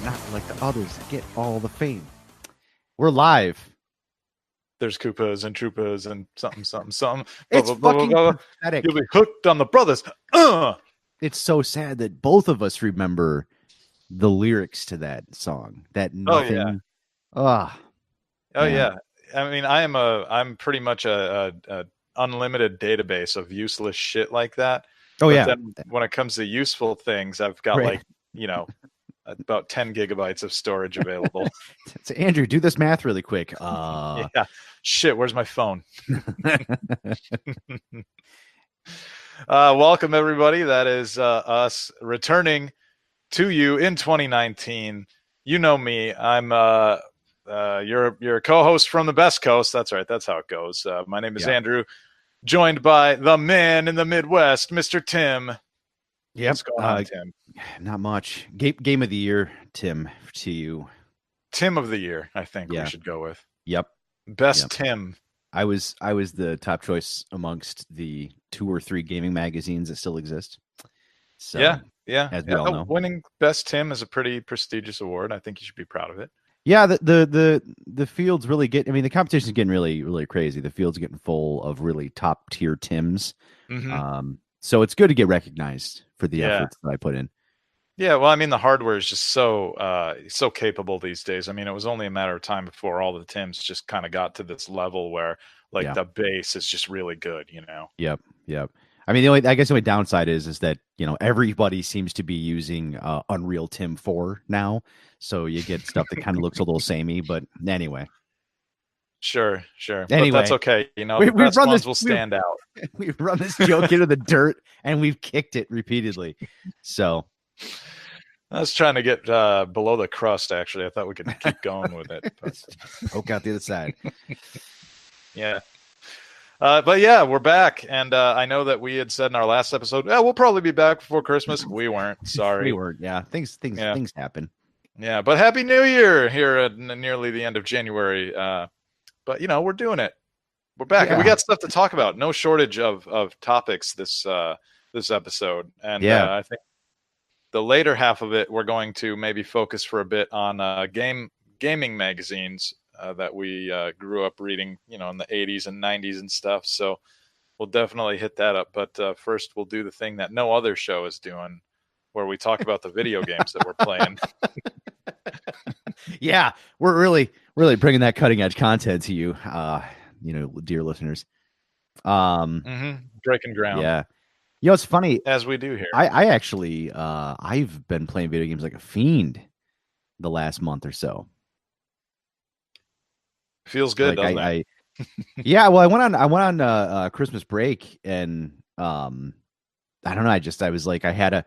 not like the others that get all the fame. We're live. There's Koopas and Troopas and something, something, something. It's fucking pathetic. You'll be hooked on the brothers. It's so sad that both of us remember the lyrics to that song. That nothing. Oh yeah. I mean, I'm pretty much a unlimited database of useless shit like that. Oh yeah. Then when it comes to useful things, I've got about 10 gigabytes of storage available. So Andrew, do this math really quick. Yeah. Shit, where's my phone? Welcome everybody. That is us returning to you in 2019. You know me. I'm your co-host from the best coast. That's right. That's how it goes. My name is Andrew, joined by the man in the Midwest, Mr. Tim. Yep. What's going on, Tim? Not much. Game of the year, Tim, to you. Tim of the year, I think we should go with. Yep. Best Tim. I was the top choice amongst the 2 or 3 gaming magazines that still exist. So yeah. As we all know, winning Best Tim is a pretty prestigious award. I think you should be proud of it. Yeah, the field's really getting. I mean, the competition's getting really, really crazy. The field's getting full of really top tier Tims. Mm-hmm. So it's good to get recognized for the efforts that I put in. Yeah, well, I mean, the hardware is just so capable these days. I mean, it was only a matter of time before all the Tims just kind of got to this level where the base is just really good, you know? Yep. I mean, I guess the only downside is that, everybody seems to be using Unreal Tim 4 now. So you get stuff that kind of looks a little samey, but anyway. Sure. Anyway, but that's okay. The best ones will stand out. We've run this joke into the dirt and we've kicked it repeatedly. So I was trying to get below the crust, actually. I thought we could keep going with it. But... Poke out the other side. Yeah. But yeah, we're back. And I know that we had said in our last episode, we'll probably be back before Christmas. We weren't. Sorry. We weren't. Yeah. Things happen. Yeah. But Happy New Year here at nearly the end of January. But, we're doing it. We're back. And we got stuff to talk about. No shortage of topics this episode. And I think the later half of it, we're going to maybe focus for a bit on gaming magazines that we grew up reading, in the 80s and 90s and stuff. So we'll definitely hit that up. But first, we'll do the thing that no other show is doing, where we talk about the video games that we're playing. Yeah, we're really, really bringing that cutting edge content to you, dear listeners. Breaking ground. Yeah. It's funny, as we do here. I actually I've been playing video games like a fiend the last month or so. Feels good, doesn't it? Yeah, well, I went on Christmas break, and I don't know. I was like, I had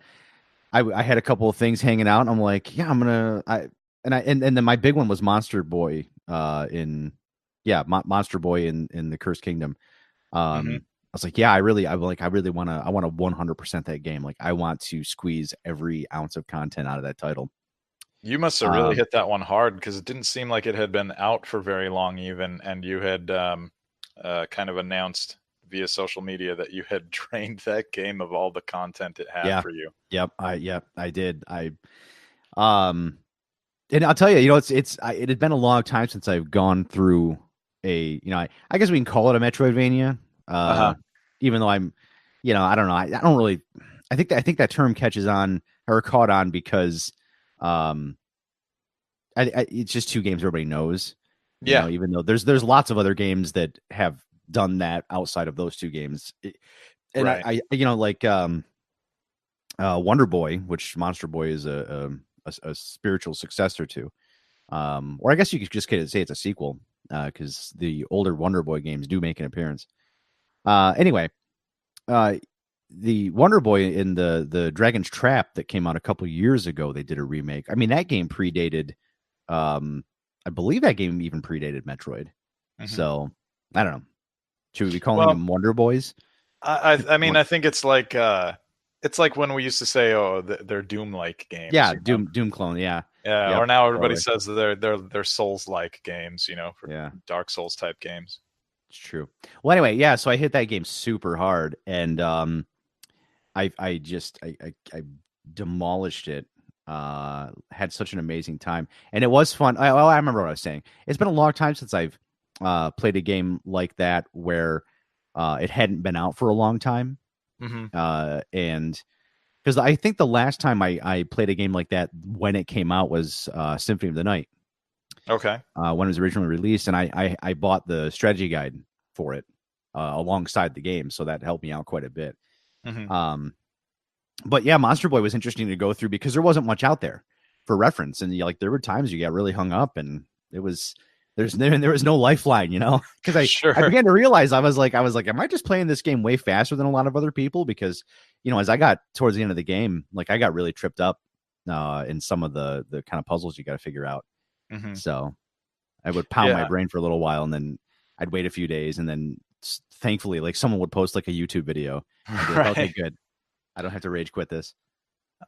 a couple of things hanging out, and I'm like, and then my big one was Monster Boy Monster Boy in the Cursed Kingdom. I was like, I want to 100% that game. Like, I want to squeeze every ounce of content out of that title. You must have really hit that one hard, because it didn't seem like it had been out for very long even, and you had kind of announced via social media that you had drained that game of all the content it had for you. Yep, I did. And I'll tell you, it had been a long time since I've gone through I guess we can call it a Metroidvania. Even though I'm, I don't know. I don't really. I think that term caught on because, it's just 2 games everybody knows. Even though there's lots of other games that have done that outside of those 2 games, and right. Wonder Boy, which Monster Boy is a spiritual successor to, or I guess you could just say it's a sequel, because the older Wonder Boy games do make an appearance. Anyway, the Wonder Boy in the Dragon's Trap that came out a couple years ago, they did a remake. I mean, that game predated, I believe that game even predated Metroid. So I don't know. Should we be calling them Wonder Boys? I mean, I think it's like when we used to say, they're Doom-like games. Yeah, Doom clone. Yeah. Yeah. Or now everybody says that they're Souls-like games, for Dark Souls type games. It's true. Well, anyway, so I hit that game super hard, and I demolished it Had such an amazing time, and it was fun. I remember what I was saying. It's been a long time since I've played a game like that where it hadn't been out for a long time. And because I think the last time I played a game like that when it came out was Symphony of the Night. Okay. When it was originally released, and I bought the strategy guide for it alongside the game, so that helped me out quite a bit. But yeah, Monster Boy was interesting to go through because there wasn't much out there for reference, and like there were times you got really hung up, and there was no lifeline, because I began to realize I was like, am I just playing this game way faster than a lot of other people? Because as I got towards the end of the game, like I got really tripped up in some of the kind of puzzles you got to figure out. So I would pound my brain for a little while, and then I'd wait a few days, and then thankfully, like someone would post like a YouTube video. I'd be like, okay, good. I don't have to rage quit this.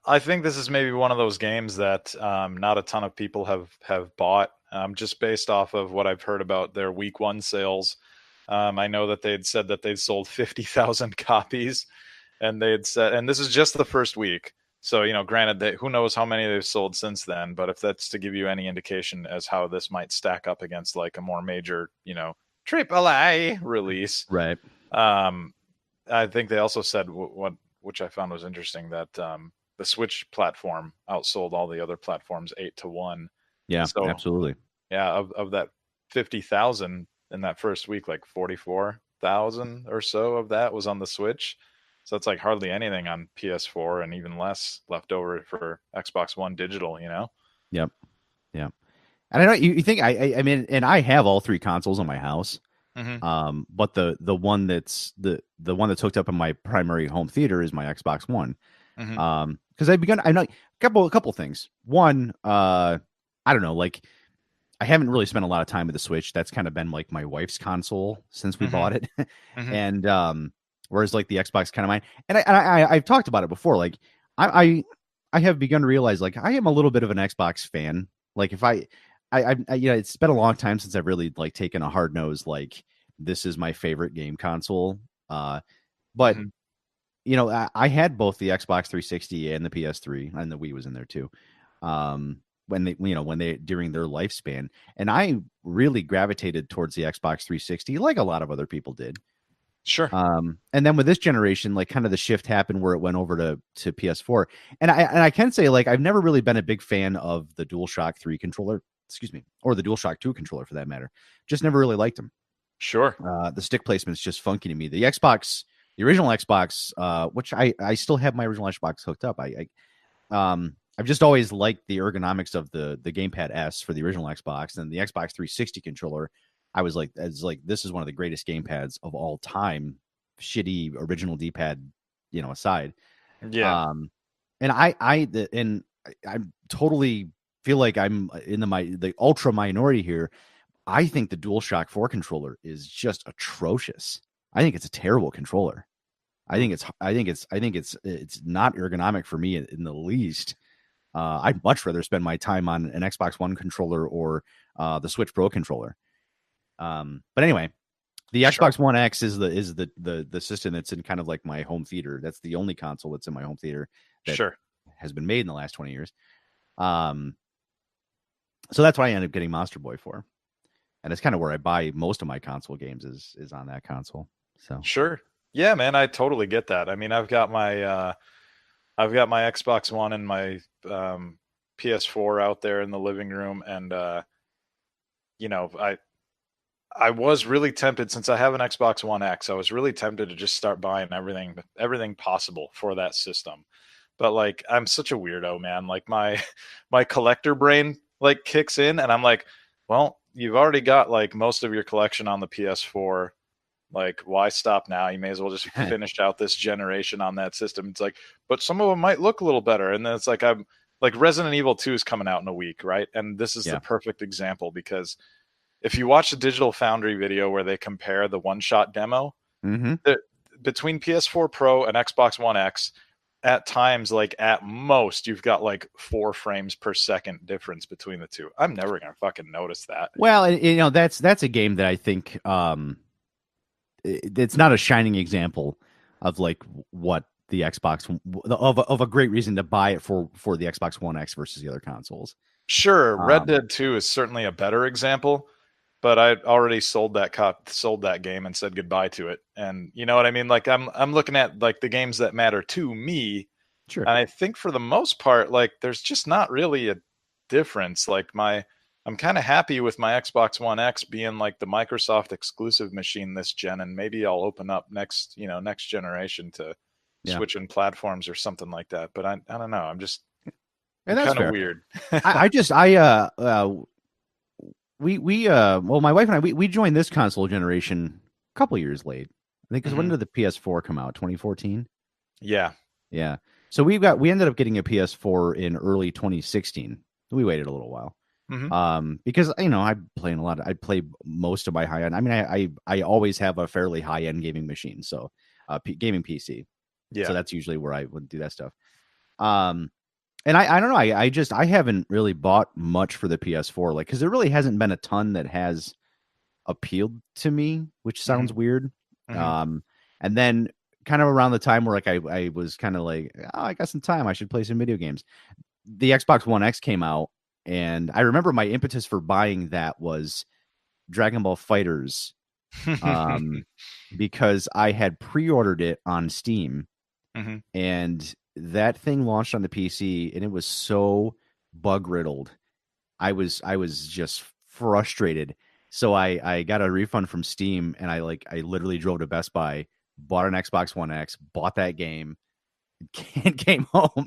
I think this is maybe one of those games that not a ton of people have bought, just based off of what I've heard about their week one sales. I know that they had said that they'd sold 50,000 copies, and they had said, and this is just the first week. So, granted, who knows how many they've sold since then, but if that's to give you any indication as how this might stack up against like a more major, AAA release. Right. I think they also said which I found was interesting, that the Switch platform outsold all the other platforms 8-1. Yeah, so, absolutely. Yeah, of that 50,000 in that first week, like 44,000 or so of that was on the Switch. So it's like hardly anything on PS4, and even less left over for Xbox One digital, Yep. Yeah. And I know you think I mean, and I have all three consoles in my house. But the one that's the one that's hooked up in my primary home theater is my Xbox One. Because I know a couple things. One, I don't know, like I haven't really spent a lot of time with the Switch. That's kind of been like my wife's console since we bought it. And whereas like the Xbox kind of mine. And I've talked about it before. Like I have begun to realize like I am a little bit of an Xbox fan. Like if I it's been a long time since I've really like taken a hard nose, like this is my favorite game console. But I had both the Xbox 360 and the PS3, and the Wii was in there too. When they during their lifespan, and I really gravitated towards the Xbox 360, like a lot of other people did. Sure. And then with this generation, like kind of the shift happened where it went over to PS4, and I can say like I've never really been a big fan of the DualShock 3 controller. Or the DualShock 2 controller for that matter. Just never really liked them. Sure. The stick placement's just funky to me. The original Xbox, which I still have my original Xbox hooked up. I've just always liked the ergonomics of the Gamepad S for the original Xbox, and the Xbox 360 controller. I was like, this is one of the greatest gamepads of all time. Shitty original D-pad, aside. Yeah. And I totally feel like I'm in the ultra minority here. I think the DualShock 4 controller is just atrocious. I think it's a terrible controller. I think it's not ergonomic for me in the least. I'd much rather spend my time on an Xbox One controller or the Switch Pro controller. But anyway, the Xbox One X is the system that's in kind of like my home theater. That's the only console that's in my home theater that has been made in the last 20 years. So that's what I ended up getting Monster Boy for. And it's kind of where I buy most of my console games is on that console. So sure. Yeah, man, I totally get that. I mean, I've got my Xbox One and my PS4 out there in the living room, and I was really tempted, since I have an Xbox One X, I was really tempted to just start buying everything possible for that system. But like, I'm such a weirdo, man. Like my collector brain like kicks in, and I'm like, well, you've already got like most of your collection on the PS4. Like, why stop now? You may as well just finish out this generation on that system. It's like, but some of them might look a little better. And then it's like, I'm like, Resident Evil 2 is coming out in a week, right? And this is the perfect example, because if you watch the Digital Foundry video where they compare the one-shot demo, between PS4 Pro and Xbox One X, at times, like at most, you've got like 4 frames per second difference between the two. I'm never gonna fucking notice that. Well, that's a game that I think it's not a shining example of like what the Xbox of a great reason to buy it for the Xbox One X versus the other consoles. Sure, Red Dead 2 is certainly a better example, but I already sold that game and said goodbye to it. And you know what I mean? Like I'm looking at like the games that matter to me. Sure. And I think for the most part, like there's just not really a difference. Like I'm kind of happy with my Xbox One X being like the Microsoft exclusive machine this gen, and maybe I'll open up next generation to switching platforms or something like that. But I don't know. I'm just kind of weird. Well, my wife and I, we joined this console generation a couple years late. I think because when did the PS4 come out? 2014. Yeah. So we ended up getting a PS4 in early 2016. We waited a little while. Because I play most of my high end. I mean, I always have a fairly high end gaming machine, so gaming PC. Yeah. So that's usually where I would do that stuff. And I don't know. I haven't really bought much for the PS4, like because there really hasn't been a ton that has appealed to me, which sounds weird. And then kind of around the time where like I was kind of like, oh, I got some time, I should play some video games. The Xbox One X came out, and I remember my impetus for buying that was Dragon Ball FighterZ, because I had pre-ordered it on Steam, and that thing launched on the PC, and it was so bug riddled. I was just frustrated. So I got a refund from Steam, and I literally drove to Best Buy, bought an Xbox One X, bought that game, and came home.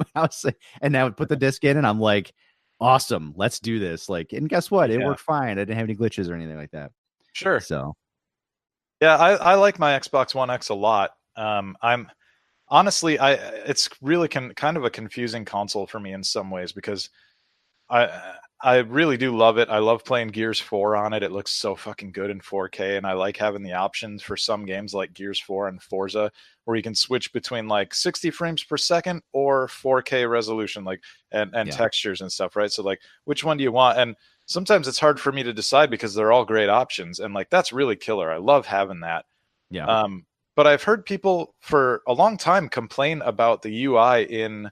And now put the disc in, and I'm like, awesome, let's do this. Like, and guess what? It worked fine. I didn't have any glitches or anything like that. Sure. So, yeah, I like my Xbox One X a lot. I'm honestly, it's really kind of a confusing console for me in some ways, because I really do love it. I love playing Gears 4 on it. It looks so fucking good in 4K, and I like having the options for some games like Gears 4 and Forza where you can switch between like 60 frames per second or 4K resolution, like and textures and stuff, right? So like, which one do you want? And sometimes it's hard for me to decide because they're all great options, and like that's really killer. I love having that. Yeah. But I've heard people for a long time complain about the UI in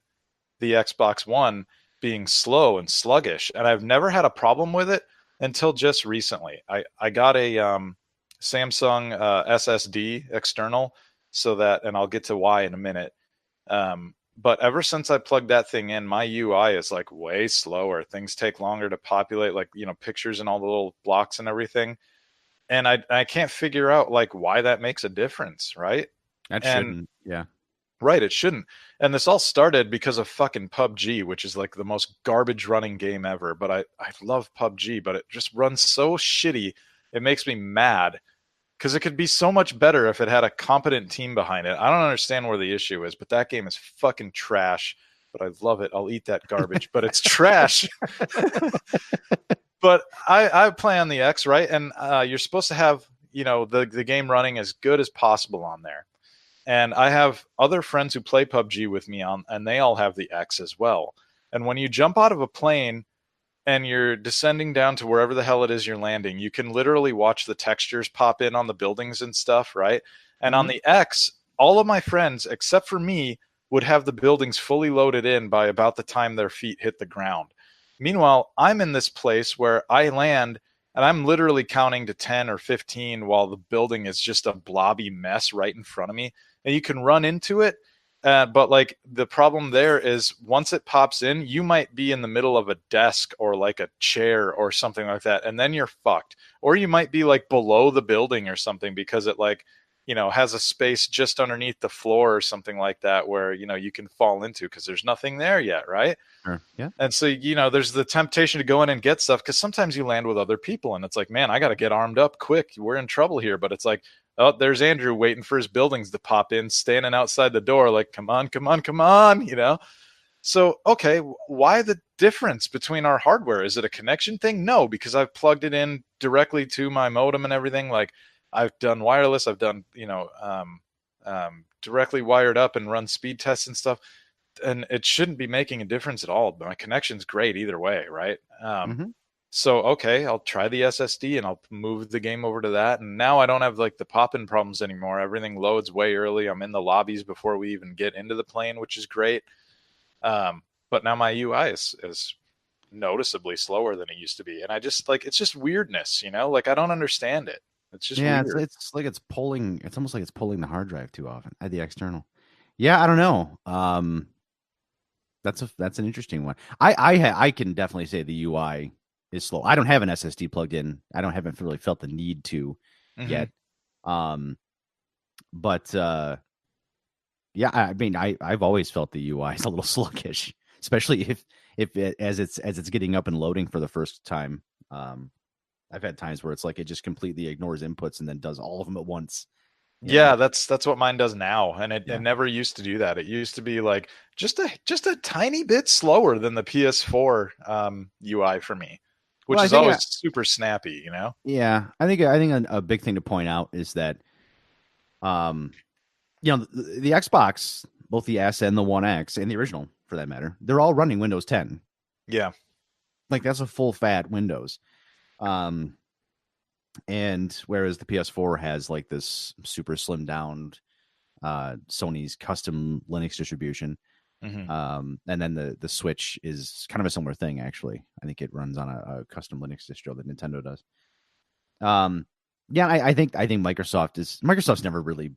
the Xbox One being slow and sluggish, and I've never had a problem with it until just recently. I got a Samsung SSD external, so that, and I'll get to why in a minute. But ever since I plugged that thing in, my UI is like way slower. Things take longer to populate, like, pictures and all the little blocks and everything. And I can't figure out like why that makes a difference, right? Shouldn't. Yeah. Right, it shouldn't. And this all started because of fucking PUBG, which is like the most garbage running game ever. But I love PUBG, but it just runs so shitty. It makes me mad because it could be so much better if it had a competent team behind it. I don't understand where the issue is, but that game is fucking trash. But I love it. I'll eat that garbage, but it's trash. But I play on the X, right? And you're supposed to have, the game running as good as possible on there. And I have other friends who play PUBG with me and they all have the X as well. And when you jump out of a plane and you're descending down to wherever the hell it is you're landing, you can literally watch the textures pop in on the buildings and stuff, right? And on the X, all of my friends, except for me, would have the buildings fully loaded in by about the time their feet hit the ground. Meanwhile, I'm in this place where I land and I'm literally counting to 10 or 15 while the building is just a blobby mess right in front of me. And you can run into it. But like the problem there is once it pops in, you might be in the middle of a desk or like a chair or something like that. And then you're fucked. Or you might be like below the building or something because it like, has a space just underneath the floor or something like that where, you can fall into because there's nothing there yet. Right. Sure. Yeah. And so, there's the temptation to go in and get stuff because sometimes you land with other people and it's like, man, I got to get armed up quick. We're in trouble here. But it's like, oh, there's Andrew waiting for his buildings to pop in, standing outside the door like, come on, come on, come on, So, okay, why the difference between our hardware? Is it a connection thing? No, because I've plugged it in directly to my modem and everything. Like I've done wireless, I've done, directly wired up and run speed tests and stuff. And it shouldn't be making a difference at all. My connection's great either way, right? So, okay, I'll try the SSD and I'll move the game over to that. And now I don't have like the pop-in problems anymore. Everything loads way early. I'm in the lobbies before we even get into the plane, which is great. But now my UI is noticeably slower than it used to be. And I just like, it's just weirdness, like I don't understand it. It's just weird. It's like it's almost like it's pulling the hard drive too often at the external. Yeah, I don't know. That's an interesting one. I can definitely say the UI is slow. I don't have an SSD plugged in. Haven't really felt the need to yet. But yeah, I mean, I've always felt the UI is a little sluggish, especially if as it's getting up and loading for the first time. I've had times where it's like it just completely ignores inputs and then does all of them at once. Yeah, that's what mine does now, and it never used to do that. It used to be like just a tiny bit slower than the PS4 UI for me, which is always super snappy, Yeah, I think a big thing to point out is that, the Xbox, both the S and the One X and the original for that matter, they're all running Windows 10. Yeah, like that's a full fat Windows. And whereas the PS4 has like this super slim down Sony's custom Linux distribution, and then the Switch is kind of a similar thing. Actually, I think it runs on a custom Linux distro that Nintendo does. Yeah, I think Microsoft's never really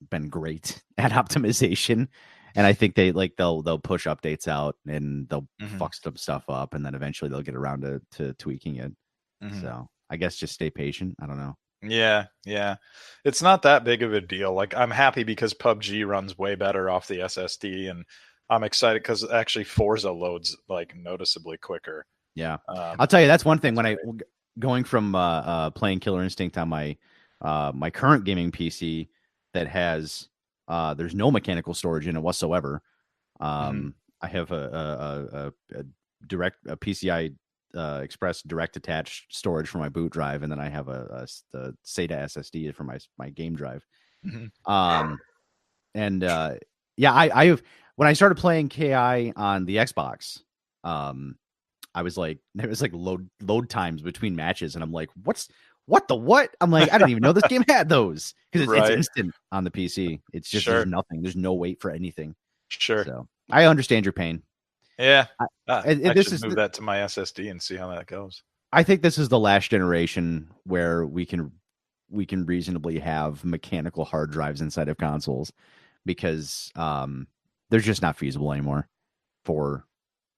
been great at optimization, and I think they'll push updates out and they'll fuck some stuff up, and then eventually they'll get around to tweaking it. So I guess just stay patient. I don't know. Yeah. It's not that big of a deal. Like I'm happy because PUBG runs way better off the SSD, and I'm excited because actually Forza loads like noticeably quicker. Yeah, I'll tell you that's one thing when going from playing Killer Instinct on my my current gaming PC that has there's no mechanical storage in it whatsoever. I have a PCI Express direct attached storage for my boot drive, and then I have a SATA SSD for my game drive. And yeah, I have when I started playing KI on the Xbox, I was like, there was like load times between matches, and I'm like, what? I'm like, I didn't even know this game had those because it's instant on the PC. It's just there's nothing, there's no wait for anything. Sure. So I understand your pain. Yeah, I should move that to my SSD and see how that goes. I think this is the last generation where we can reasonably have mechanical hard drives inside of consoles, because they're just not feasible anymore for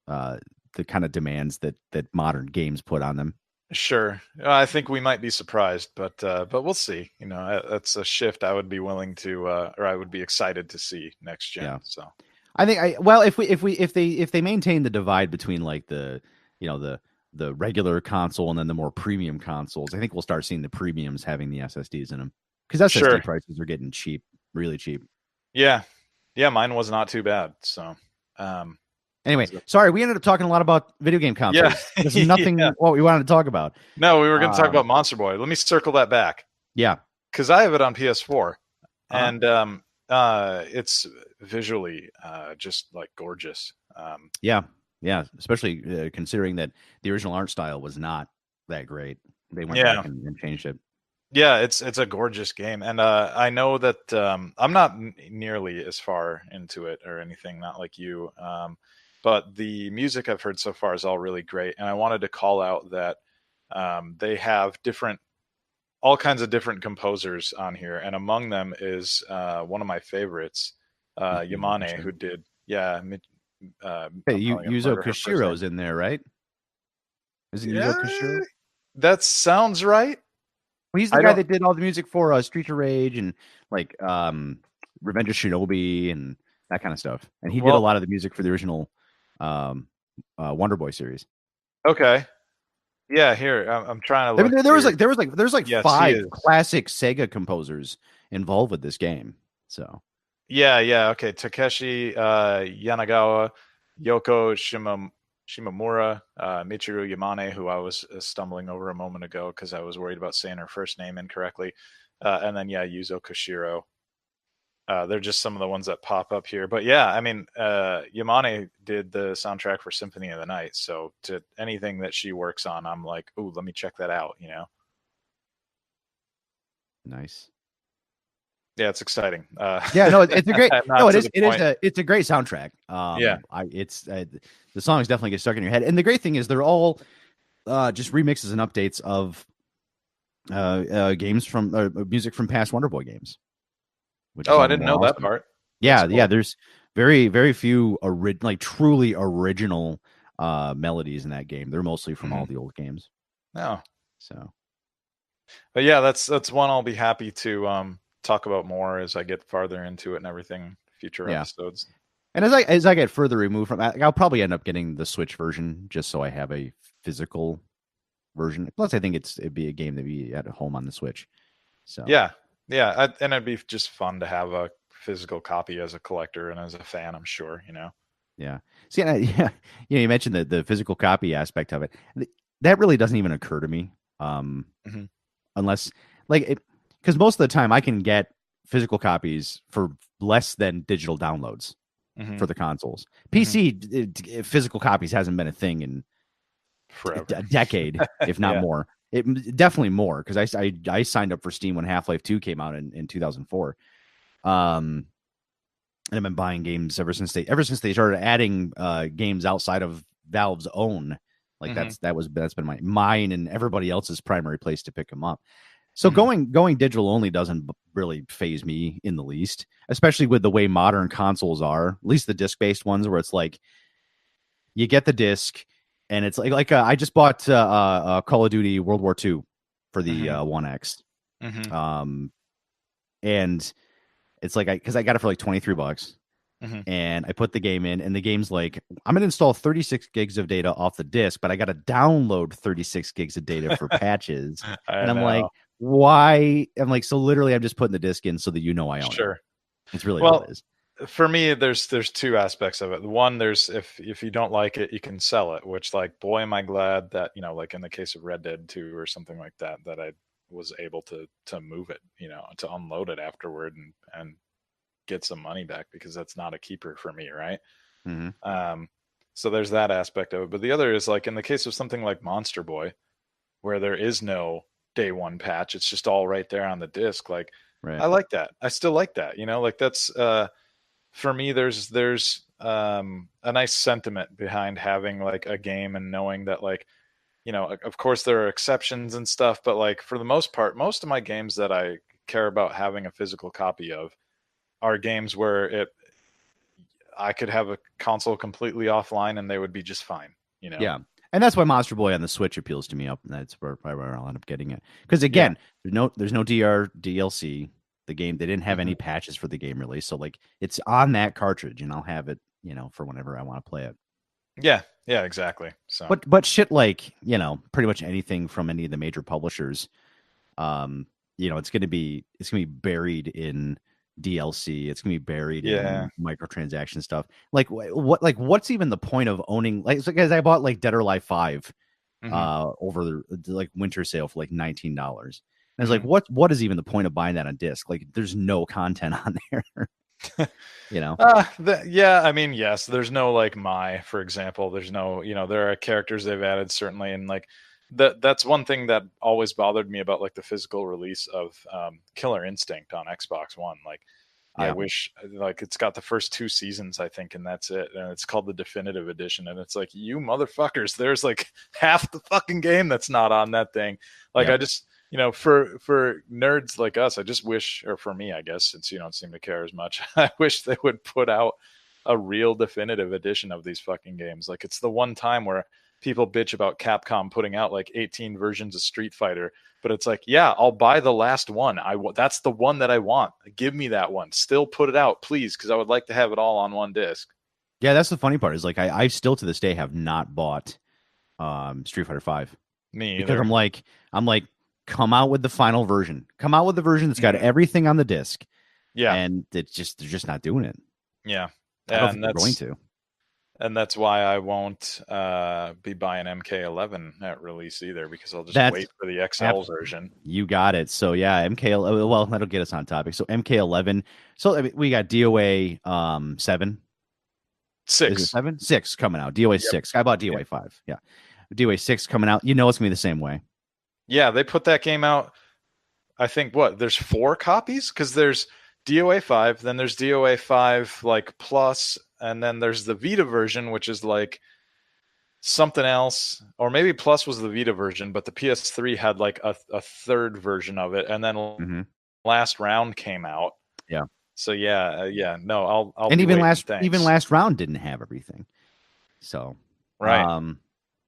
the kind of demands that modern games put on them. Sure, I think we might be surprised, but we'll see. That's a shift I would be willing to, or I would be excited to see next gen. Yeah. So. I think if they maintain the divide between like the regular console and then the more premium consoles, I think we'll start seeing the premiums having the SSDs in them, because SSD prices are getting cheap, really cheap. Yeah, mine was not too bad. So anyway, sorry, we ended up talking a lot about video game consoles. Yeah. There's nothing what we wanted to talk about. No, we were going to talk about Monster Boy. Let me circle that back. Yeah, because I have it on PS4, and it's visually just like gorgeous. Yeah, especially considering that the original art style was not that great. They went back and changed it. Yeah, it's a gorgeous game, and I know that I'm not nearly as far into it or anything, not like you, but the music I've heard so far is all really great, and I wanted to call out that they have all kinds of different composers on here, and among them is one of my favorites, Yamane, who did Yuzo Koshiro's in there, right? Is it Yuzo Koshiro? That sounds right. Well, he's the guy that did all the music for Streets of Rage and like Revenge of Shinobi and that kind of stuff, and he did a lot of the music for the original Wonder Boy series. Okay. Yeah, here I'm trying to look. There's like 5 classic Sega composers involved with this game. So yeah, okay. Takeshi Yanagawa, Yoko Shimomura, Michiru Yamane, who I was stumbling over a moment ago because I was worried about saying her first name incorrectly, and then Yuzo Koshiro. They're just some of the ones that pop up here. But yeah, I mean, Yamane did the soundtrack for Symphony of the Night. So to anything that she works on, I'm like, ooh, let me check that out, you know? Nice. Yeah, it's exciting. Yeah, no, it's a great. No, it is. It's a great soundtrack. Yeah, the songs definitely get stuck in your head. And the great thing is they're all just remixes and updates of games from music from past Wonder Boy games. I didn't know that part. Yeah, cool. Yeah. There's very, very few truly original melodies in that game. They're mostly from all the old games. Oh, so. But yeah, that's one I'll be happy to talk about more as I get farther into it and everything. Future episodes. And as I get further removed from that, I'll probably end up getting the Switch version just so I have a physical version. Plus, I think it'd be a game that be at home on the Switch. So yeah, and it'd be just fun to have a physical copy as a collector and as a fan. I'm sure, you know. Yeah. See, you mentioned the physical copy aspect of it. That really doesn't even occur to me, unless because most of the time I can get physical copies for less than digital downloads for the consoles. PC physical copies hasn't been a thing in forever, a decade, if not more. It definitely more because I signed up for Steam when Half-Life 2 came out in 2004. And I've been buying games ever since they started adding games outside of Valve's own. Like that's been mine and everybody else's primary place to pick them up. So going digital only doesn't really phase me in the least, especially with the way modern consoles are, at least the disc-based ones, where it's like you get the disc and it's like I just bought Call of Duty World War II for the One X. And it's like because I got it for like $23. And I put the game in, and the game's like, I'm going to install 36 gigs of data off the disc, but I got to download 36 gigs of data for patches. And I'm like, why? I'm like, so literally, I'm just putting the disc in so that I own it. It's really all it is. For me, there's two aspects of it. One, there's if you don't like it, you can sell it, which like, boy, am I glad that, you know, like in the case of Red Dead 2 or something like that, that I was able to move it, you know, to unload it afterward and get some money back, because that's not a keeper for me, right? So there's that aspect of it. But the other is like in the case of something like Monster Boy, where there is no day one patch, it's just all right there on the disc. Like, I like that. I still like that, you know, like that's for me, there's a nice sentiment behind having like a game and knowing that, like, you know, of course there are exceptions and stuff, but like for the most part, most of my games that I care about having a physical copy of are games where I could have a console completely offline and they would be just fine, you know? Yeah. And that's why Monster Boy on the Switch appeals to me up. And that's where I'll end up getting it. Because again, there's no DLC. The game, they didn't have any patches for the game release. So like it's on that cartridge and I'll have it, you know, for whenever I want to play it. Yeah. Yeah, exactly. So but shit, like, you know, pretty much anything from any of the major publishers, you know, it's gonna be buried in DLC. It's gonna be buried in microtransaction stuff. Like what's even the point of owning, like, because I bought like Dead or Alive 5 over the like winter sale for like $19. And I was like, what is even the point of buying that on disc? Like there's no content on there. You know? I mean, yes, there's no like for example, there's no, you know, there are characters they've added certainly, and like that's one thing that always bothered me about like the physical release of Killer Instinct on Xbox One. Like I wish, like, it's got the first 2 seasons, I think, and that's it. And it's called the Definitive Edition. And it's like, you motherfuckers, there's like half the fucking game that's not on that thing. Like I just, you know, for nerds like us, I just wish, or for me, I guess, since you don't seem to care as much, I wish they would put out a real definitive edition of these fucking games. Like it's the one time where people bitch about Capcom putting out like 18 versions of Street Fighter, but it's like, yeah, I'll buy the last one. That's the one that I want. Give me that one. Still put it out, please, because I would like to have it all on one disc. Yeah, that's the funny part. Is like I still to this day have not bought Street Fighter 5. Me either. Because I'm like, come out with the final version. Come out with the version that's got everything on the disc. Yeah, and they're just not doing it. Yeah, I don't think they're going to. And that's why I won't be buying MK11 at release either, because I'll just wait for the XL version. You got it. So yeah, well, that'll get us on topic. So MK11. So I mean, we got DOA 7. 6. Is it 7? 6 coming out. DOA 6. I bought DOA 5. Yeah. DOA 6 coming out. You know it's going to be the same way. Yeah, they put that game out. I think there's 4 copies, because there's DOA 5, then there's DOA 5 like plus, and then there's the Vita version, which is like something else, or maybe plus was the Vita version, but the PS3 had like a third version of it, and then Last Round came out. Yeah. So no, I'll and even last round didn't have everything. So right.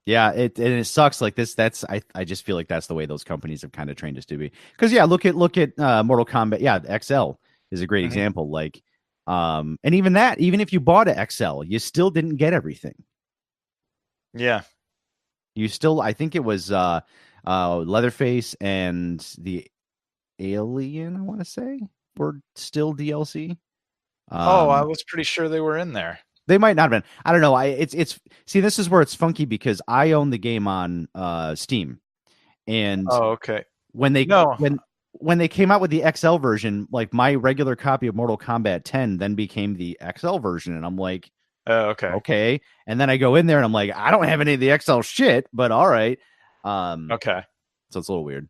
Yeah, it sucks like this. I just feel like that's the way those companies have kind of trained us to be. Because look at Mortal Kombat. Yeah, XL is a great example. Like, and even if you bought an XL, you still didn't get everything. Yeah, you still. I think it was Leatherface and the Alien. I want to say were still DLC. I was pretty sure they were in there. They might not have been. I don't know. It's see, this is where it's funky because I own the game on Steam, and okay. When they came out with the XL version, like my regular copy of Mortal Kombat 10 then became the XL version, and I'm like, okay. And then I go in there and I'm like, I don't have any of the XL shit, but all right. Okay. So it's a little weird.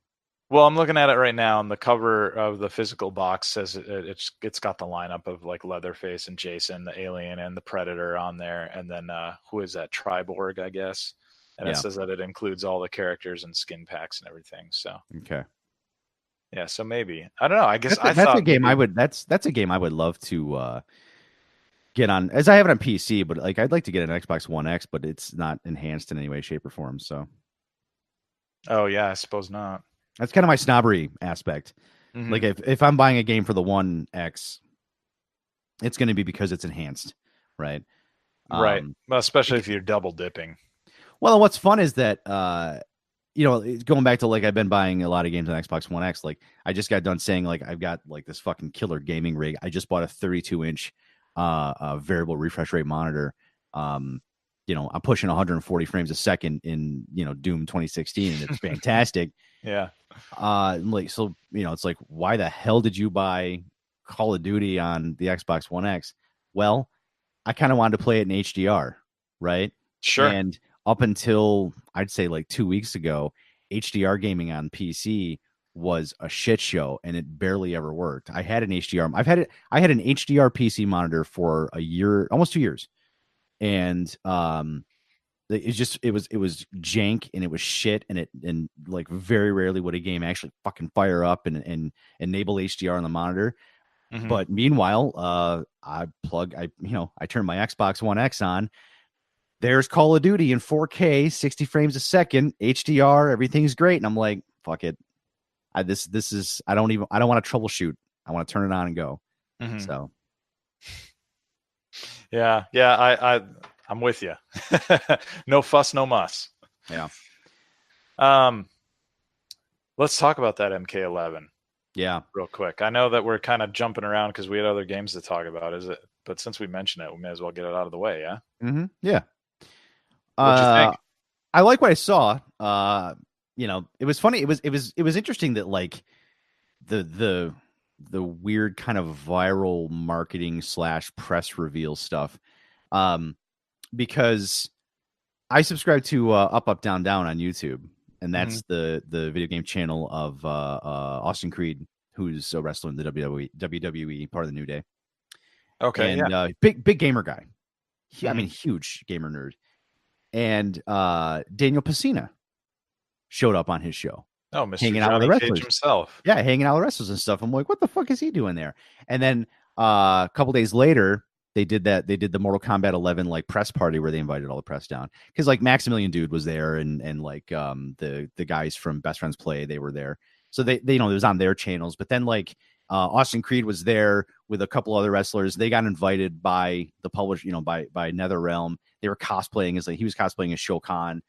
Well, I'm looking at it right now, and the cover of the physical box says it's got the lineup of like Leatherface and Jason, the Alien, and the Predator on there, and then who is that? Triborg, I guess. And it says that it includes all the characters and skin packs and everything. So okay, yeah. So maybe I don't know. I guess that's a game I would. That's a game I would love to get on, as I have it on PC. But like, I'd like to get an Xbox One X, but it's not enhanced in any way, shape, or form. So. Oh yeah, I suppose not. That's kind of my snobbery aspect. Like if I'm buying a game for the One X, it's going to be because it's enhanced, right? Right. Well, especially if you're double dipping. Well, what's fun is that, going back to like I've been buying a lot of games on Xbox One X. Like I just got done saying like I've got like this fucking killer gaming rig. I just bought a 32-inch variable refresh rate monitor. I'm pushing 140 frames a second in Doom 2016, and it's fantastic. Yeah. It's like, why the hell did you buy Call of Duty on the Xbox One X? Well, I kind of wanted to play it in HDR, right? Sure. And up until I'd say like 2 weeks ago, HDR gaming on PC was a shit show, and it barely ever worked. I had an HDR. I had an HDR PC monitor for a year, almost 2 years, and it was jank, and it was shit, and like very rarely would a game actually fucking fire up and enable HDR on the monitor. But meanwhile, I turn my Xbox One X on. There's Call of Duty in 4K, 60 frames a second, HDR, everything's great, and I'm like, fuck it. I don't want to troubleshoot. I want to turn it on and go. So, yeah, I'm with you. No fuss, no muss. Yeah. Let's talk about that MK11. Yeah, real quick. I know that we're kind of jumping around because we had other games to talk about. But since we mentioned it, we may as well get it out of the way. Yeah. Yeah. What'd you think? I like what I saw. It was funny. It was interesting that like the weird kind of viral marketing / press reveal stuff. Because I subscribe to Up Up Down Down on YouTube, and that's the video game channel of Austin Creed, who's a wrestler in the WWE, part of the New Day. Okay, and big gamer guy. I mean, huge gamer nerd. And Daniel Pesina showed up on his show. Oh, Mr. Hanging Johnny out with the wrestlers Cage himself. Yeah, hanging out with wrestlers and stuff. I'm like, what the fuck is he doing there? And then a couple days later, they did the Mortal Kombat 11 like press party where they invited all the press down, because like Maximilian Dude was there, and like the guys from Best Friends Play, they were there. So they it was on their channels. But then like Austin Creed was there with a couple other wrestlers. They got invited by the publisher, by NetherRealm. They were cosplaying as he was cosplaying as Shao Kahn.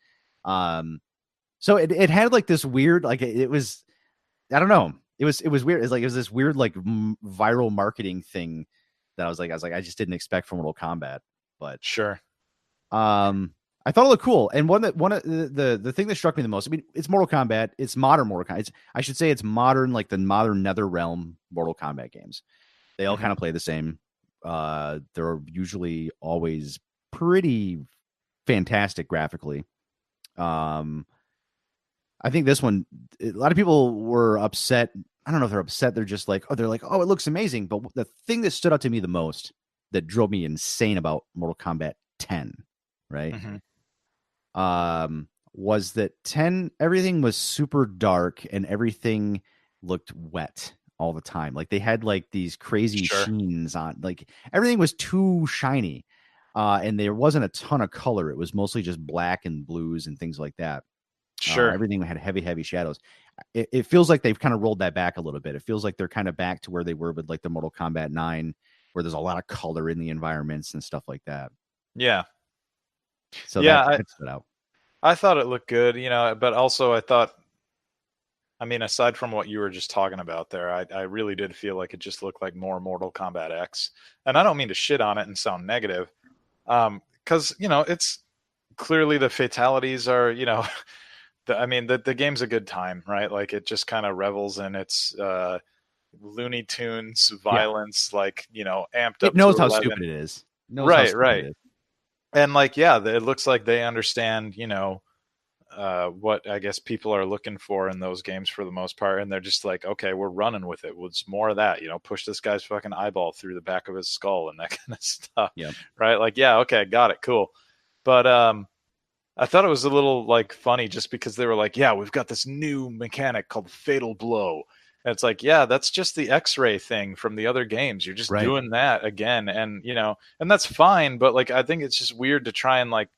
So it had like this weird, like it was, I don't know. It was weird. It was this weird like viral marketing thing that I was like, I just didn't expect from Mortal Kombat. But sure. I thought it looked cool, and one of the thing that struck me the most. I mean, it's Mortal Kombat. It's modern Mortal Kombat. I should say it's modern, like the modern NetherRealm Mortal Kombat games. They all kind of play the same. They're usually always pretty fantastic graphically. I think this one, a lot of people were upset. I don't know if they're upset. They're just like, oh, it looks amazing. But the thing that stood out to me the most, that drove me insane about Mortal Kombat 10, right? Was that 10, everything was super dark and everything looked wet all the time. Like they had like these crazy sheens on, like everything was too shiny. And there wasn't a ton of color. It was mostly just black and blues and things like that. Everything had heavy shadows. It feels like they've kind of rolled that back a little bit. It feels like they're kind of back to where they were with like the Mortal Kombat 9, where there's a lot of color in the environments and stuff like that. Yeah. So that stood out. I thought it looked good, but also I thought, I mean, aside from what you were just talking about there, I really did feel like it just looked like more Mortal Kombat X. And I don't mean to shit on it and sound negative, because, it's clearly the fatalities are, the game's a good time, right? Like it just kind of revels in its Looney Tunes violence, like, amped up. It knows how stupid it is. Right. And like, it looks like they understand, what I guess people are looking for in those games for the most part. And they're just like, okay, we're running with it. It's more of that, push this guy's fucking eyeball through the back of his skull and that kind of stuff. Yeah. Right. Like, okay, got it. Cool. But, I thought it was a little like funny just because they were like, we've got this new mechanic called Fatal Blow. And it's like, that's just the X-ray thing from the other games. You're just doing that again. And, and that's fine. But like, I think it's just weird to try and like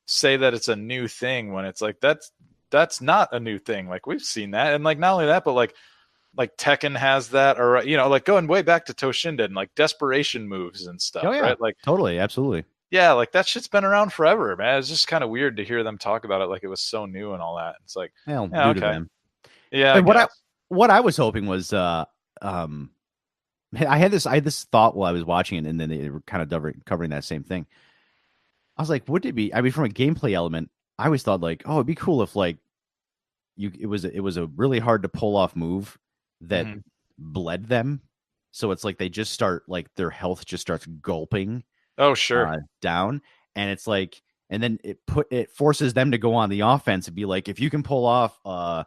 say that it's a new thing when it's like, that's not a new thing. Like we've seen that. And like, not only that, but like Tekken has that, or, like going way back to Toshinden, like desperation moves and stuff. Right? Like totally. Absolutely. Yeah. Like that shit's been around forever, man. It's just kind of weird to hear them talk about it. Like it was so new and all that. It's like, new to them. Yeah. And what I was hoping was, I had this thought while I was watching it, and then they were kind of covering that same thing. I was like, would it be? I mean, from a gameplay element, I always thought like, oh, it'd be cool if like it was a really hard to pull off move that bled them, so it's like they just start like their health just starts gulping. Oh, sure. Down, and it's like, and then it forces them to go on the offense and be like, if you can pull off a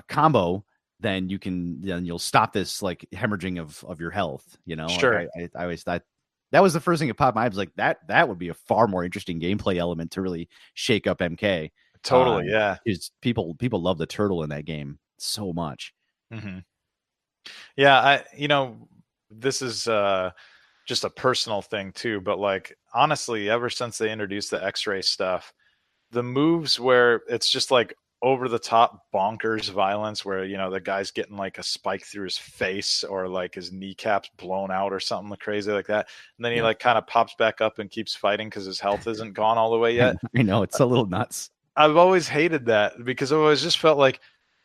combo, then you'll stop this like hemorrhaging of your health, Sure. Like I always thought that was the first thing that popped my eye. I was like, that would be a far more interesting gameplay element to really shake up MK. Totally. Yeah. Because people love the turtle in that game so much. Yeah. This is just a personal thing too, but like, honestly, ever since they introduced the X-ray stuff, the moves where it's just like over the top bonkers violence where the guy's getting like a spike through his face or like his kneecaps blown out or something crazy like that, and then he like kind of pops back up and keeps fighting because his health isn't gone all the way yet. I know, it's a little nuts. I've always hated that because I've always just felt like,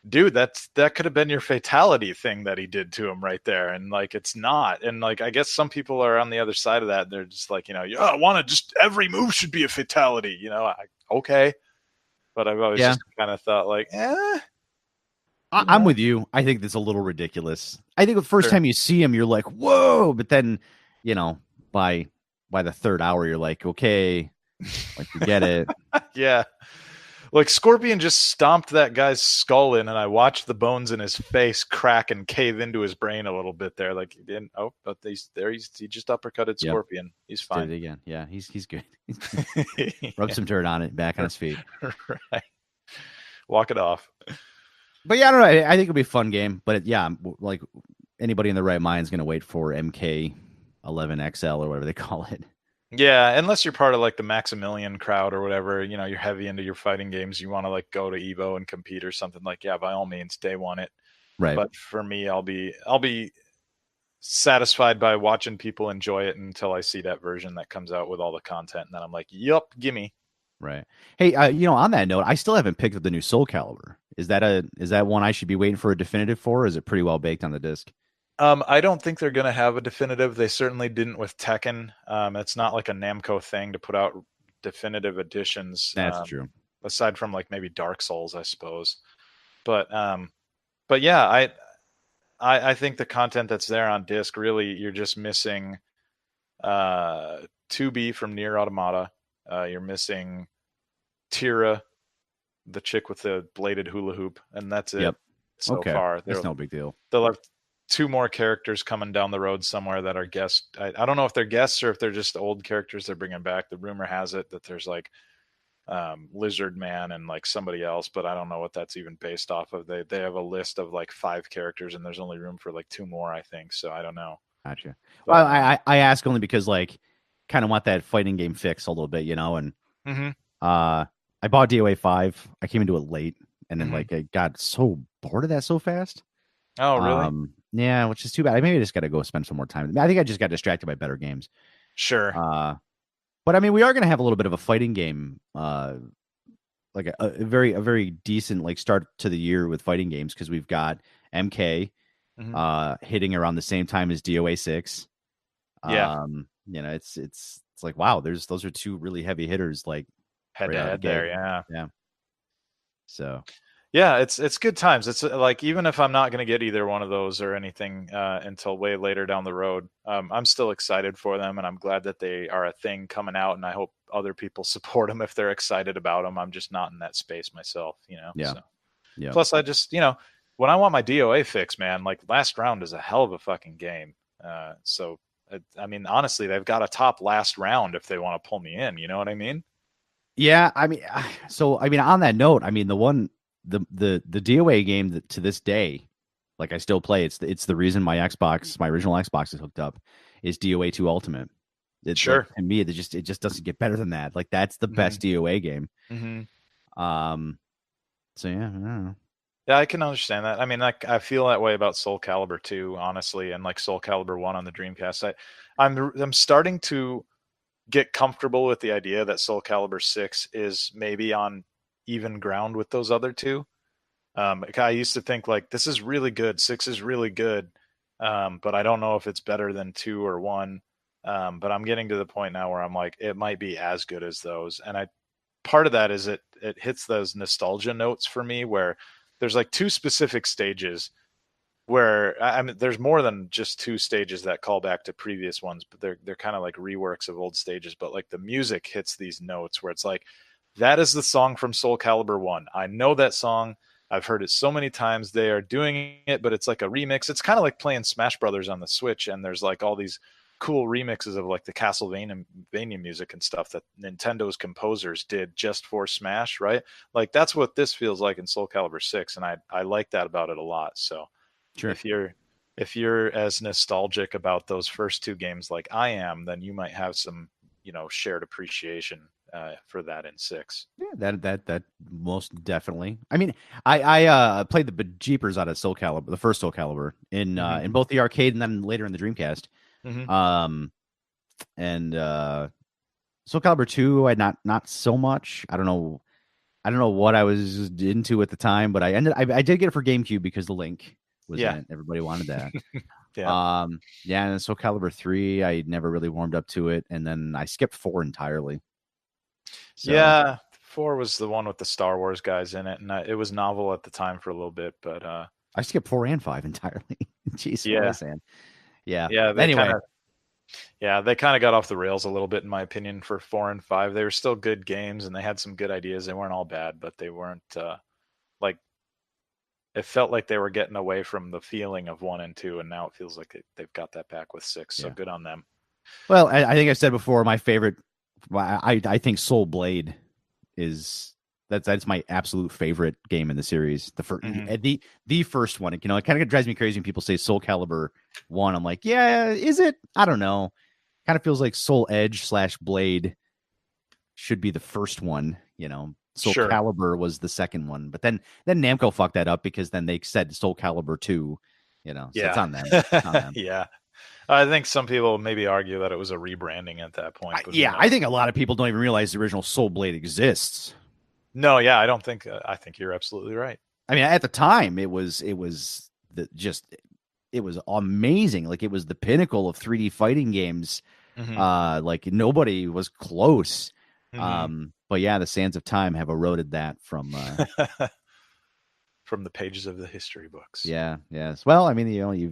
dude, that could have been your fatality thing that he did to him right there, and like it's not. And like I guess some people are on the other side of that. They're just like, I want to just every move should be a fatality. Okay. But I've always just kind of thought like, I'm with you. I think that's a little ridiculous. I think the first time you see him, you're like, whoa. But then, by the third hour, you're like, okay, like you get it. Yeah. Like Scorpion just stomped that guy's skull in, and I watched the bones in his face crack and cave into his brain a little bit there. Like he didn't. Oh, but he just uppercutted Scorpion. He's fine. Did it again. Yeah, he's good. Rub some dirt on it, back on his feet. Right. Walk it off. But yeah, I don't know. I think it'll be a fun game. But like anybody in the right mind is going to wait for MK11XL or whatever they call it. Yeah, unless you're part of like the Maximilian crowd or whatever, you're heavy into your fighting games. You want to like go to Evo and compete or something, like, by all means, day one it. Right. But for me, I'll be satisfied by watching people enjoy it until I see that version that comes out with all the content, and then I'm like, yep, gimme. Right. Hey, on that note, I still haven't picked up the new Soul Calibur. Is that one I should be waiting for a definitive for, or is it pretty well baked on the disc? I don't think they're going to have a definitive. They certainly didn't with Tekken. It's not like a Namco thing to put out definitive editions. That's true. Aside from like maybe Dark Souls, I suppose. But yeah, I think the content that's there on disc, really, you're just missing 2B from Nier Automata. You're missing Tira, the chick with the bladed hula hoop, and that's it. Yep. So far. That's no big deal. They'll have 2 more characters coming down the road somewhere that are guests. I don't know if they're guests or if they're just old characters they're bringing back. The rumor has it that there's like Lizard Man and like somebody else, but I don't know what that's even based off of. They have a list of like 5 characters and there's only room for like 2 more, I think. So I don't know. Gotcha. But, well, I ask only because like kind of want that fighting game fix a little bit, and I bought DOA 5. I came into it late, and then like I got so bored of that so fast. Oh, really? Yeah, which is too bad. Maybe I just got to go spend some more time. I think I just got distracted by better games. Sure. But I mean, we are going to have a little bit of a fighting game, like a very decent like start to the year with fighting games, because we've got MK hitting around the same time as DOA 6. Yeah. It's like, wow, those are 2 really heavy hitters, like head to head there. Yeah. So. Yeah, it's good times. It's like, even if I'm not going to get either one of those or anything until way later down the road, I'm still excited for them, and I'm glad that they are a thing coming out, and I hope other people support them if they're excited about them. I'm just not in that space myself, Yeah. So. Yeah. Plus, I just, when I want my DOA fix, man, like Last Round is a hell of a fucking game. So, I mean, honestly, they've got a top Last Round if they want to pull me in. You know what I mean? Yeah. I mean, on that note, I mean, the DOA game that to this day, like I still play. It's the reason my original Xbox is hooked up, is DOA 2 Ultimate. Sure. Like, to me, it just doesn't get better than that. Like, that's the best DOA game. So yeah, I don't know. Yeah, I can understand that. I mean, like, I feel that way about Soul Calibur 2, honestly, and like Soul Calibur 1 on the Dreamcast. I'm starting to get comfortable with the idea that Soul Calibur 6 is maybe on even ground with those other 2. I used to think like, this is really good, 6 is really good, but I don't know if it's better than 2 or 1. But I'm getting to the point now where I'm like, it might be as good as those. And part of that is it hits those nostalgia notes for me, where there's like 2 specific stages where, I mean, there's more than just 2 stages that call back to previous ones, but they're kind of like reworks of old stages. But like the music hits these notes where it's like, that is the song from Soul Calibur 1. I know that song. I've heard it so many times. They are doing it, but it's like a remix. It's kind of like playing Smash Brothers on the Switch, and there's like all these cool remixes of like the Castlevania music and stuff that Nintendo's composers did just for Smash, right? Like, that's what this feels like in Soul Calibur 6, and I like that about it a lot. So sure. If you're as nostalgic about those first 2 games like I am, then you might have some, shared appreciation for that in 6. Yeah, that most definitely. I mean, I played the bejeepers out of Soul Calibur, the first Soul Calibur, in both the arcade and then later in the Dreamcast. And Soul Calibur 2, I not so much. I don't know what I was into at the time, but I did get it for GameCube because the Link was in it. Everybody wanted that. Yeah. And then Soul Calibur 3, I never really warmed up to it, and then I skipped 4 entirely. So, yeah, 4 was the one with the Star Wars guys in it, and it was novel at the time for a little bit, but I skipped 4 and 5 entirely. Jeez, man. Yeah. Anyway, they kind of got off the rails a little bit, in my opinion, for 4 and 5. They were still good games, and they had some good ideas. They weren't all bad, but they weren't like, it felt like they were getting away from the feeling of 1 and 2, and now it feels like they've got that back with 6. So good on them. Well, I think I said before, my favorite. I think Soul Blade that's my absolute favorite game in the series. The first, the first one. It kind of drives me crazy when people say Soul Calibur 1. I'm like, yeah, is it? I don't know. Kind of feels like Soul Edge / Blade should be the first one. Soul Calibur was the second one, but then Namco fucked that up because then they said Soul Calibur 2. So it's on them. Yeah. I think some people maybe argue that it was a rebranding at that point. I think a lot of people don't even realize the original Soul Blade exists. No, yeah, I don't think. I think you're absolutely right. I mean, at the time, it was amazing. Like, it was the pinnacle of 3D fighting games. Like, nobody was close. But yeah, the sands of time have eroded that from from the pages of the history books. Yeah, yes. Well, I mean,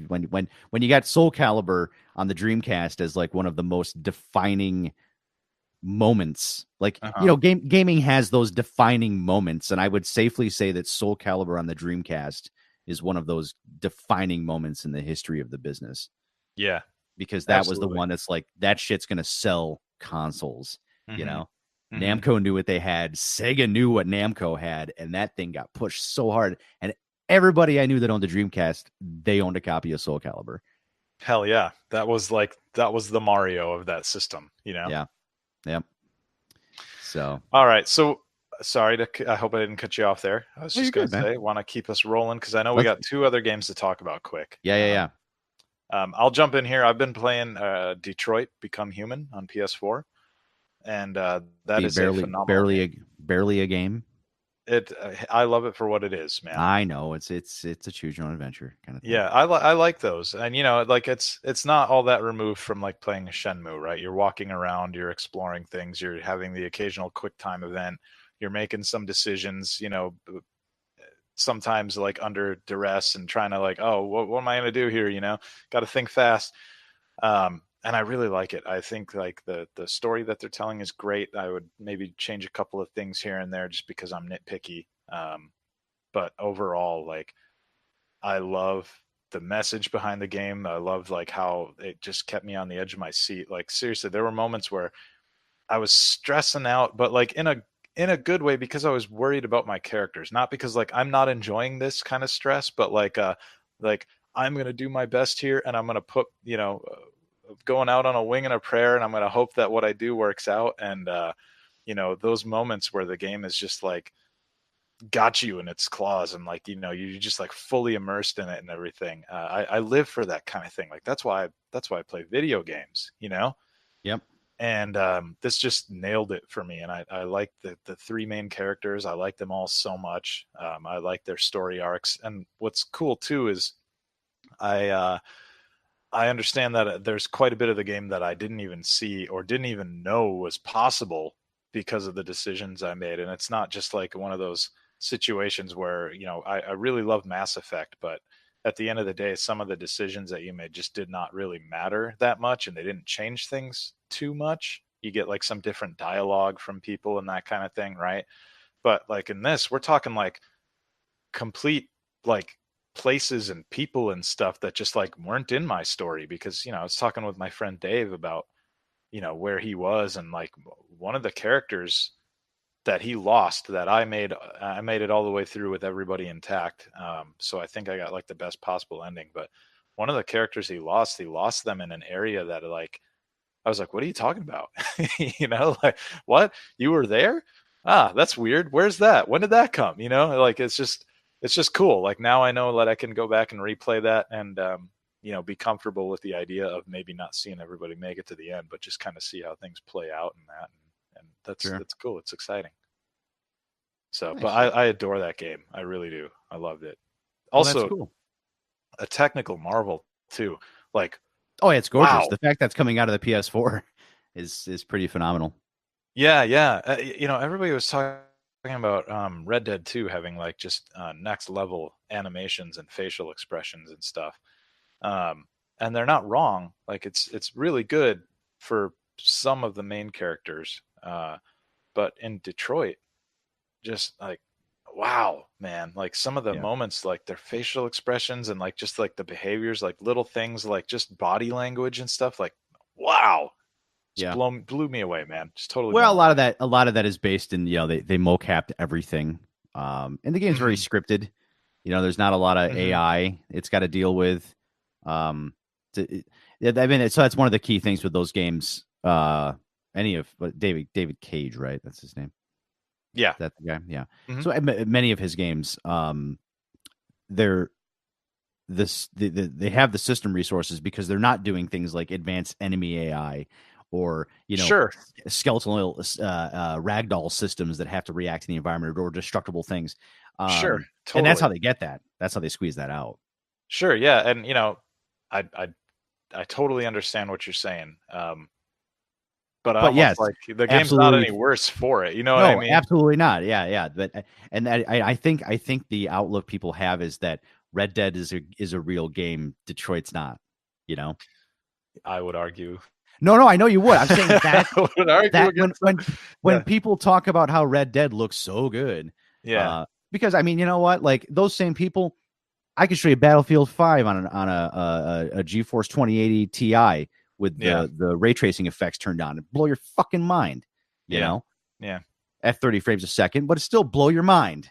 when you got Soul Calibur on the Dreamcast as like one of the most defining moments, like gaming has those defining moments, and I would safely say that Soul Calibur on the Dreamcast is one of those defining moments in the history of the business. Yeah, because that was the one that's like, that shit's gonna sell consoles. Namco knew what they had, Sega knew what Namco had, and that thing got pushed so hard. And everybody I knew that owned a Dreamcast, they owned a copy of Soul Calibur. Hell yeah, that was the Mario of that system. Yeah. So all right, so sorry I hope I didn't cut you off there. I was just gonna say, want to keep us rolling because I know we got 2 other games to talk about quick. Yeah. I'll jump in here. I've been playing Detroit Become Human on PS4, and that is phenomenal. Barely a game. I love it for what it is, man. I know it's a choose your own adventure kind of thing. Yeah, I like those, and like it's not all that removed from like playing a Shenmue, right? You're walking around, you're exploring things, you're having the occasional quick time event, you're making some decisions, sometimes like under duress and trying to like, oh, what am I going to do here? Got to think fast. And I really like it. I think like the story that they're telling is great. I would maybe change a couple of things here and there just because I'm nitpicky. But overall, like, I love the message behind the game. I love like how it just kept me on the edge of my seat. Like seriously, there were moments where I was stressing out, but like in a good way, because I was worried about my characters, not because like I'm not enjoying this kind of stress, but like I'm going to do my best here and I'm going to put, going out on a wing and a prayer, and I'm going to hope that what I do works out. And, those moments where the game is just like got you in its claws and like, you're just like fully immersed in it and everything. I live for that kind of thing. Like, that's why I play video games, Yep. And this just nailed it for me. And I like the 3 main characters. I like them all so much. I like their story arcs. And what's cool too is I understand that there's quite a bit of the game that I didn't even see or didn't even know was possible because of the decisions I made. And it's not just like one of those situations where, I really love Mass Effect, but at the end of the day, some of the decisions that you made just did not really matter that much, and they didn't change things too much. You get like some different dialogue from people and that kind of thing, right? But like in this, we're talking like complete like places and people and stuff that just like weren't in my story, because I was talking with my friend Dave about where he was, and like one of the characters that he lost that I made it all the way through with everybody intact. So I think I got like the best possible ending. But one of the characters he lost them in an area that like, I was like, what are you talking about? Like, what? You were there? Ah, that's weird. Where's that? When did that come? Like, it's just cool. Like now I know that I can go back and replay that and, be comfortable with the idea of maybe not seeing everybody make it to the end, but just kind of see how things play out and that. And that's cool. It's exciting. So, nice. But I adore that game. I really do. I loved it. Also, that's cool. A technical marvel too. Like, oh, yeah, it's gorgeous. Wow. The fact that's coming out of the PS4 is pretty phenomenal. Yeah. Everybody was talking about Red Dead 2 having like just next level animations and facial expressions and stuff. And they're not wrong. Like it's really good for some of the main characters. But in Detroit, just like, wow, man, like some of the moments, like their facial expressions and like just like the behaviors, like little things, like just body language and stuff, like, wow. Just blew me away, man. Just totally. Well, a lot of that is based in, they mocapped everything. And the game's very scripted. There's not a lot of AI it's got to deal with. So that's one of the key things with those games. David Cage, right? That's his name. Yeah. That's the guy. Yeah. Mm-hmm. So many of his games, they have the system resources because they're not doing things like advanced enemy AI or, skeletal ragdoll systems that have to react to the environment or destructible things. Totally. And that's how they get that. That's how they squeeze that out. Sure. Yeah. And, I totally understand what you're saying. But yes, like the game's absolutely. not any worse for it. You know what I mean? Absolutely not. Yeah. But and I think the outlook people have is that Red Dead is a real game. Detroit's not. You know. I would argue. No, I know you would. I'm saying that I would argue that when people talk about how Red Dead looks so good, because I mean, you know what? Like those same people, I could show you Battlefield 5 on a GeForce 2080 Ti with the ray tracing effects turned on and blow your fucking mind. You know, at 30 frames a second, but it still blow your mind.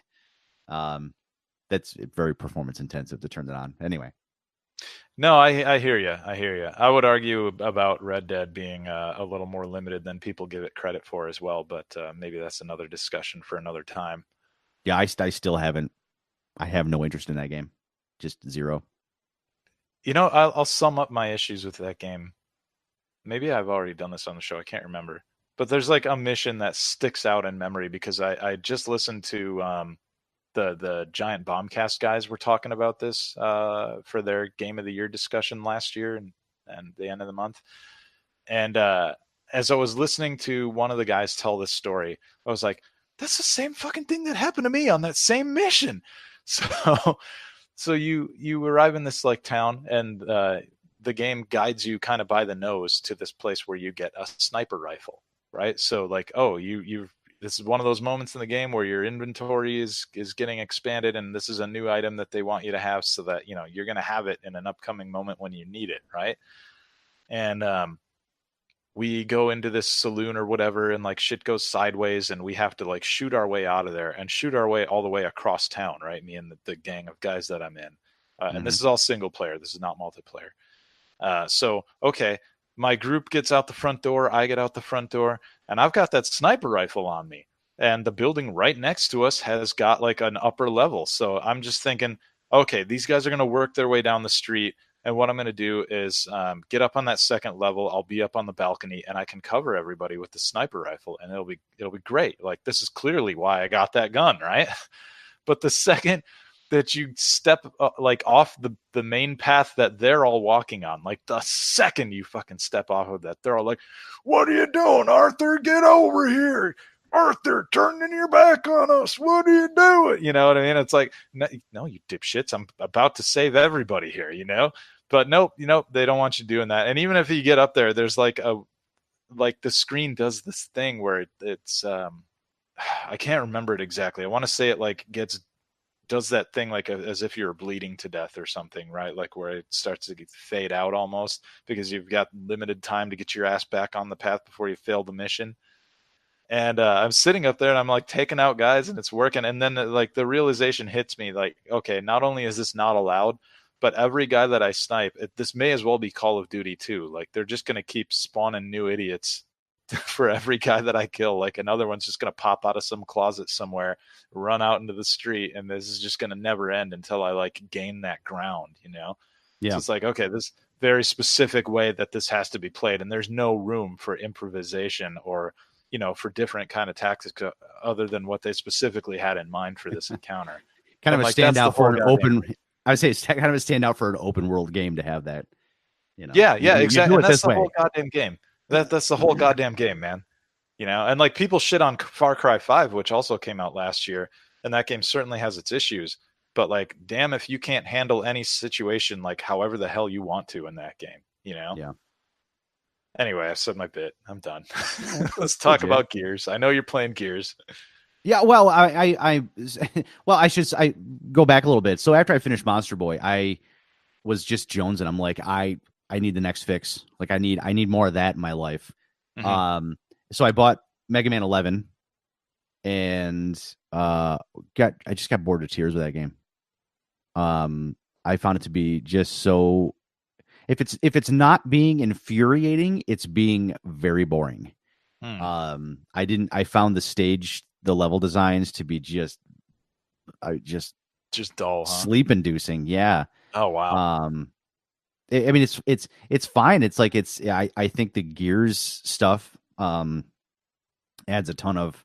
That's very performance intensive to turn that on. Anyway. No, I hear you. I would argue about Red Dead being a little more limited than people give it credit for as well, but maybe that's another discussion for another time. Yeah, I still haven't. I have no interest in that game. Just zero. You know, I'll sum up my issues with that game. Maybe I've already done this on the show. I can't remember. But there's like a mission that sticks out in memory because I just listened to the Giant Bombcast guys were talking about this for their Game of the Year discussion last year and the end of the month. And as I was listening to one of the guys tell this story, I was like, that's the same fucking thing that happened to me on that same mission. So you arrive in this like town and the game guides you kind of by the nose to this place where you get a sniper rifle, right? So like, oh, this is one of those moments in the game where your inventory is getting expanded and this is a new item that they want you to have so that, you know, you're going to have it in an upcoming moment when you need it. Right. And, we go into this saloon or whatever and like shit goes sideways and we have to like shoot our way out of there and shoot our way all the way across town. Right. Me and the gang of guys that I'm in. And this is all single player. This is not multiplayer. So, okay. My group gets out the front door. I get out the front door and I've got that sniper rifle on me and the building right next to us has got like an upper level. So I'm just thinking, okay, these guys are going to work their way down the street. And what I'm going to do is get up on that second level. I'll be up on the balcony and I can cover everybody with the sniper rifle and it'll be great. Like this is clearly why I got that gun. Right. But the second that you step like off the main path that they're all walking on, like the second you fucking step off of that, they're all like, what are you doing, Arthur? Get over here. Arthur, turning your back on us. What are you doing? You know what I mean? It's like, no, you dipshits. I'm about to save everybody here, you know? But nope, they don't want you doing that. And even if you get up there, there's like the screen does this thing where it's I can't remember it exactly. I want to say it like does that thing like as if you're bleeding to death or something, right? Like where it starts to fade out almost because you've got limited time to get your ass back on the path before you fail the mission. And I'm sitting up there and I'm like taking out guys and it's working. And then like the realization hits me like, okay, not only is this not allowed, but every guy that I snipe, this may as well be Call of Duty too. Like they're just going to keep spawning new idiots for every guy that I kill. Like another one's just going to pop out of some closet somewhere, run out into the street. And this is just going to never end until I like gain that ground, you know? Yeah. So it's like, okay, this very specific way that this has to be played. And there's no room for improvisation or, you know, for different kind of tactics other than what they specifically had in mind for this encounter. Kind of a standout for an open, I would say it's kind of a standout for an open world game to have that, you know? Yeah, exactly. And that's the whole goddamn game. That's the whole goddamn game, man. You know, and like people shit on Far Cry 5, which also came out last year, and that game certainly has its issues. But like, damn if you can't handle any situation like however the hell you want to in that game, you know? Yeah. Anyway, I've said my bit. I'm done. Let's talk about Gears. I know you're playing Gears. Yeah, well, I go back a little bit. So after I finished Monster Boy, I was just jonesing. I'm like, I need the next fix. Like I need more of that in my life. Mm-hmm. So I bought Mega Man 11 and I just got bored of tears with that game. I found it to be just so, if it's not being infuriating, it's being very boring. I found the level designs to be just dull, sleep inducing. Yeah. Oh wow. I mean, it's fine. It's like I think the Gears stuff adds a ton of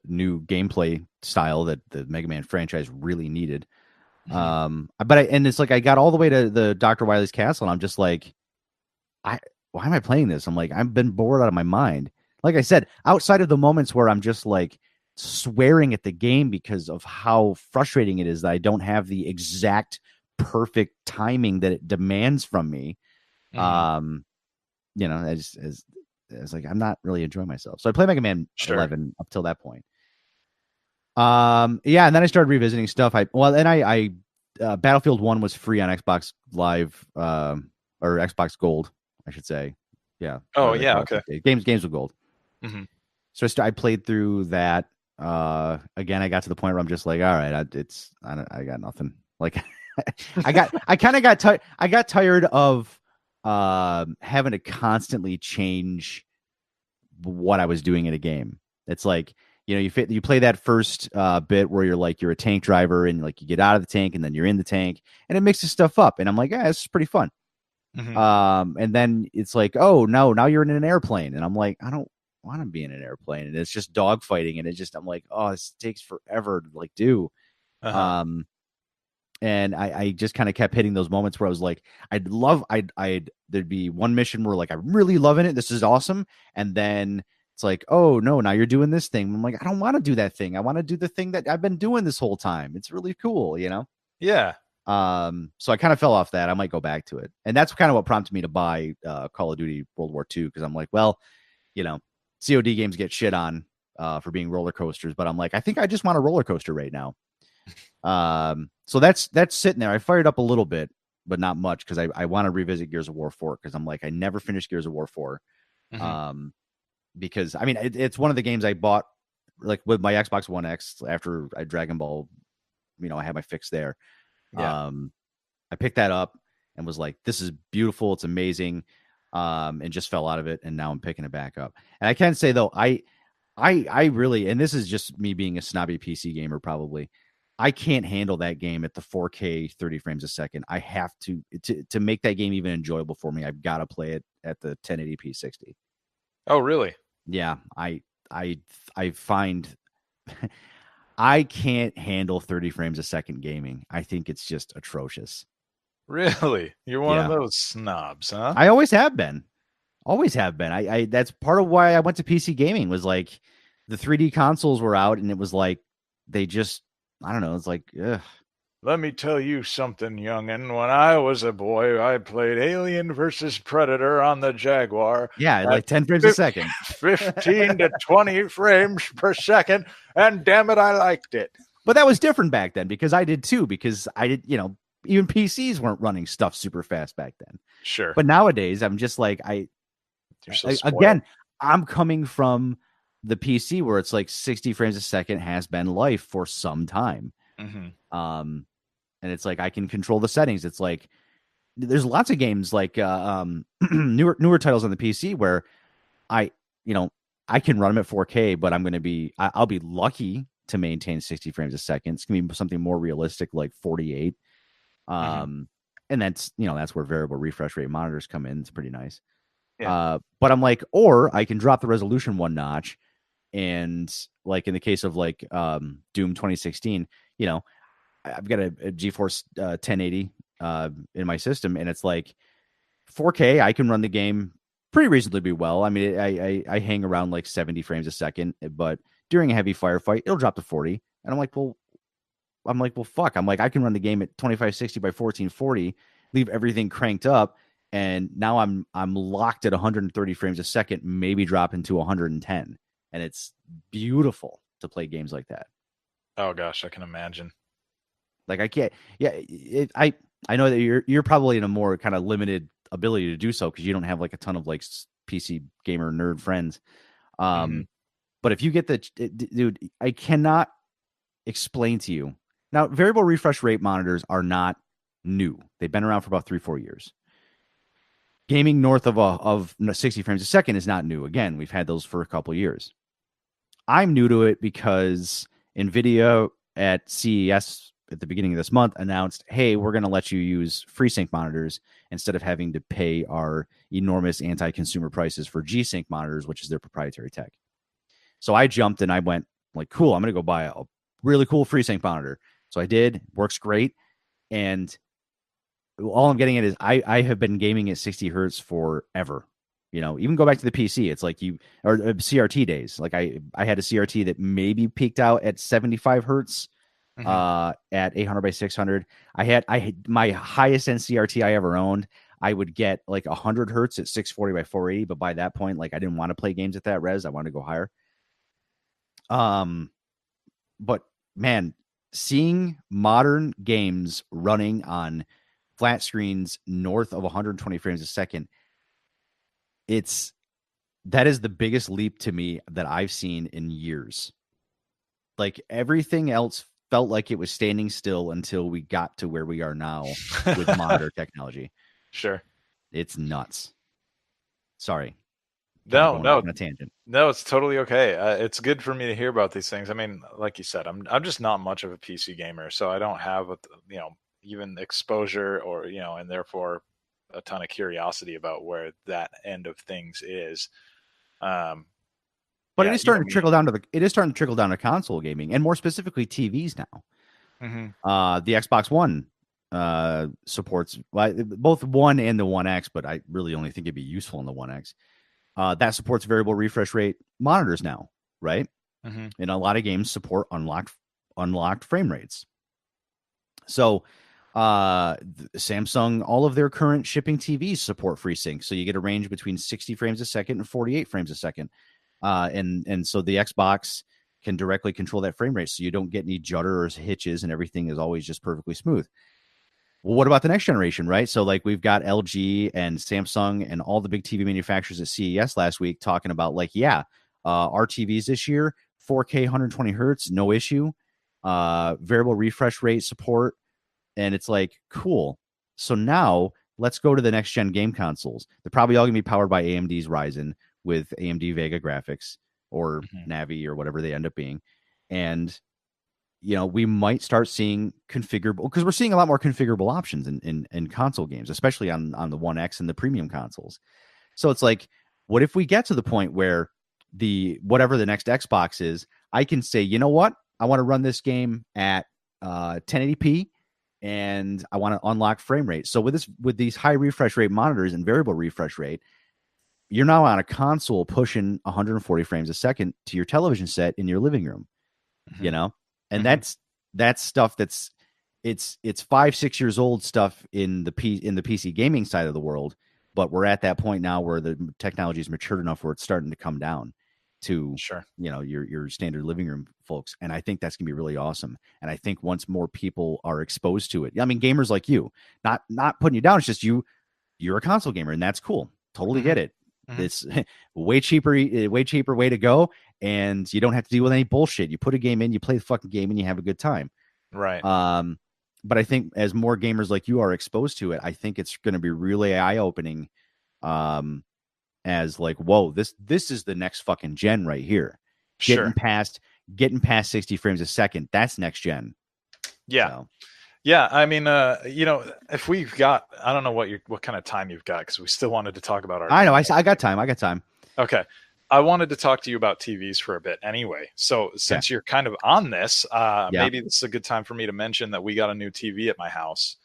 new gameplay style that the Mega Man franchise really needed. Mm-hmm. But it's like I got all the way to the Dr. Wily's castle, and I'm just like, why am I playing this? I'm like, I've been bored out of my mind. Like I said, outside of the moments where I'm just like swearing at the game because of how frustrating it is that I don't have the exact perfect timing that it demands from me. You know, I was like, I'm not really enjoying myself. So I played Mega Man 11 up till that point. Yeah, and then I started revisiting stuff. Battlefield 1 was free on Xbox Live, or Xbox Gold, I should say. Yeah. Oh yeah. Okay. Games with Gold. Mm-hmm. So I played through that. Again, I got to the point where I'm just like, all right, I got nothing. Like, I got tired of having to constantly change what I was doing in a game. It's like, you know, you play that first bit where you're a tank driver and like you get out of the tank and then you're in the tank and it mixes stuff up. And I'm like, yeah, this is pretty fun. Mm-hmm. And then it's like, oh no, now you're in an airplane. And I'm like, I don't want to be in an airplane. And it's just dogfighting. And I'm like, oh, this takes forever to like do. And I just kind of kept hitting those moments where I was like, there'd be one mission where like, I'm really loving it. This is awesome. And then it's like, oh no, now you're doing this thing. I'm like, I don't want to do that thing. I want to do the thing that I've been doing this whole time. It's really cool, you know? Yeah. So I kind of fell off that. I might go back to it. And that's kind of what prompted me to buy Call of Duty World War II, because I'm like, well, you know, COD games get shit on for being roller coasters, but I'm like, I think I just want a roller coaster right now. So that's sitting there. I fired up a little bit, but not much, because I want to revisit Gears of War 4, because I'm like, I never finished Gears of War 4. Mm-hmm. Because I mean, it's one of the games I bought like with my Xbox One X after I Dragon Ball, you know, I had my fix there. Yeah. I picked that up and was like, this is beautiful. It's amazing. And just fell out of it. And now I'm picking it back up. And I can say though, I really, and this is just me being a snobby PC gamer, probably, I can't handle that game at the 4K 30 frames a second. I have to make that game even enjoyable for me. I've got to play it at the 1080p 60. Oh, really? Yeah. I find I can't handle 30 frames a second gaming. I think it's just atrocious. Really? You're one of those snobs, huh? I always have been. Always have been. I that's part of why I went to PC gaming, was like the 3D consoles were out and it was like they just, I don't know, it's like, ugh. Let me tell you something, youngin'. When I was a boy, I played Alien versus Predator on the Jaguar. Yeah, like 10 frames a second. 15 to 20 frames per second. And damn it, I liked it. But that was different back then, because I did too, because I did, you know, even PCs weren't running stuff super fast back then. Sure. But nowadays, I'm just like, again, I'm coming from the PC where it's like 60 frames a second has been life for some time. Mm-hmm. And it's like I can control the settings. It's like there's lots of games like newer titles on the PC where I can run them at 4K, but I'll be lucky to maintain 60 frames a second. It's gonna be something more realistic like 48. And that's where variable refresh rate monitors come in. It's pretty nice. Yeah. But I'm like, or I can drop the resolution one notch, and like in the case of like Doom 2016, you know, I've got a GeForce 1080 in my system, and it's like 4K. I can run the game pretty reasonably well. I mean, I hang around like 70 frames a second, but during a heavy firefight, it'll drop to 40. And I'm like, well, fuck. I'm like, I can run the game at 2560 by 1440, leave everything cranked up, and now I'm locked at 130 frames a second, maybe drop into 110, and it's beautiful to play games like that. Oh gosh, I can imagine. Like I can't. Yeah, I know that you're probably in a more kind of limited ability to do so because you don't have like a ton of like PC gamer nerd friends. But if you get dude, I cannot explain to you. Now, variable refresh rate monitors are not new. They've been around for about 3-4 years. Gaming north of 60 frames a second is not new. Again, we've had those for a couple of years. I'm new to it because NVIDIA at CES at the beginning of this month announced, hey, we're going to let you use FreeSync monitors instead of having to pay our enormous anti-consumer prices for G-Sync monitors, which is their proprietary tech. So I jumped and I went like, cool, I'm going to go buy a really cool FreeSync monitor. So I did. Works great. And all I'm getting at is I have been gaming at 60 hertz forever. Even go back to the PC. It's like or CRT days. Like I had a CRT that maybe peaked out at 75 hertz at 800 by 600. I had my highest end CRT I ever owned. I would get like 100 hertz at 640 by 480, but by that point, like I didn't want to play games at that res. I wanted to go higher. But man, seeing modern games running on flat screens north of 120 frames a second, that is the biggest leap to me that I've seen in years. Like everything else felt like it was standing still until we got to where we are now with modern technology. Sure. It's nuts. Sorry. No, on a tangent. No, it's totally okay. It's good for me to hear about these things. I mean, like you said, I'm just not much of a PC gamer, so I don't have even exposure or and therefore a ton of curiosity about where that end of things is. But it is starting to trickle down to console gaming, and more specifically TVs now. Mm-hmm. The Xbox One supports both One and the One X, but I really only think it'd be useful in the One X. That supports variable refresh rate monitors now, right? Mm-hmm. And a lot of games support unlocked frame rates. So Samsung, all of their current shipping TVs support FreeSync, so you get a range between 60 frames a second and 48 frames a second. And so the Xbox can directly control that frame rate, so you don't get any judder or hitches, and everything is always just perfectly smooth. Well, what about the next generation, right? So like we've got LG and Samsung and all the big TV manufacturers at CES last week talking about like, our TVs this year, 4K 120 hertz, no issue, variable refresh rate support. And it's like, cool. So now let's go to the next gen game consoles. They're probably all going to be powered by AMD's Ryzen with AMD Vega graphics or Navi or whatever they end up being. And we might start seeing configurable, because we're seeing a lot more configurable options in console games, especially on the One X and the premium consoles. So it's like, what if we get to the point where whatever the next Xbox is, I can say, you know what? I want to run this game at 1080p and I want to unlock frame rate. So with these high refresh rate monitors and variable refresh rate, you're now on a console pushing 140 frames a second to your television set in your living room, and that's stuff it's 5-6 years old stuff in the PC gaming side of the world, but we're at that point now where the technology is matured enough where it's starting to come down to your standard living room folks, and I think that's gonna be really awesome. And I think once more people are exposed to it, I mean, gamers like you, not putting you down, it's just you're a console gamer, and that's cool. Totally get it. It's way cheaper way to go, and you don't have to deal with any bullshit. You put a game in, you play the fucking game, and you have a good time. Right. But I think as more gamers like you are exposed to it, I think it's going to be really eye-opening. As like, whoa, this is the next fucking gen right here. Getting past 60 frames a second, that's next gen. Yeah. So. Yeah, I mean, if we've got, I don't know what kind of time you've got, because we still wanted to talk about our. I know, I got time. Okay, I wanted to talk to you about TVs for a bit anyway. So since you're kind of on this, maybe this is a good time for me to mention that we got a new TV at my house.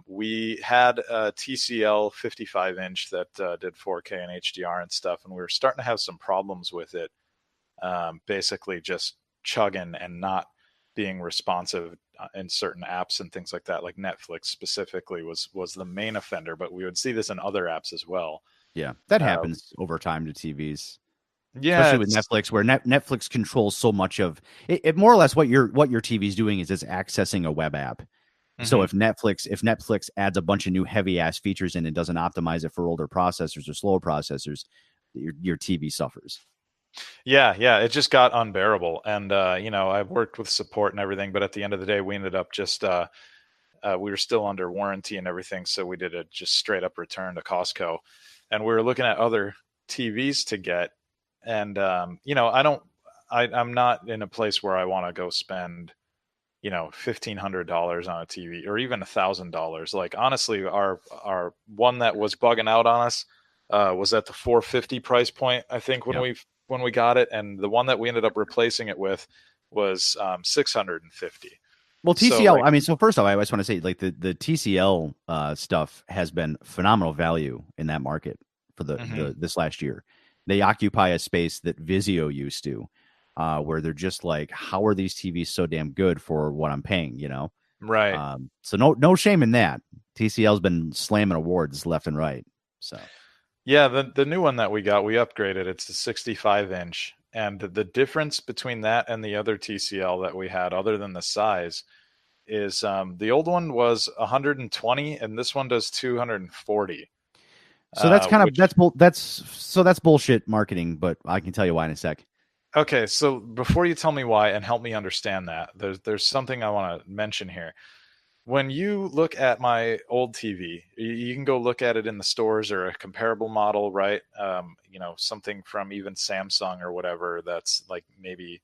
We had a TCL 55-inch that did 4K and HDR and stuff, and we were starting to have some problems with it. Basically, just chugging and not being responsive in certain apps and things like that, like Netflix specifically was the main offender, but we would see this in other apps as well. Yeah, that happens over time to TVs. Yeah, especially with Netflix, where Netflix controls so much of it. More or less, what your TV is doing is it's accessing a web app. So if Netflix adds a bunch of new heavy ass features in and doesn't optimize it for older processors or slower processors, your TV suffers. Yeah, it just got unbearable. And, I've worked with support and everything, but at the end of the day, we ended up just, we were still under warranty and everything. So we did a just straight up return to Costco, and we were looking at other TVs to get. And, I'm not in a place where I want to go spend, $1,500 on a TV or even $1,000. Like, honestly, our one that was bugging out on us, was at the $450 price point, I think, when we got it, and the one that we ended up replacing it with was $650. Well, TCL, so first off, I just want to say, like, the TCL stuff has been phenomenal value in that market for this last year. They occupy a space that Vizio used to, where they're just like, how are these TVs so damn good for what I'm paying, you know? Right. So no shame in that. TCL's been slamming awards left and right. So yeah, the new one that we got, we upgraded. It's a 65-inch, and the difference between that and the other TCL that we had, other than the size, is the old one was 120, and this one does 240. So that's kind of that's bullshit marketing, but I can tell you why in a sec. Okay, so before you tell me why and help me understand that, there's something I want to mention here. When you look at my old TV, you can go look at it in the stores or a comparable model, right? Something from even Samsung or whatever that's like maybe,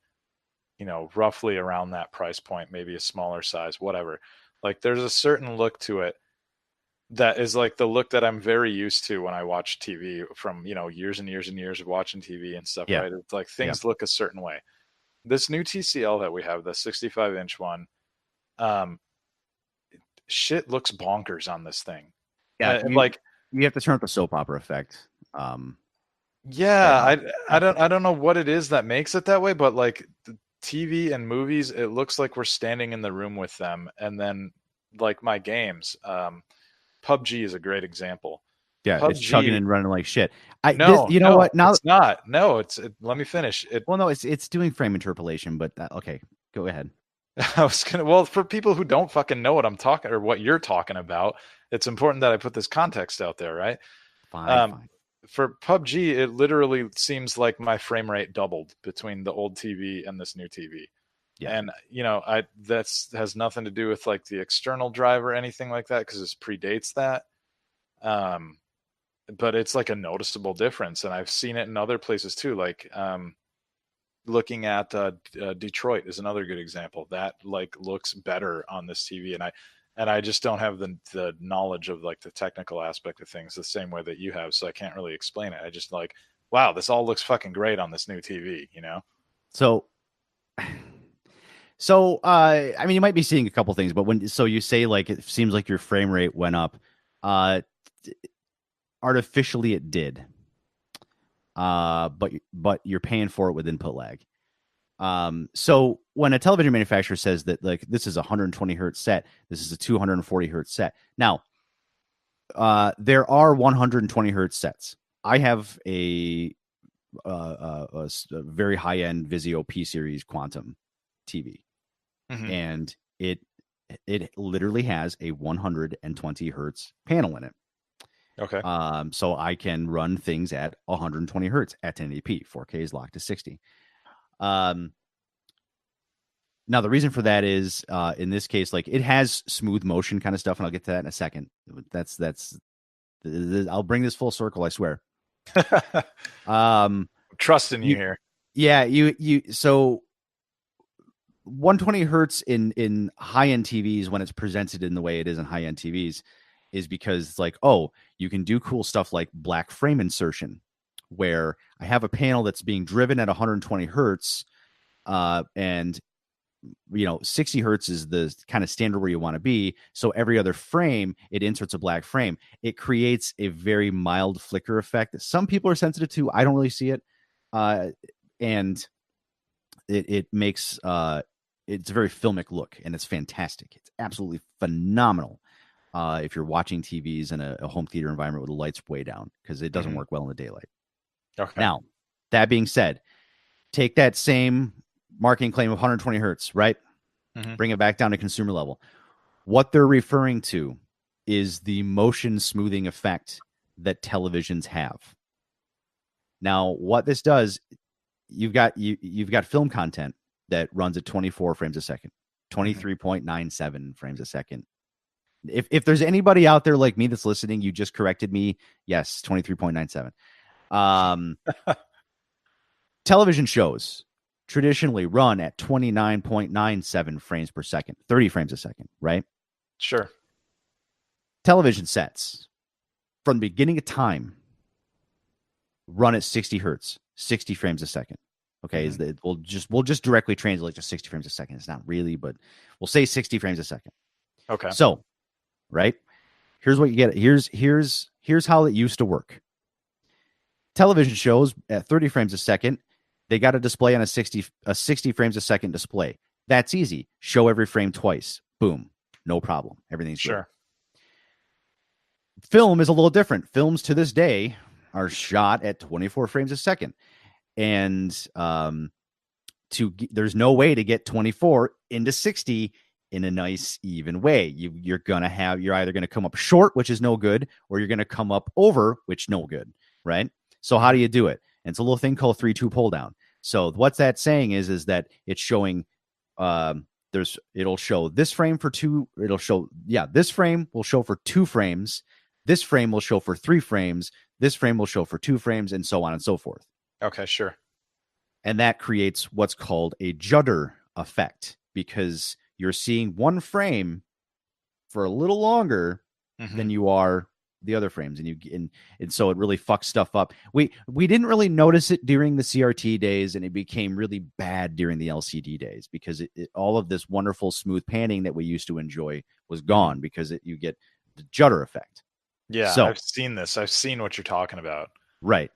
roughly around that price point, maybe a smaller size, whatever. Like there's a certain look to it that is like the look that I'm very used to when I watch TV from, years and years and years of watching TV and stuff, right? It's like things look a certain way. This new TCL that we have, the 65-inch one, shit looks bonkers on this thing. Yeah, you have to turn up the soap opera effect. Yeah, I don't know what it is that makes it that way, but like the TV and movies, it looks like we're standing in the room with them. And then like my games, PUBG is a great example. Yeah, PUBG, it's chugging and running like shit. What? Now it's not. No, let me finish. It's doing frame interpolation, but okay, go ahead. For people who don't fucking know what I'm talking or what you're talking about, it's important that I put this context out there, right? Fine. For PUBG, it literally seems like my frame rate doubled between the old TV and this new TV. Yeah. And that has nothing to do with like the external drive or anything like that because it predates that. But it's like a noticeable difference, and I've seen it in other places too. Like looking at Detroit is another good example that like looks better on this TV, and I just don't have the knowledge of like the technical aspect of things the same way that you have, so I can't really explain it. I just like, wow, this all looks fucking great on this new TV, So, I mean, you might be seeing a couple things, but you say like it seems like your frame rate went up, artificially it did, but you're paying for it with input lag. So when a television manufacturer says that like this is a 120 hertz set, this is a 240 hertz set. Now, there are 120 hertz sets. I have a very high end Vizio P series Quantum TV. Mm-hmm. And it literally has a 120 hertz panel in it. Okay. So I can run things at 120 hertz at 1080p. 4K is locked to 60. Now the reason for that is, in this case, like it has smooth motion kind of stuff, and I'll get to that in a second. I'll bring this full circle, I swear. Trusting you here. Yeah, so 120 hertz in high-end TVs, when it's presented in the way it is in high-end TVs, is because it's like, oh, you can do cool stuff like black frame insertion, where I have a panel that's being driven at 120 hertz, and 60 hertz is the kind of standard where you want to be. So every other frame, it inserts a black frame. It creates a very mild flicker effect that some people are sensitive to. I don't really see it. And it makes it's a very filmic look, and it's fantastic. It's absolutely phenomenal if you're watching TVs in a home theater environment with the lights way down, because it doesn't work well in the daylight. Okay. Now, that being said, take that same marketing claim of 120 hertz, right? Mm-hmm. Bring it back down to consumer level. What they're referring to is the motion smoothing effect that televisions have. Now, what this does, you've got film content that runs at 24 frames a second, 23.97 frames a second. If there's anybody out there like me that's listening, you just corrected me. Yes, 23.97. Television shows traditionally run at 29.97 frames per second, 30 frames a second, right? Sure. Television sets from the beginning of time run at 60 hertz, 60 frames a second. Okay, we'll just directly translate to 60 frames a second. It's not really, but we'll say 60 frames a second. Okay. So, right? Here's what you get. Here's how it used to work. Television shows at 30 frames a second, they got a display on a 60 frames a second display. That's easy. Show every frame twice. Boom. No problem. Everything's sure. Good. Film is a little different. Films to this day are shot at 24 frames a second. And there's no way to get 24 into 60 in a nice, even way. You're either going to come up short, which is no good, or you're going to come up over, which no good, right? So how do you do it? And it's a little thing called 3-2 pull down. So what's that saying is that it's showing it'll show this frame for two. This frame will show for 2 frames. This frame will show for 3 frames. This frame will show for 2 frames, and so on and so forth. Okay, sure. And that creates what's called a judder effect, because you're seeing one frame for a little longer than you are the other frames, and so it really fucks stuff up. We didn't really notice it during the CRT days, and it became really bad during the LCD days, because all of this wonderful smooth panning that we used to enjoy was gone, because you get the judder effect. Yeah, so, I've seen this. I've seen what you're talking about. Right.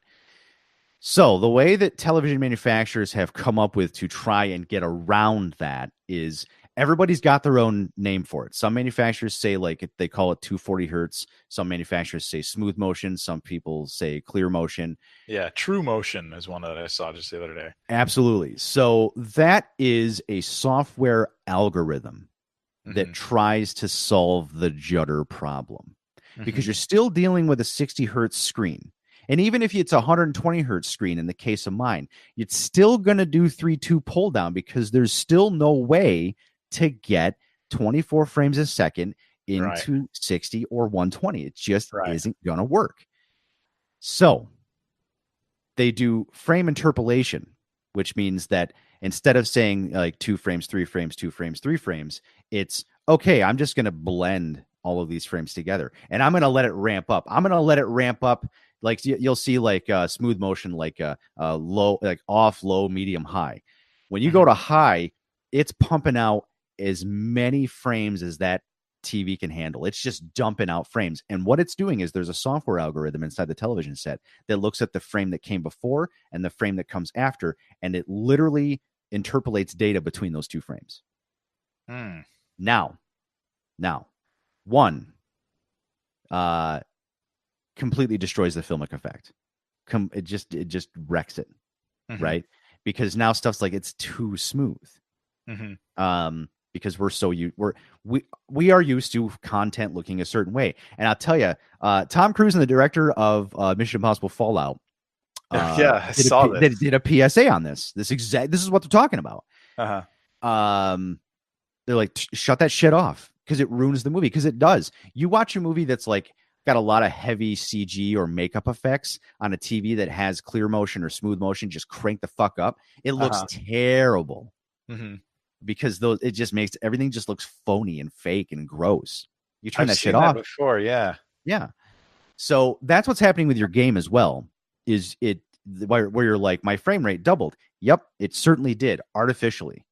So the way that television manufacturers have come up with to try and get around that is everybody's got their own name for it. Some manufacturers say they call it 240 hertz. Some manufacturers say smooth motion. Some people say clear motion. Yeah, true motion is one that I saw just the other day. Absolutely. So that is a software algorithm that tries to solve the judder problem, because you're still dealing with a 60 hertz screen. And even if it's a 120 hertz screen, in the case of mine, it's still going to do 3-2 pull down, because there's still no way to get 24 frames a second into 60 or 120. It just isn't going to work. So they do frame interpolation, which means that instead of saying like 2 frames, 3 frames, 2 frames, 3 frames, it's okay, I'm just going to blend all of these frames together, and I'm going to let it ramp up. I'm going to let it ramp up. Like you'll see smooth motion, low, like off, low, medium, high. When you go to high, it's pumping out as many frames as that TV can handle. It's just dumping out frames. And what it's doing is there's a software algorithm inside the television set that looks at the frame that came before and the frame that comes after, and it literally interpolates data between those 2 frames. Now, one, completely destroys the filmic effect. It just wrecks it, right? Because now stuff's like it's too smooth. Because we are used to content looking a certain way, and I'll tell you, Tom Cruise and the director of Mission Impossible Fallout, I saw this. They did a PSA on this. This is what they're talking about. They're like, shut that shit off, because it ruins the movie. Because it does. You watch a movie that's like got a lot of heavy CG or makeup effects on a TV that has clear motion or smooth motion, just crank the fuck up. It looks terrible. Because it just makes everything just looks phony and fake and gross. You turn that shit off before, yeah. So that's what's happening with your game as well. Is it where you're like, my frame rate doubled? Yep, it certainly did, artificially.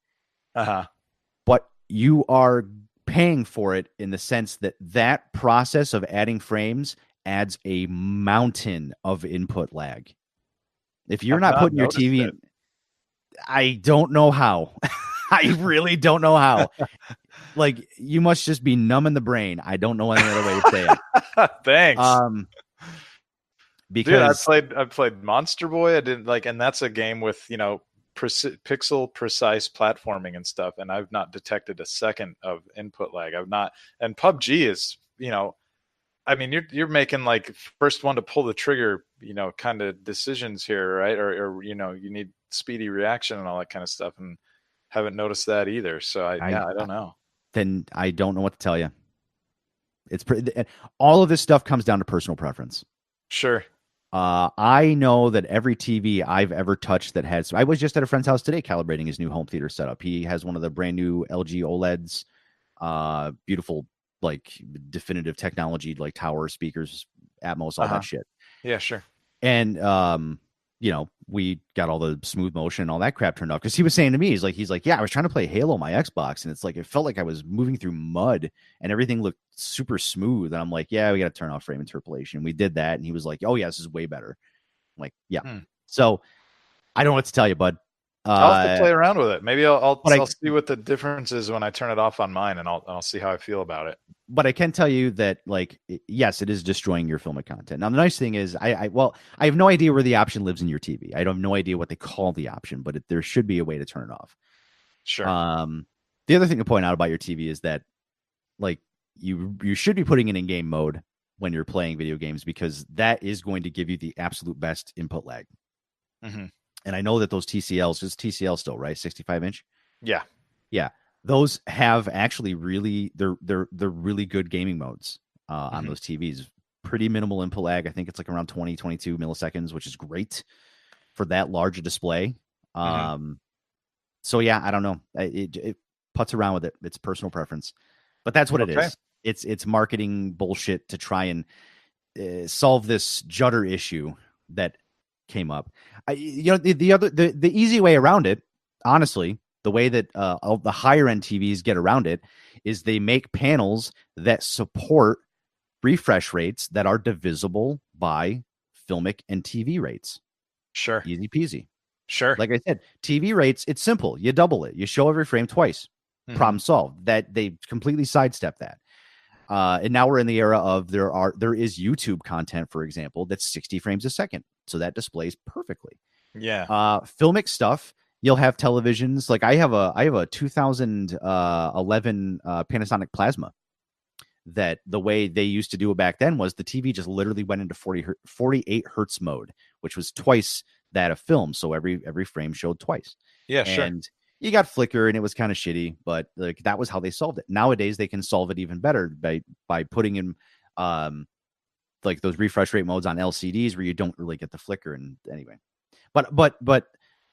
But you are paying for it in the sense that process of adding frames adds a mountain of input lag. If you're not putting your TV in, I don't know how. I really don't know how. Like, you must just be numb in the brain. I don't know any other way to say it. Thanks. Because dude, I played Monster Boy. I didn't and that's a game with, pixel precise platforming and stuff, and I've not detected a second of input lag. I've not. And PUBG is, I mean, you're making like first one to pull the trigger, kind of decisions here, right? Or you need speedy reaction and all that kind of stuff, and haven't noticed that either. So I don't know. Then I don't know what to tell you. It's all of this stuff comes down to personal preference. Sure. I know that every TV I've ever touched that has, I was just at a friend's house today calibrating his new home theater setup. He has one of the brand new LG OLEDs, beautiful, like definitive technology, like tower speakers, Atmos, all that shit. Yeah, sure. And, we got all the smooth motion and all that crap turned off. Cause he was saying to me, he's like, yeah, I was trying to play Halo on my Xbox, and it's like, it felt like I was moving through mud and everything looked super smooth. And I'm like, yeah, we got to turn off frame interpolation. And we did that. And he was like, oh yeah, this is way better. I'm like, yeah. So I don't know what to tell you, bud. I'll have to play around with it. Maybe I'll see what the difference is when I turn it off on mine, and I'll see how I feel about it. But I can tell you that, like, yes, it is destroying your filmic content. Now, the nice thing is, I have no idea where the option lives in your TV. I have no idea what they call the option, but there should be a way to turn it off. Sure. The other thing to point out about your TV is that, like, you should be putting it in game mode when you're playing video games, because that is going to give you the absolute best input lag. Mm-hmm. And I know that those TCLs, it's TCL still, right? 65 inch. Yeah. Yeah. Those have actually they're really good gaming modes on those TVs. Pretty minimal input lag. I think it's like around 20, 22 milliseconds, which is great for that large a display. So yeah, I don't know. It puts around with it. It's personal preference, but that's what it is. It's marketing bullshit to try and solve this judder issue that came up. The easy way around it, honestly, the way that all the higher end TVs get around it is they make panels that support refresh rates that are divisible by filmic and TV rates. Sure. Easy peasy. Sure. Like I said, TV rates, it's simple. You double it. You show every frame twice. Problem solved. That they completely sidestep that. And now we're in the era of there is YouTube content, for example, that's 60 frames a second. So that displays perfectly. Yeah. Filmic stuff, you'll have televisions. Like I have a 2011 Panasonic Plasma that the way they used to do it back then was the TV just literally went into 48 hertz mode, which was twice that of film. So every frame showed twice. Yeah, sure. And you got flicker and it was kind of shitty, but like that was how they solved it. Nowadays they can solve it even better by putting in like those refresh rate modes on LCDs where you don't really get the flicker. And anyway, but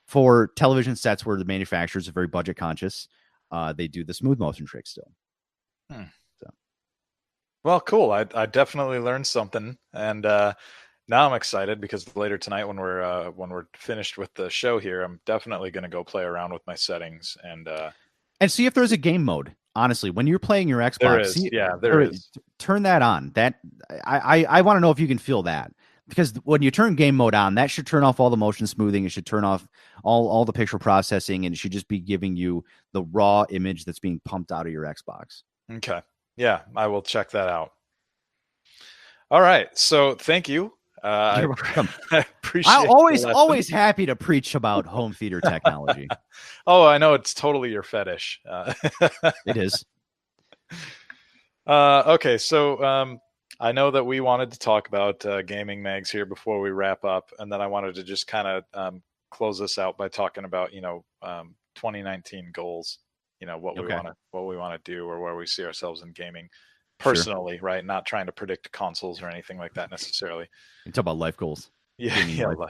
for television sets where the manufacturers are very budget conscious, they do the smooth motion trick still. So, well, cool. I definitely learned something, and now I'm excited because later tonight when we're finished with the show here, I'm definitely going to go play around with my settings and see if there's a game mode. Honestly, when you're playing your Xbox, there is. Turn that on. That I want to know if you can feel that, because when you turn game mode on, that should turn off all the motion smoothing. It should turn off all the picture processing, and it should just be giving you the raw image that's being pumped out of your Xbox. Okay. Yeah, I will check that out. All right. So thank you. You're welcome. I appreciate. I'm always happy to preach about home theater technology. Oh, I know it's totally your fetish. It is. Okay, so I know that we wanted to talk about gaming mags here before we wrap up, and then I wanted to just kind of close this out by talking about 2019 goals. What we want to do, or where we see ourselves in gaming. Personally, right? Not trying to predict consoles or anything like that necessarily. You talk about life goals. Yeah,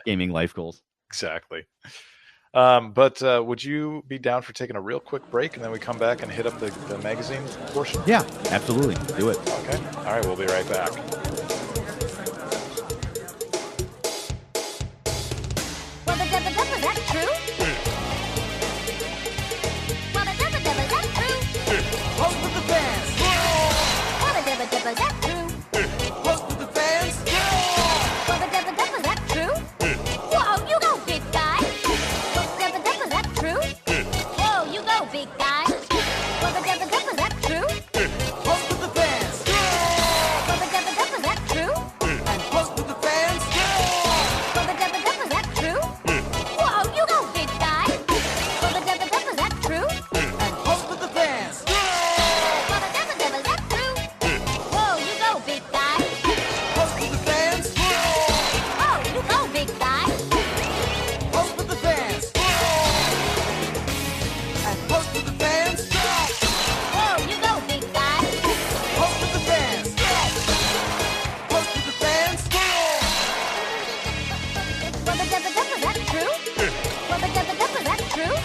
gaming life goals. Exactly. But would you be down for taking a real quick break and then we come back and hit up the magazine portion? Yeah, absolutely. Do it. Okay. All right. We'll be right back. Was that true? Post with the fans. Was that true? Post with the fans. Was that true? Whoa, you go, big guy. Was that true? Whoa, you go, big guy. Was that true? Post with the fans. Was that true? And post with the fans. Was that true? Whoa, you go, big guy. Was that true? And post with the fans. Was that true? Whoa, you go, big guy. Post with the fans. Oh, you go, big guy. Post with the fans. And post with the fans. Whoa, you go, big guy. Post with the fans. Post with the fans. Was that true? Was that true? Was that true?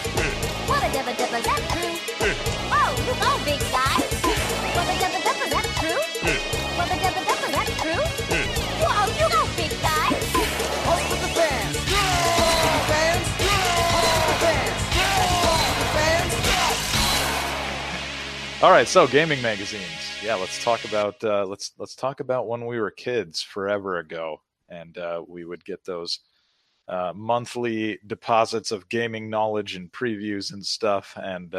Oh, you go, big guy. Was that true? Was that true? Whoa, you go, big guy. Post with the fans. Post with the fans. Post with the fans. Post with the fans. All right. So gaming magazines. Yeah. Let's talk about let's talk about when we were kids forever ago, and we would get those monthly deposits of gaming knowledge and previews and stuff. And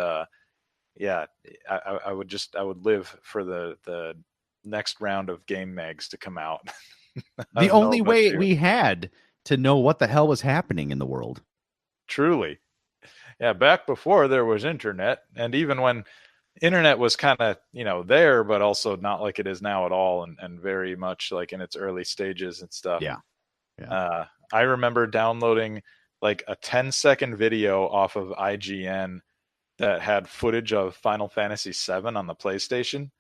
yeah, I would live for the next round of game mags to come out. The only way we had to know what the hell was happening in the world. Truly. Yeah, back before there was internet, and even when internet was kind of, there, but also not like it is now at all, and very much like in its early stages and stuff. Yeah. I remember downloading like a 10-second video off of IGN that had footage of Final Fantasy VII on the PlayStation.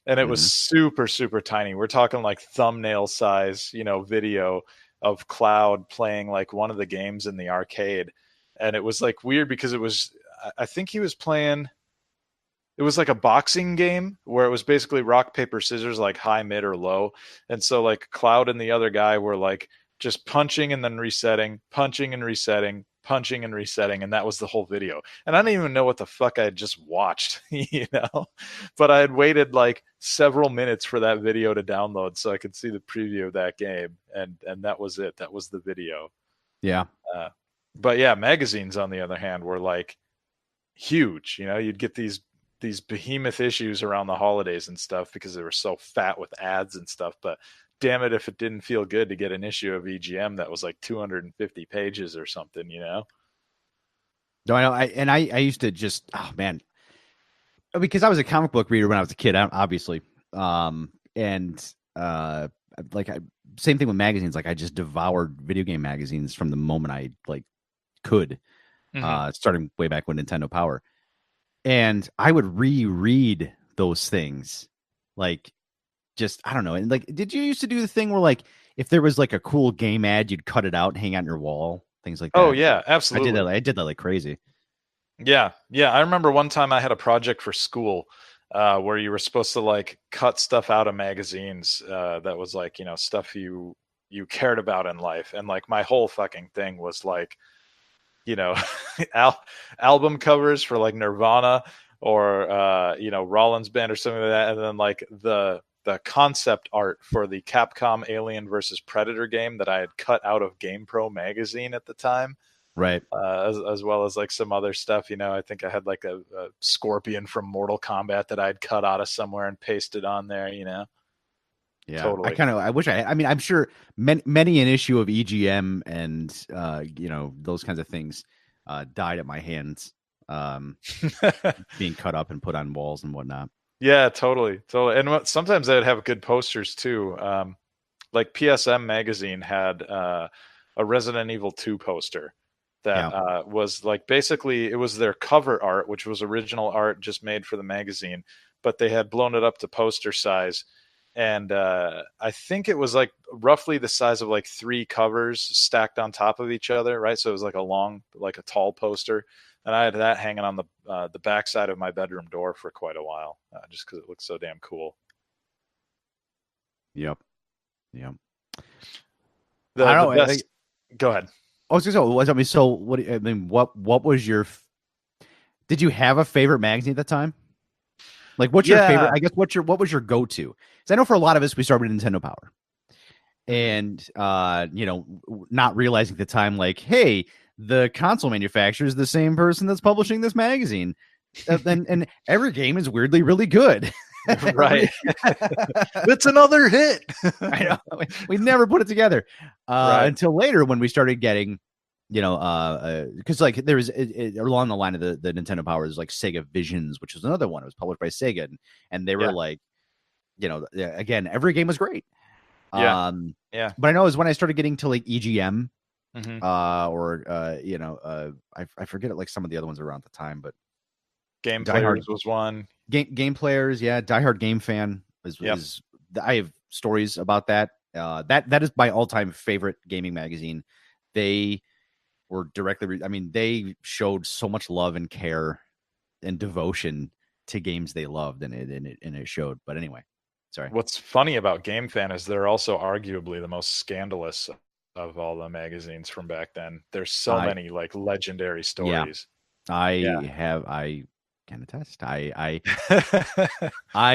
And it was super, super tiny. We're talking like thumbnail size, video of Cloud playing like one of the games in the arcade. And it was like weird because I think he was playing, it was like a boxing game where it was basically rock, paper, scissors, like high, mid, or low. And so like Cloud and the other guy were like just punching and then resetting, punching and resetting, punching and resetting, and that was the whole video. And I didn't even know what the fuck I had just watched, but I had waited like several minutes for that video to download so I could see the preview of that game, and that was it. That was the video. Yeah. But yeah, magazines on the other hand were like huge. You'd get these behemoth issues around the holidays and stuff because they were so fat with ads and stuff. But damn it, if it didn't feel good to get an issue of EGM that was like 250 pages or something, No, I know. I used to just, oh man, because I was a comic book reader when I was a kid, obviously. Same thing with magazines. Like I just devoured video game magazines from the moment I could, starting way back when Nintendo Power. And I would reread those things. Just, I don't know. And did you used to do the thing where if there was a cool game ad, you'd cut it out and hang out on your wall, things like that? Oh yeah, absolutely. I did that like crazy. Yeah. I remember one time I had a project for school where you were supposed to cut stuff out of magazines that was stuff you cared about in life, and my whole fucking thing was album covers for Nirvana or Rollins Band or something like that, and then the concept art for the Capcom Alien versus Predator game that I had cut out of GamePro magazine at the time. Right. As well as some other stuff, I think I had a Scorpion from Mortal Kombat that I'd cut out of somewhere and pasted on there, Yeah, totally. I wish I'm sure many an issue of EGM and, those kinds of things died at my hands, being cut up and put on walls and whatnot. Yeah, totally. And sometimes they'd have good posters too. PSM magazine had a Resident Evil 2 poster that was basically it was their cover art, which was original art just made for the magazine, but they had blown it up to poster size. And I think it was roughly the size of 3 covers stacked on top of each other, right? So it was a tall poster. And I had that hanging on the backside of my bedroom door for quite a while, just because it looked so damn cool. Yep. Go ahead. What was your? Did you have a favorite magazine at the time? What's your favorite? I guess what was your go-to? Because I know for a lot of us, we started with Nintendo Power, and not realizing at the time, hey, the console manufacturer is the same person that's publishing this magazine, and every game is weirdly really good. Right. It's another hit. I know. We never put it together until later when we started getting, because there was along the line of the Nintendo Power, there's Sega Visions, which was another one. It was published by Sega, and they were again, every game was great. Yeah. But I know it was when I started getting to EGM. Mm-hmm. I forget some of the other ones around the time, but Game Players was one. Game Players, yeah. Die Hard Game Fan is I have stories about that. That is my all-time favorite gaming magazine. They were they showed so much love and care and devotion to games they loved, and it showed. But anyway, sorry. What's funny about Game Fan is they're also arguably the most scandalous of all the magazines from back then. There's so many legendary stories. I can attest. I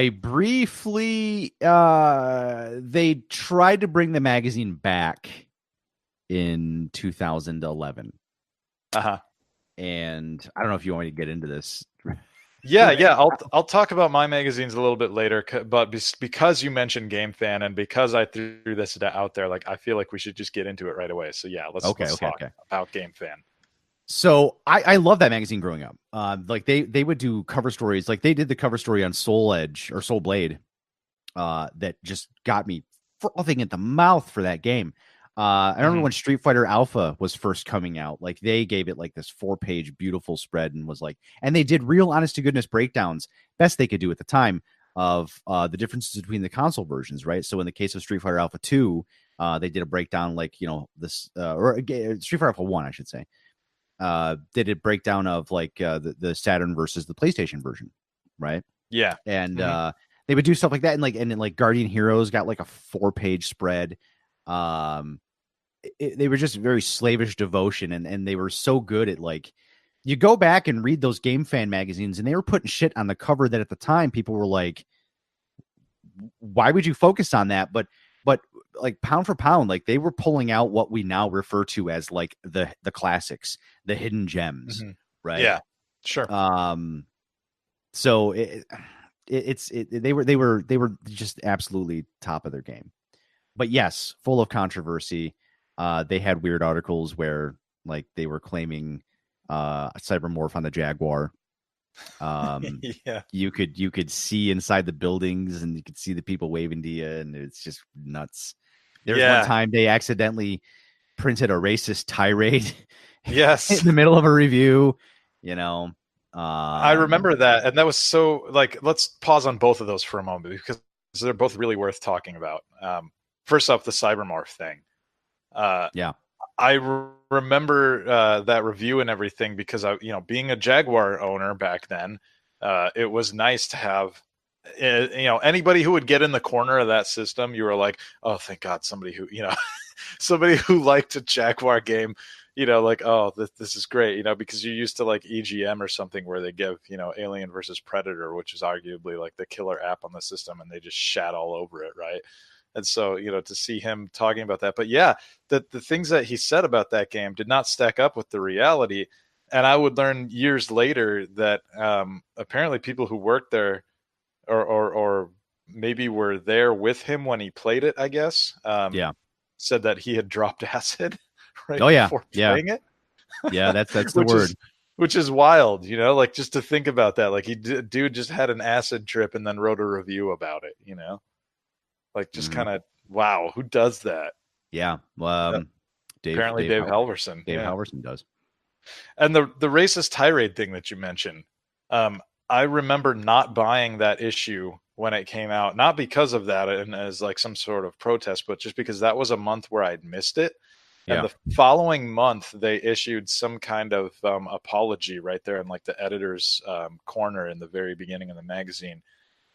briefly they tried to bring the magazine back in 2011. Uh-huh. And I don't know if you want me to get into this. Yeah. I'll talk about my magazines a little bit later, but because you mentioned Game Fan and because I threw this out there, like I feel like we should just get into it right away. So yeah, let's talk about Game Fan. So I love that magazine growing up. Like they would do cover stories, like they did the cover story on Soul Edge or Soul Blade, that just got me frothing at the mouth for that game. I remember when Street Fighter Alpha was first coming out, like they gave it like this 4-page beautiful spread and was like, and they did real honest to goodness breakdowns, best they could do at the time, of the differences between the console versions, right? So in the case of Street Fighter Alpha 2, they did a breakdown like, this, or Street Fighter Alpha 1, I should say. Did a breakdown of like the Saturn versus the PlayStation version, right? Yeah. And they would do stuff like that, and then Guardian Heroes got like a 4-page spread. They were just very slavish devotion, and they were so good at, like, you go back and read those Game Fan magazines, and they were putting shit on the cover that at the time people were like, why would you focus on that? But like pound for pound, like they were pulling out what we now refer to as like the classics, the hidden gems, right? Yeah, sure. So they were just absolutely top of their game. But yes, full of controversy. They had weird articles where like they were claiming cybermorph on the Jaguar. Yeah, you could see inside the buildings, and you could see the people waving to you, and it's just nuts. There was one time they accidentally printed a racist tirade. Yes, in the middle of a review. I remember that, and that was so like. Let's pause on both of those for a moment because they're both really worth talking about. First off, the cybermorph thing. I remember that review and everything because being a Jaguar owner back then, it was nice to have, anybody who would get in the corner of that system. You were like, oh, thank God, somebody who, somebody who liked a Jaguar game, like, oh, this is great, because you're used to like EGM or something where they give, Alien versus Predator, which is arguably like the killer app on the system, and they just shat all over it, right? And so, to see him talking about that. But yeah, the things that he said about that game did not stack up with the reality. And I would learn years later that apparently people who worked there or maybe were there with him when he played it, I guess, said that he had dropped acid before playing it. Yeah, that's the word. Which is wild, like just to think about that. Like dude just had an acid trip and then wrote a review about it, Like just kind of wow, who does that? Yeah, apparently Dave Halverson. Dave Halverson does. And the racist tirade thing that you mentioned, I remember not buying that issue when it came out, not because of that and as like some sort of protest, but just because that was a month where I'd missed it. And the following month, they issued some kind of apology right there in like the editor's corner in the very beginning of the magazine,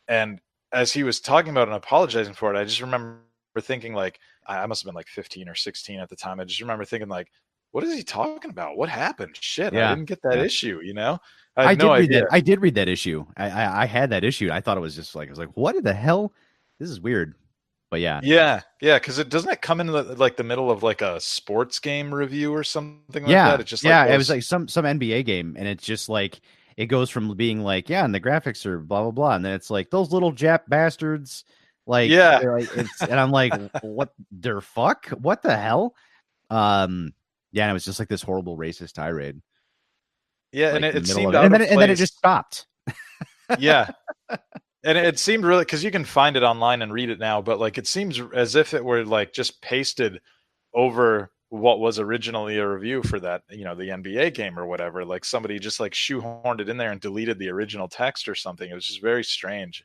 and as he was talking about and apologizing for it, I just remember thinking like, I must have been like 15 or 16 at the time. I just remember thinking like, what is he talking about? What happened? Shit, I didn't get that issue, I did read that issue. I had that issue. I thought it was just like, I was like, what the hell? This is weird. But yeah. Because doesn't it come in the middle of like a sports game review or something like that? It's just it was like some NBA game, and it's just like, it goes from being like, and the graphics are blah, blah, blah. And then it's like, those little Jap bastards. Like, and I'm like, what the fuck? What the hell? And it was just like this horrible racist tirade. Yeah. Like, and it seemed and then it just stopped. Yeah. And it seemed really, because you can find it online and read it now, but like, it seems as if it were like just pasted over what was originally a review for that, the NBA game or whatever. Like somebody just like shoehorned it in there and deleted the original text or something. It was just very strange.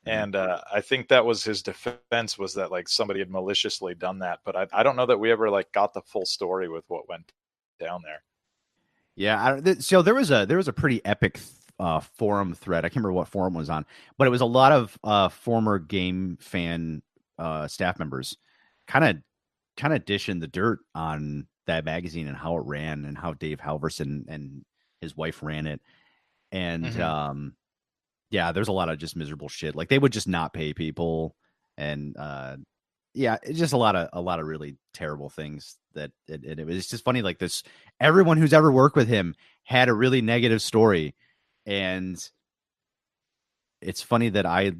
And I think that was his defense, was that like somebody had maliciously done that. But I don't know that we ever like got the full story with what went down there. Yeah. So there was a pretty epic forum thread. I can't remember what forum it was on, but it was a lot of former Game Fan staff members kind of dishing the dirt on that magazine and how it ran and how Dave Halverson and his wife ran it. And there's a lot of just miserable shit. Like they would just not pay people. And yeah, it's just a lot of really terrible things that it was just funny. Like this, everyone who's ever worked with him had a really negative story, and it's funny that I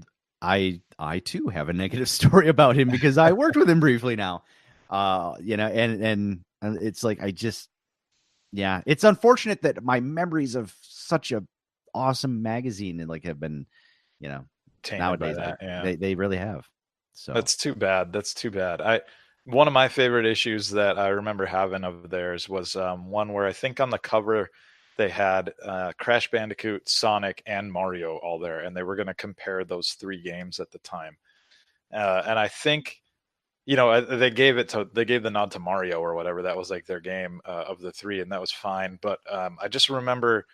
too have a negative story about him because I worked with him briefly now. And it's like it's unfortunate that my memories of such a awesome magazine and like have been, tainted nowadays by that. they really have. So that's too bad. One of my favorite issues that I remember having of theirs was one where I think on the cover they had Crash Bandicoot, Sonic, and Mario all there, and they were going to compare those 3 games at the time. And I think, they gave the nod to Mario or whatever. That was like their game of the 3, and that was fine. But I just remember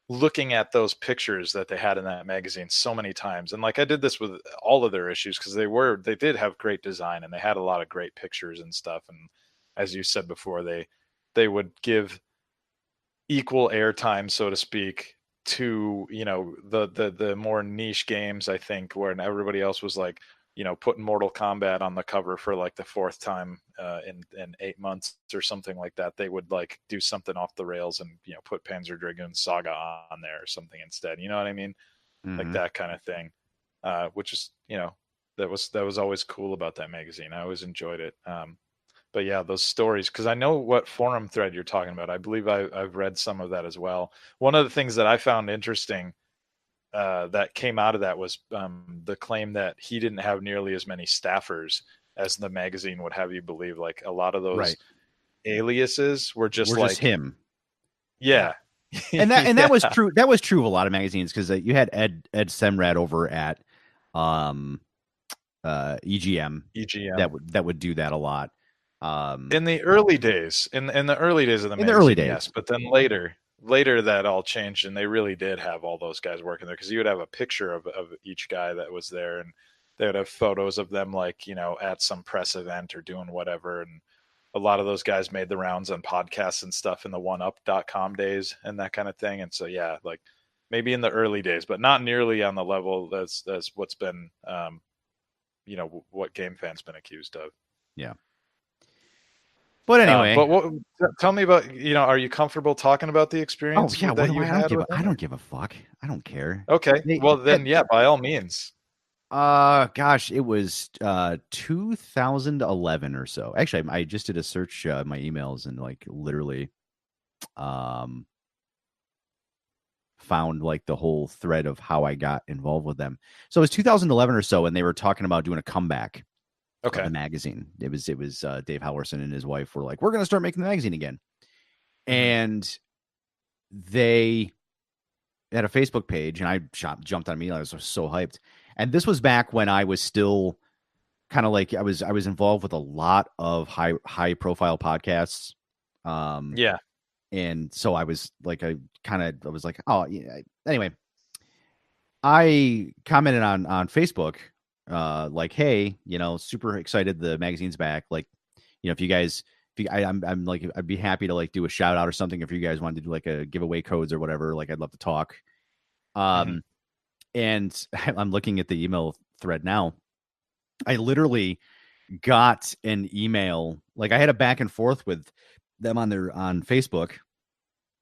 looking at those pictures that they had in that magazine so many times, and like I did this with all of their issues because they did have great design and they had a lot of great pictures and stuff. And as you said before, they would give equal airtime, so to speak, to the more niche games. I think where everybody else was like putting Mortal Kombat on the cover for like the 4th time in 8 months or something like that. They would like do something off the rails and put Panzer Dragoon Saga on there or something instead. You know what I mean? Mm-hmm. Like that kind of thing, which is that was always cool about that magazine. I always enjoyed it. But yeah, those stories, because I know what forum thread you're talking about. I believe I've read some of that as well. One of the things that I found interesting that came out of that was the claim that he didn't have nearly as many staffers as the magazine would have you believe. Like a lot of those aliases were just him. Yeah. And that was true. That was true of a lot of magazines because you had Ed Semrad over at EGM that would do that a lot. In the early days, in the early days of the magazine, yes, but then later that all changed, and they really did have all those guys working there because you would have a picture of each guy that was there, and they would have photos of them like at some press event or doing whatever. And a lot of those guys made the rounds on podcasts and stuff in the oneup.com days and that kind of thing. And so yeah, like maybe in the early days, but not nearly on the level that's what's been what Game Fan's been accused of. Yeah. But anyway, tell me about, are you comfortable talking about the experience? Oh yeah, I don't give a fuck. I don't care. Okay, yeah, by all means. Gosh, it was 2011 or so. Actually, I just did a search my emails and like literally found like the whole thread of how I got involved with them. So it was 2011 or so, and they were talking about doing a comeback. Okay. The magazine. It was Dave Howerson and his wife were like, we're going to start making the magazine again. And they had a Facebook page, and I jumped on me. I was so hyped. And this was back when I was still kind of like, I was involved with a lot of high profile podcasts. Yeah. And so I was like, I was like, oh yeah. Anyway, I commented on Facebook, like, hey, super excited the magazine's back. Like, if you guys, I'm like, I'd be happy to like do a shout out or something if you guys wanted to do like a giveaway codes or whatever. Like, I'd love to talk. And I'm looking at the email thread now. I literally got an email. Like, I had a back and forth with them on Facebook,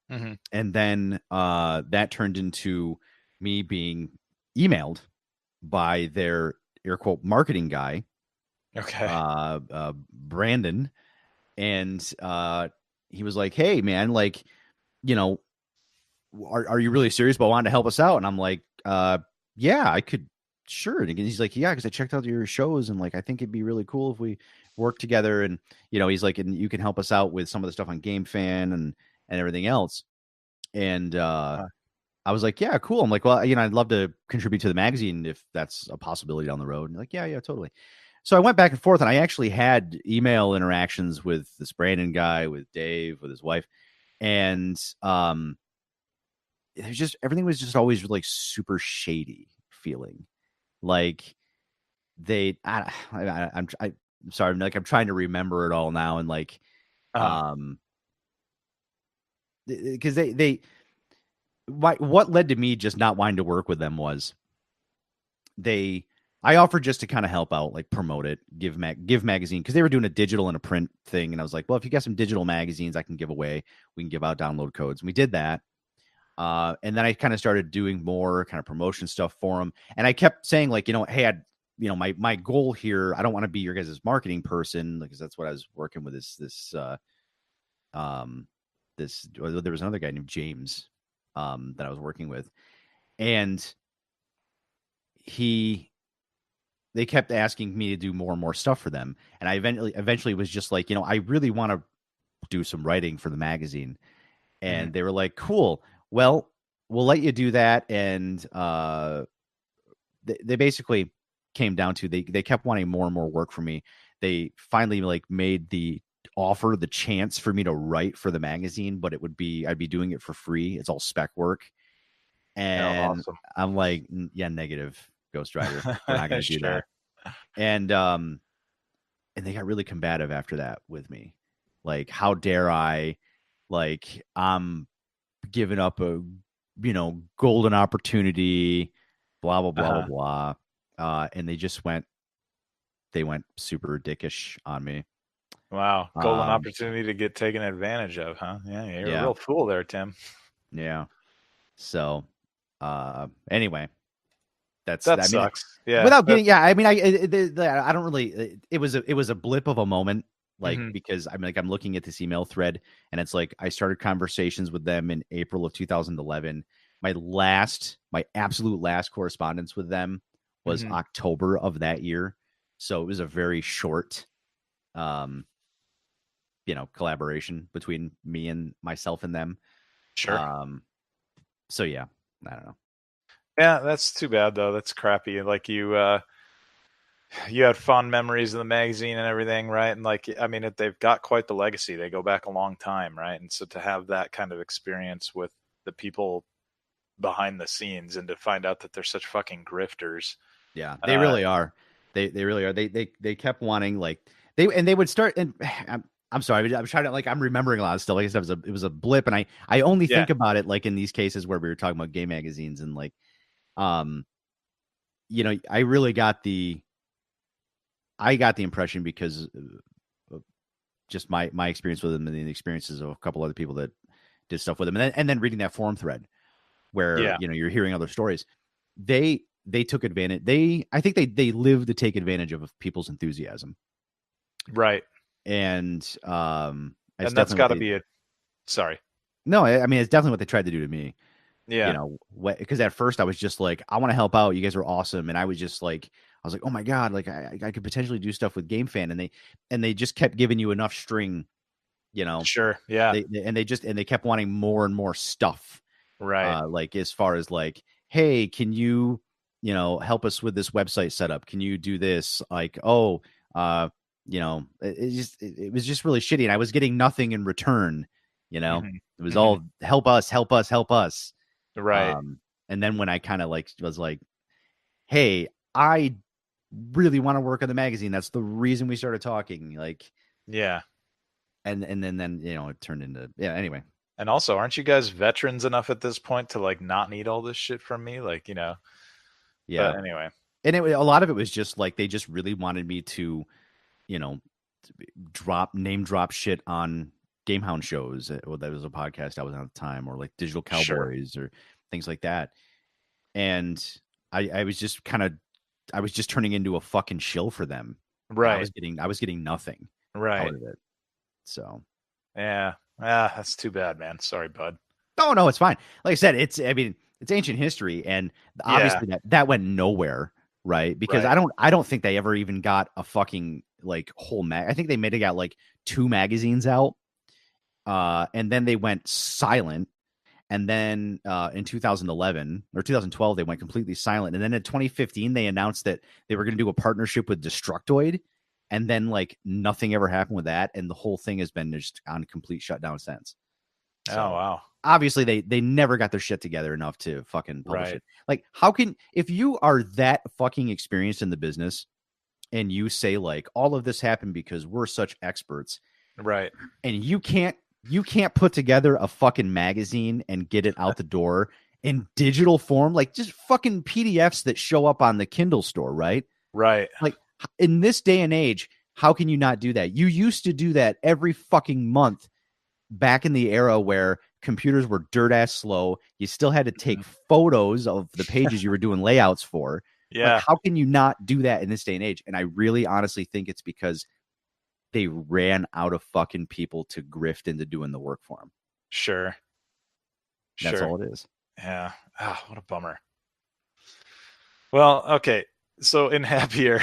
and then that turned into me being emailed by their air quote marketing guy, Brandon, and he was like, hey man, like, are you really serious about wanting to help us out? And I'm like, yeah, I could, sure. And he's like, yeah, because I checked out your shows and like I think it'd be really cool if we work together. And he's like, and you can help us out with some of the stuff on Game Fan and everything else. And I was like, yeah, cool. I'm like, well, I'd love to contribute to the magazine if that's a possibility down the road. And like, yeah, totally. So I went back and forth, and I actually had email interactions with this Brandon guy, with Dave, with his wife. And there's just, everything was just always like super shady feeling. Like I'm sorry. Like, I'm trying to remember it all now. And like, because what led to me just not wanting to work with them was I offered just to kind of help out, like promote it, give magazine, because they were doing a digital and a print thing. And I was like, well, if you got some digital magazines I can give away, we can give out download codes. And we did that. And then I kind of started doing more kind of promotion stuff for them. And I kept saying, like, hey, my goal here, I don't want to be your guys' marketing person, because that's what I was working with there was another guy named James that I was working with. And they kept asking me to do more and more stuff for them. And I eventually was just like, I really want to do some writing for the magazine. And they were like, cool. Well, we'll let you do that. And they basically came down to, they kept wanting more and more work from me. They finally like made the offer, the chance for me to write for the magazine, but I'd be doing it for free. It's all spec work. And awesome. I'm like, yeah, negative, Ghost Rider. We're not going to do that. And they got really combative after that with me. Like, how dare I? Like, I'm giving up a, golden opportunity, blah, blah, blah, blah, blah. And they went super dickish on me. Wow. Golden opportunity to get taken advantage of, huh? Yeah, you're a real fool there, Tim. Yeah. So, anyway, that sucks. Yeah. Without getting, I don't really. It was a blip of a moment, like because I'm looking at this email thread, and it's like I started conversations with them in April of 2011. My absolute last correspondence with them was October of that year, so it was a very short, collaboration between me and myself and them. Sure. So yeah, I don't know. Yeah, that's too bad though. That's crappy. Like you had fond memories of the magazine and everything, right? And like, they've got quite the legacy. They go back a long time, right? And so to have that kind of experience with the people behind the scenes and to find out that they're such fucking grifters. Yeah, they really are. They really are. They kept wanting, like, they would start, and I'm sorry, I'm trying to, like, I'm remembering a lot of stuff. Like I said, it was a blip, and I only think about it like in these cases where we were talking about gay magazines, and like, I really got the impression because of just my experience with them and the experiences of a couple other people that did stuff with them, and then reading that forum thread where you're hearing other stories. They took advantage. I think they live to take advantage of people's enthusiasm, right? And that's got to be sorry. No, it's definitely what they tried to do to me. Yeah. Because at first I was just like, I want to help out. You guys are awesome. And I was like, oh my God, like I could potentially do stuff with GameFan. And they just kept giving you enough string, Sure. Yeah. They kept wanting more and more stuff. Right. Like, as far as like, hey, can you, help us with this website setup? Can you do this? Like, it was just really shitty. And I was getting nothing in return. It was all help us. Right. And then when I kind of like was like, hey, I really want to work on the magazine. That's the reason we started talking. Like, yeah. And then it turned into, anyway. And also, aren't you guys veterans enough at this point to like not need all this shit from me? Like, Yeah. But anyway. And a lot of it was just like, they just really wanted me to, name drop shit on Gamehound shows. Well, that was a podcast I was on at the time, or like Digital Cowboys or things like that. And I was just turning into a fucking shill for them. Right. I was getting nothing out of it. So yeah. That's too bad, man. Sorry, bud. Oh no, it's fine. Like I said, it's ancient history, and obviously that went nowhere, right? Because I don't think they ever even got a fucking like whole I think they may have got like 2 magazines out. And then they went silent. And then in 2011 or 2012, they went completely silent. And then in 2015, they announced that they were going to do a partnership with Destructoid. And then like nothing ever happened with that. And the whole thing has been just on complete shutdown since. So, oh, wow. Obviously, they never got their shit together enough to fucking publish it. Like, if you are that fucking experienced in the business and you say like, all of this happened because we're such experts. Right. And you can't put together a fucking magazine and get it out the door in digital form, like just fucking PDFs that show up on the Kindle store, right? Right. Like in this day and age, how can you not do that? You used to do that every fucking month back in the era where computers were dirt ass slow. You still had to take photos of the pages you were doing layouts for. Yeah. Like, how can you not do that in this day and age? And I really honestly think it's because they ran out of fucking people to grift into doing the work for them. Sure. That's all it is. Yeah. Ah, what a bummer. Well, okay. So in happier,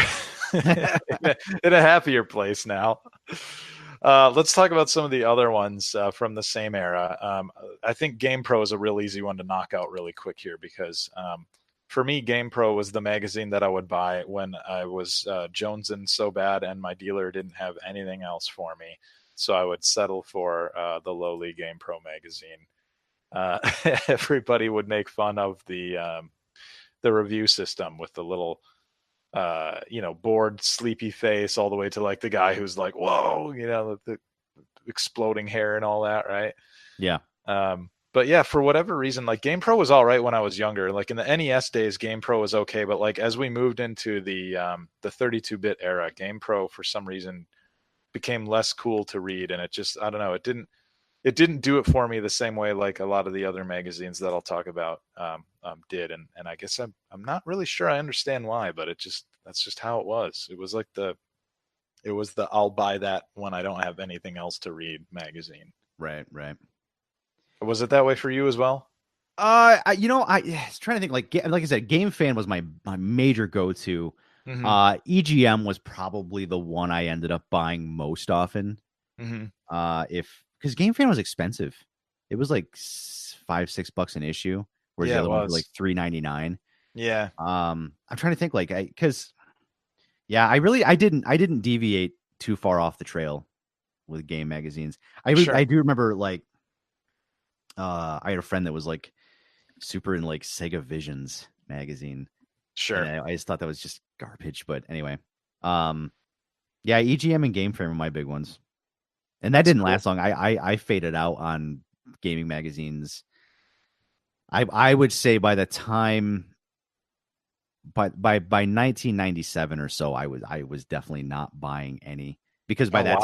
in a happier place now, let's talk about some of the other ones from the same era. I think GamePro is a real easy one to knock out really quick here because for me, GamePro was the magazine that I would buy when I was jonesing so bad and my dealer didn't have anything else for me. So I would settle for the lowly GamePro magazine. Everybody would make fun of the review system with the little bored, sleepy face all the way to like the guy who's like, whoa, the exploding hair and all that, right? Yeah. But yeah, for whatever reason, like GamePro was all right when I was younger. Like in the NES days, GamePro was okay, but like as we moved into the 32-bit era, GamePro for some reason became less cool to read, and it just, I don't know, it didn't do it for me the same way like a lot of the other magazines that I'll talk about did, and I guess I'm not really sure I understand why, but that's just how it was. It was like the I'll buy that when I don't have anything else to read magazine. Right. Was it that way for you as well? I was trying to think. Like I said, Game Fan was my major go-to. Mm-hmm. EGM was probably the one I ended up buying most often. Mm-hmm. Because Game Fan was expensive. It was like $5-6 an issue, whereas the other one was like $3.99. Yeah. I'm trying to think I didn't deviate too far off the trail with game magazines. I do remember I had a friend that was like super in like Sega Visions magazine. Sure. And I just thought that was just garbage. But anyway, EGM and Game Fan were my big ones. And that didn't last long. I faded out on gaming magazines. I would say by the time by 1997 or so, I was definitely not buying any, because by that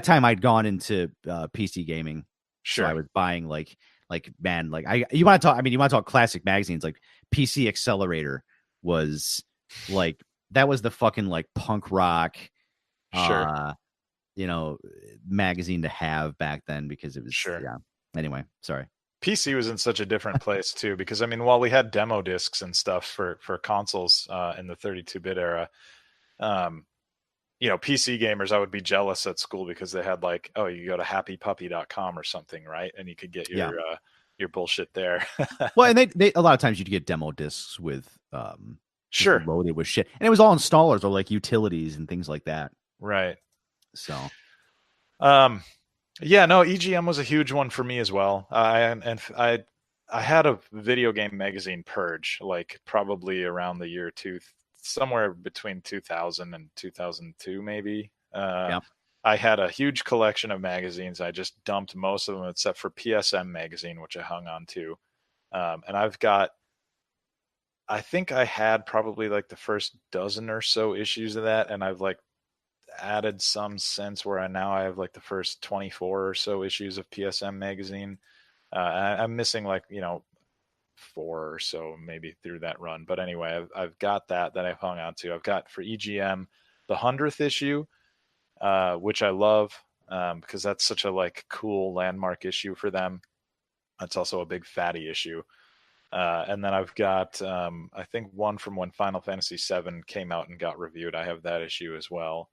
time I'd gone into PC gaming. Sure. So I was buying you want to talk classic magazines, like PC Accelerator was like, that was the fucking like punk rock sure. Magazine to have back then, because it was Yeah. Anyway, sorry. PC was in such a different place too, because while we had demo discs and stuff for consoles in the 32-bit era, PC gamers, I would be jealous at school because they had like, oh, you go to happypuppy.com or something, right? And you could get your bullshit there. Well, and they a lot of times you'd get demo discs with sure, loaded with shit, and it was all installers or like utilities and things like that. Right. So, EGM was a huge one for me as well. I had a video game magazine purge, like probably around the year somewhere between 2000 and 2002, maybe. I had a huge collection of magazines. I just dumped most of them except for PSM magazine, which I hung on to. And I think I had probably like the first dozen or so issues of that, and I've like added some since, where I have like the first 24 or so issues of PSM magazine. I'm missing like 4 or so maybe through that run, but anyway, I've got that I've hung on to. I've got for EGM the 100th issue, which I love because that's such a like cool landmark issue for them. It's also a big fatty issue. And then I've got I think one from when Final Fantasy VII came out and got reviewed. I have that issue as well.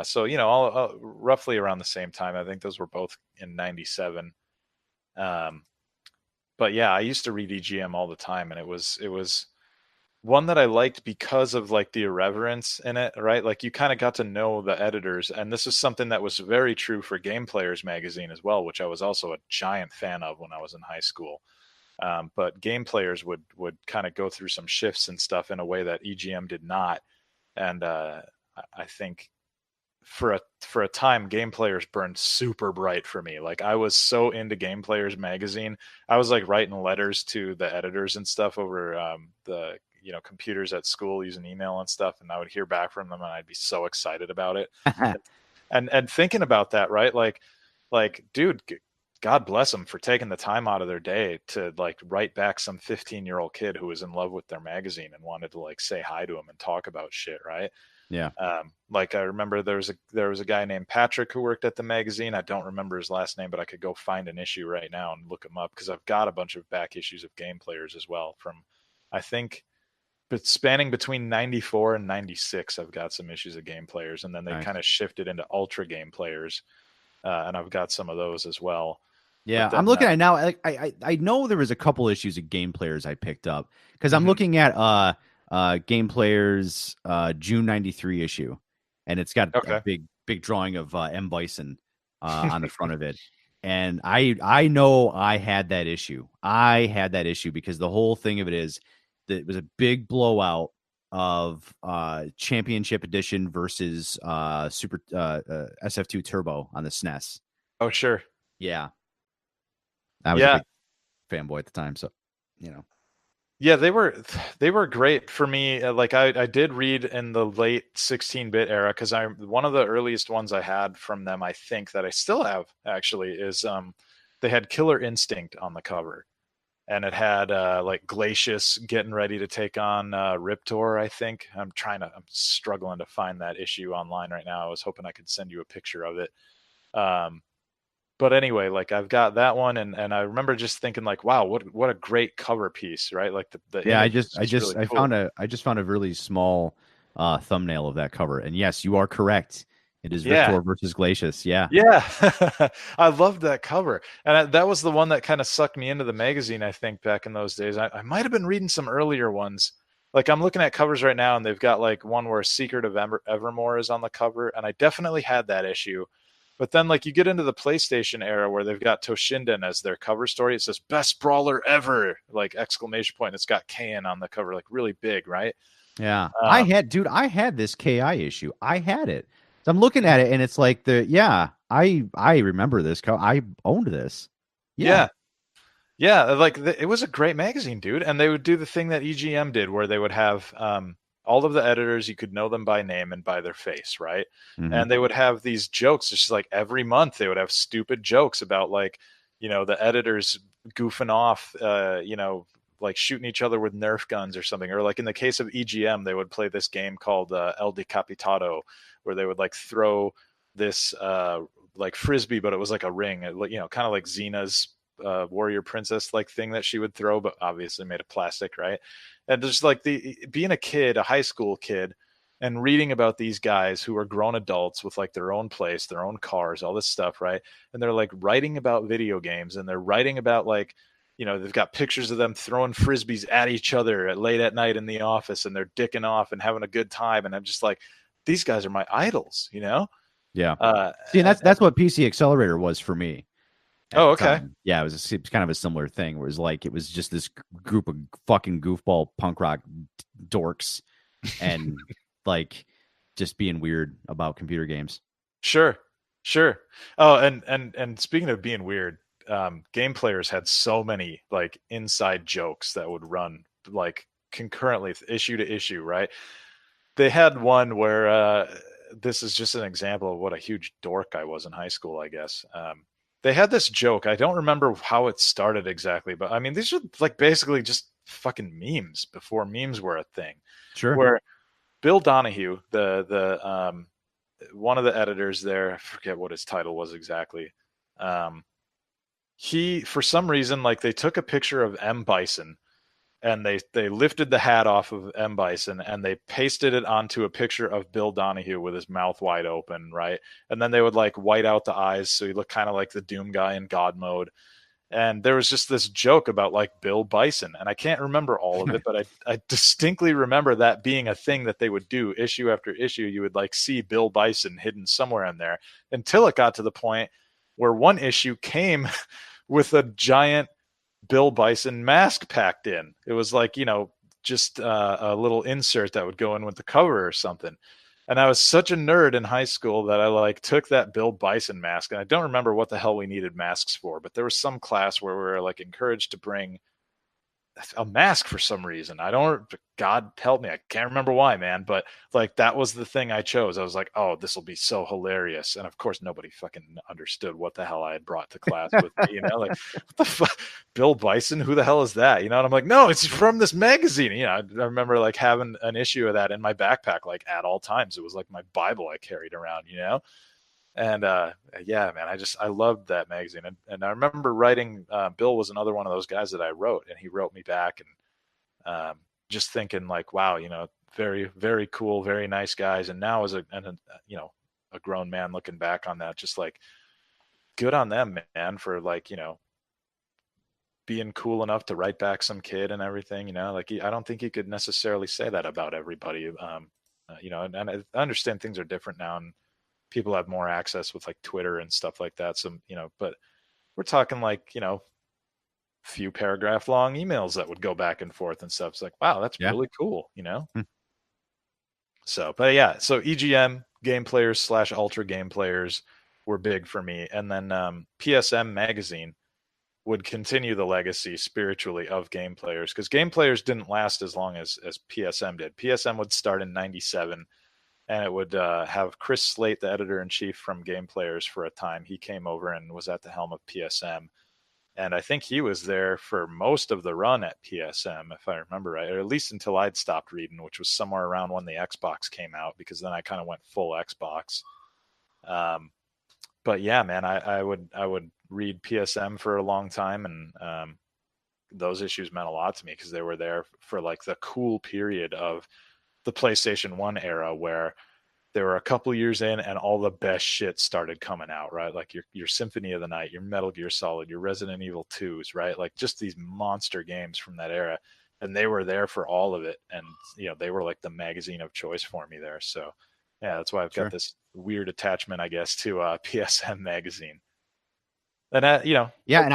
So all roughly around the same time. I think those were both in 97. But yeah, I used to read EGM all the time, and it was one that I liked because of like the irreverence in it, right? Like you kind of got to know the editors, and this is something that was very true for Game Players magazine as well, which I was also a giant fan of when I was in high school. But Game Players would kind of go through some shifts and stuff in a way that EGM did not, and I think for a time, Game Players burned super bright for me. Like I was so into Game Players magazine, I was like writing letters to the editors and stuff over the computers at school using email and stuff, and I would hear back from them, and I'd be so excited about it. and thinking about that, right? Like, dude, God bless them for taking the time out of their day to like write back some 15-year-old kid who was in love with their magazine and wanted to like say hi to him and talk about shit, right? Yeah. Like I remember there was a guy named Patrick who worked at the magazine. I don't remember his last name, but I could go find an issue right now and look him up, because I've got a bunch of back issues of Game Players as well from, I think, but spanning between 94 and 96. I've got some issues of Game Players, and then they kind of shifted into Ultra Game Players, and I've got some of those as well. Yeah, then, I'm looking at now. I know there was a couple issues of Game Players I picked up, because I'm looking at Game Players June 93 issue, and it's got a big drawing of M. Bison on the front of it. And I know I had that issue. Because the whole thing of it is that it was a big blowout of Championship Edition versus Super SF2 Turbo on the SNES. Oh, sure. Yeah. I was a big fanboy at the time, so Yeah, they were great for me. Like I did read in the late 16-bit era, because one of the earliest ones I had from them, I think that I still have actually, is they had Killer Instinct on the cover, and it had like Glacius getting ready to take on Riptor, I think. I'm struggling to find that issue online right now. I was hoping I could send you a picture of it. But anyway, like I've got that one, and I remember just thinking like, wow, what a great cover piece, right? Like I found a really small thumbnail of that cover, and yes, you are correct. It is Riptor versus Glacius. Yeah. I loved that cover, and that was the one that kind of sucked me into the magazine, I think, back in those days. I might have been reading some earlier ones. Like I'm looking at covers right now, and they've got like one where Secret of Evermore is on the cover, and I definitely had that issue. But then, like, you get into the PlayStation era where they've got Toshinden as their cover story. It says "Best Brawler Ever!" like exclamation point. It's got Kain on the cover, like really big, right? Yeah, I had this KI issue. I had it. So I'm looking at it, and it's like I remember this. I owned this. Yeah. Like it was a great magazine, dude. And they would do the thing that EGM did, where they would have all of the editors, you could know them by name and by their face, right? Mm-hmm. And they would have these jokes. It's just like every month they would have stupid jokes about like, the editors goofing off, like shooting each other with Nerf guns or something. Or like in the case of EGM, they would play this game called El Decapitado, where they would like throw this like frisbee, but it was like a ring, kind of like Xena's warrior princess like thing that she would throw, but obviously made of plastic, right? And just like being a kid, a high school kid, and reading about these guys who are grown adults with like their own place, their own cars, all this stuff, right? And they're like writing about video games, and they're writing about like, they've got pictures of them throwing frisbees at each other late at night in the office, and they're dicking off and having a good time. And I'm just like, these guys are my idols, Yeah. See, and that's what PC Accelerator was for me. Oh, okay. Yeah, it was kind of a similar thing. Where it was just this group of fucking goofball punk rock dorks, and like just being weird about computer games. Sure. Oh, and speaking of being weird, Game Players had so many like inside jokes that would run like concurrently, issue to issue, right? They had one where this is just an example of what a huge dork I was in high school, I guess. They had this joke. I don't remember how it started exactly, but I mean, these are like basically just fucking memes before memes were a thing. Sure. Where Bill Donahue, the one of the editors there, I forget what his title was exactly. He, for some reason, like they took a picture of M. Bison, and they lifted the hat off of M. Bison, and they pasted it onto a picture of Bill Donahue with his mouth wide open, right? And then they would like white out the eyes, so he looked kind of like the Doom guy in God mode. And there was just this joke about like Bill Bison, and I can't remember all of it, but I distinctly remember that being a thing that they would do issue after issue. You would like see Bill Bison hidden somewhere in there, until it got to the point where one issue came with a giant Bill Bison mask packed in. It was like, just a little insert that would go in with the cover or something. And I was such a nerd in high school that I like took that Bill Bison mask, and I don't remember what the hell we needed masks for, but there was some class where we were like encouraged to bring a mask for some reason. God help me, I can't remember why, man. But like that was the thing I chose. I was like, oh, this will be so hilarious. And of course, nobody fucking understood what the hell I had brought to class with me. Like, what the fuck, Bill Bison? Who the hell is that? And I'm like, no, it's from this magazine. I remember like having an issue of that in my backpack, like at all times. It was like my Bible I carried around. And yeah, man, I loved that magazine. And I remember writing, Bill was another one of those guys that I wrote, and he wrote me back, and just thinking like, wow, very, very cool, very nice guys. And now as a grown man looking back on that, just like good on them, man, for like, being cool enough to write back some kid and everything, like I don't think he could necessarily say that about everybody. And I understand things are different now, and people have more access with like Twitter and stuff like that. So, but we're talking like, few paragraph long emails that would go back and forth and stuff. It's like, wow, that's really cool, So, but yeah, so EGM game players / ultra game players were big for me. And then PSM magazine would continue the legacy spiritually of game players, because game players didn't last as long as PSM did. PSM would start in 97. And it would have Chris Slate, the editor-in-chief from Game Players, for a time. He came over and was at the helm of PSM. And I think he was there for most of the run at PSM, if I remember right, or at least until I'd stopped reading, which was somewhere around when the Xbox came out, because then I kind of went full Xbox. But yeah, man, I would read PSM for a long time, and those issues meant a lot to me because they were there for like the cool period of the PlayStation 1 era, where they were a couple years in and all the best shit started coming out, right? Like your Symphony of the Night, your Metal Gear Solid, your Resident Evil 2s, right? Like just these monster games from that era. And they were there for all of it. And, they were like the magazine of choice for me there. So yeah, that's why I've got this weird attachment, I guess, to PSM magazine. And yeah, and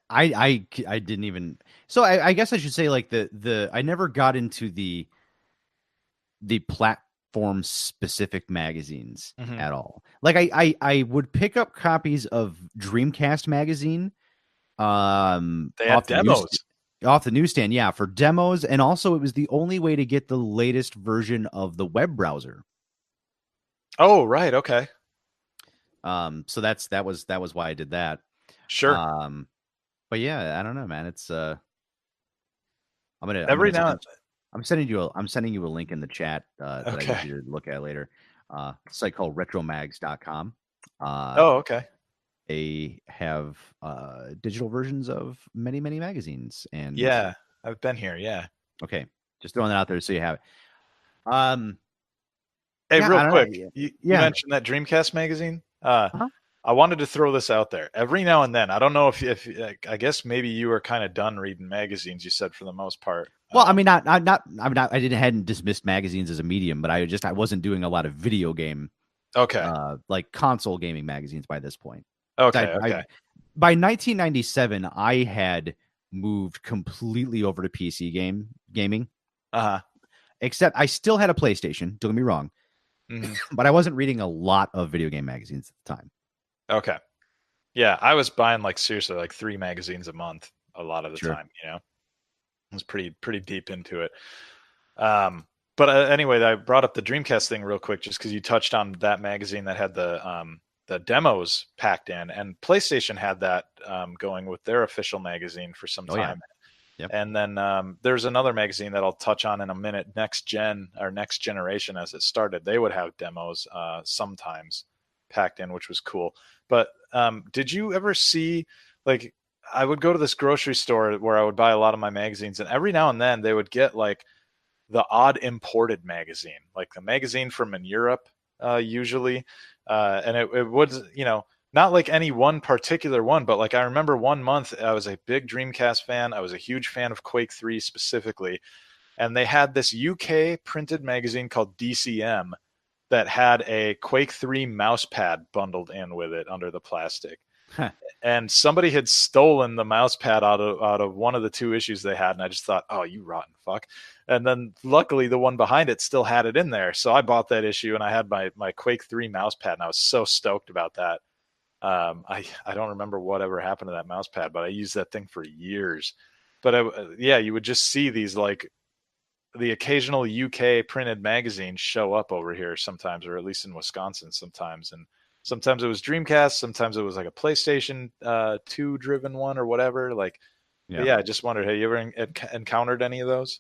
I didn't even, so I guess I should say like I never got into the platform specific magazines at all. Like I would pick up copies of Dreamcast magazine. They had demos off the newsstand, yeah, for demos, and also it was the only way to get the latest version of the web browser. Oh, right, okay. So that was why I did that. Sure. But yeah, I don't know, man. It's I'm sending you a link in the chat that I need you to look at later. A site called retromags.com. Okay. They have digital versions of many, many magazines. And yeah, I've been here. Yeah. Okay. Just throwing that out there so you have it. Hey, real quick. You mentioned that Dreamcast magazine. I wanted to throw this out there. Every now and then, I don't know if I guess maybe you were kind of done reading magazines. You said for the most part. Well, I mean, I hadn't dismissed magazines as a medium, but I wasn't doing a lot of video game, like console gaming magazines by this point. Okay. By 1997, I had moved completely over to PC gaming. Except I still had a PlayStation. Don't get me wrong, but I wasn't reading a lot of video game magazines at the time. Okay. Yeah, I was buying like seriously like 3 magazines a month a lot of the time, I was pretty deep into it. But anyway, I brought up the Dreamcast thing real quick just because you touched on that magazine that had the demos packed in, and PlayStation had that going with their official magazine for some time. Yep. And then there's another magazine that I'll touch on in a minute, Next Gen or Next Generation, as it started. They would have demos sometimes packed in, which was cool. But did you ever see, like, I would go to this grocery store where I would buy a lot of my magazines, and every now and then they would get like the odd imported magazine, like the magazine from in Europe, usually. And it would, not like any one particular one, but like I remember one month I was a big Dreamcast fan. I was a huge fan of Quake 3 specifically. And they had this UK printed magazine called DCM that had a Quake 3 mouse pad bundled in with it under the plastic. Huh. And somebody had stolen the mouse pad out of one of the 2 issues they had. And I just thought, oh, you rotten fuck. And then luckily the one behind it still had it in there. So I bought that issue and I had my Quake 3 mouse pad, and I was so stoked about that. I don't remember whatever happened to that mouse pad, but I used that thing for years. But yeah, you would just see these like the occasional UK printed magazine show up over here sometimes, or at least in Wisconsin sometimes. And sometimes it was Dreamcast, sometimes it was like a PlayStation 2 driven one or whatever. Like, yeah, I just wondered, have you ever encountered any of those?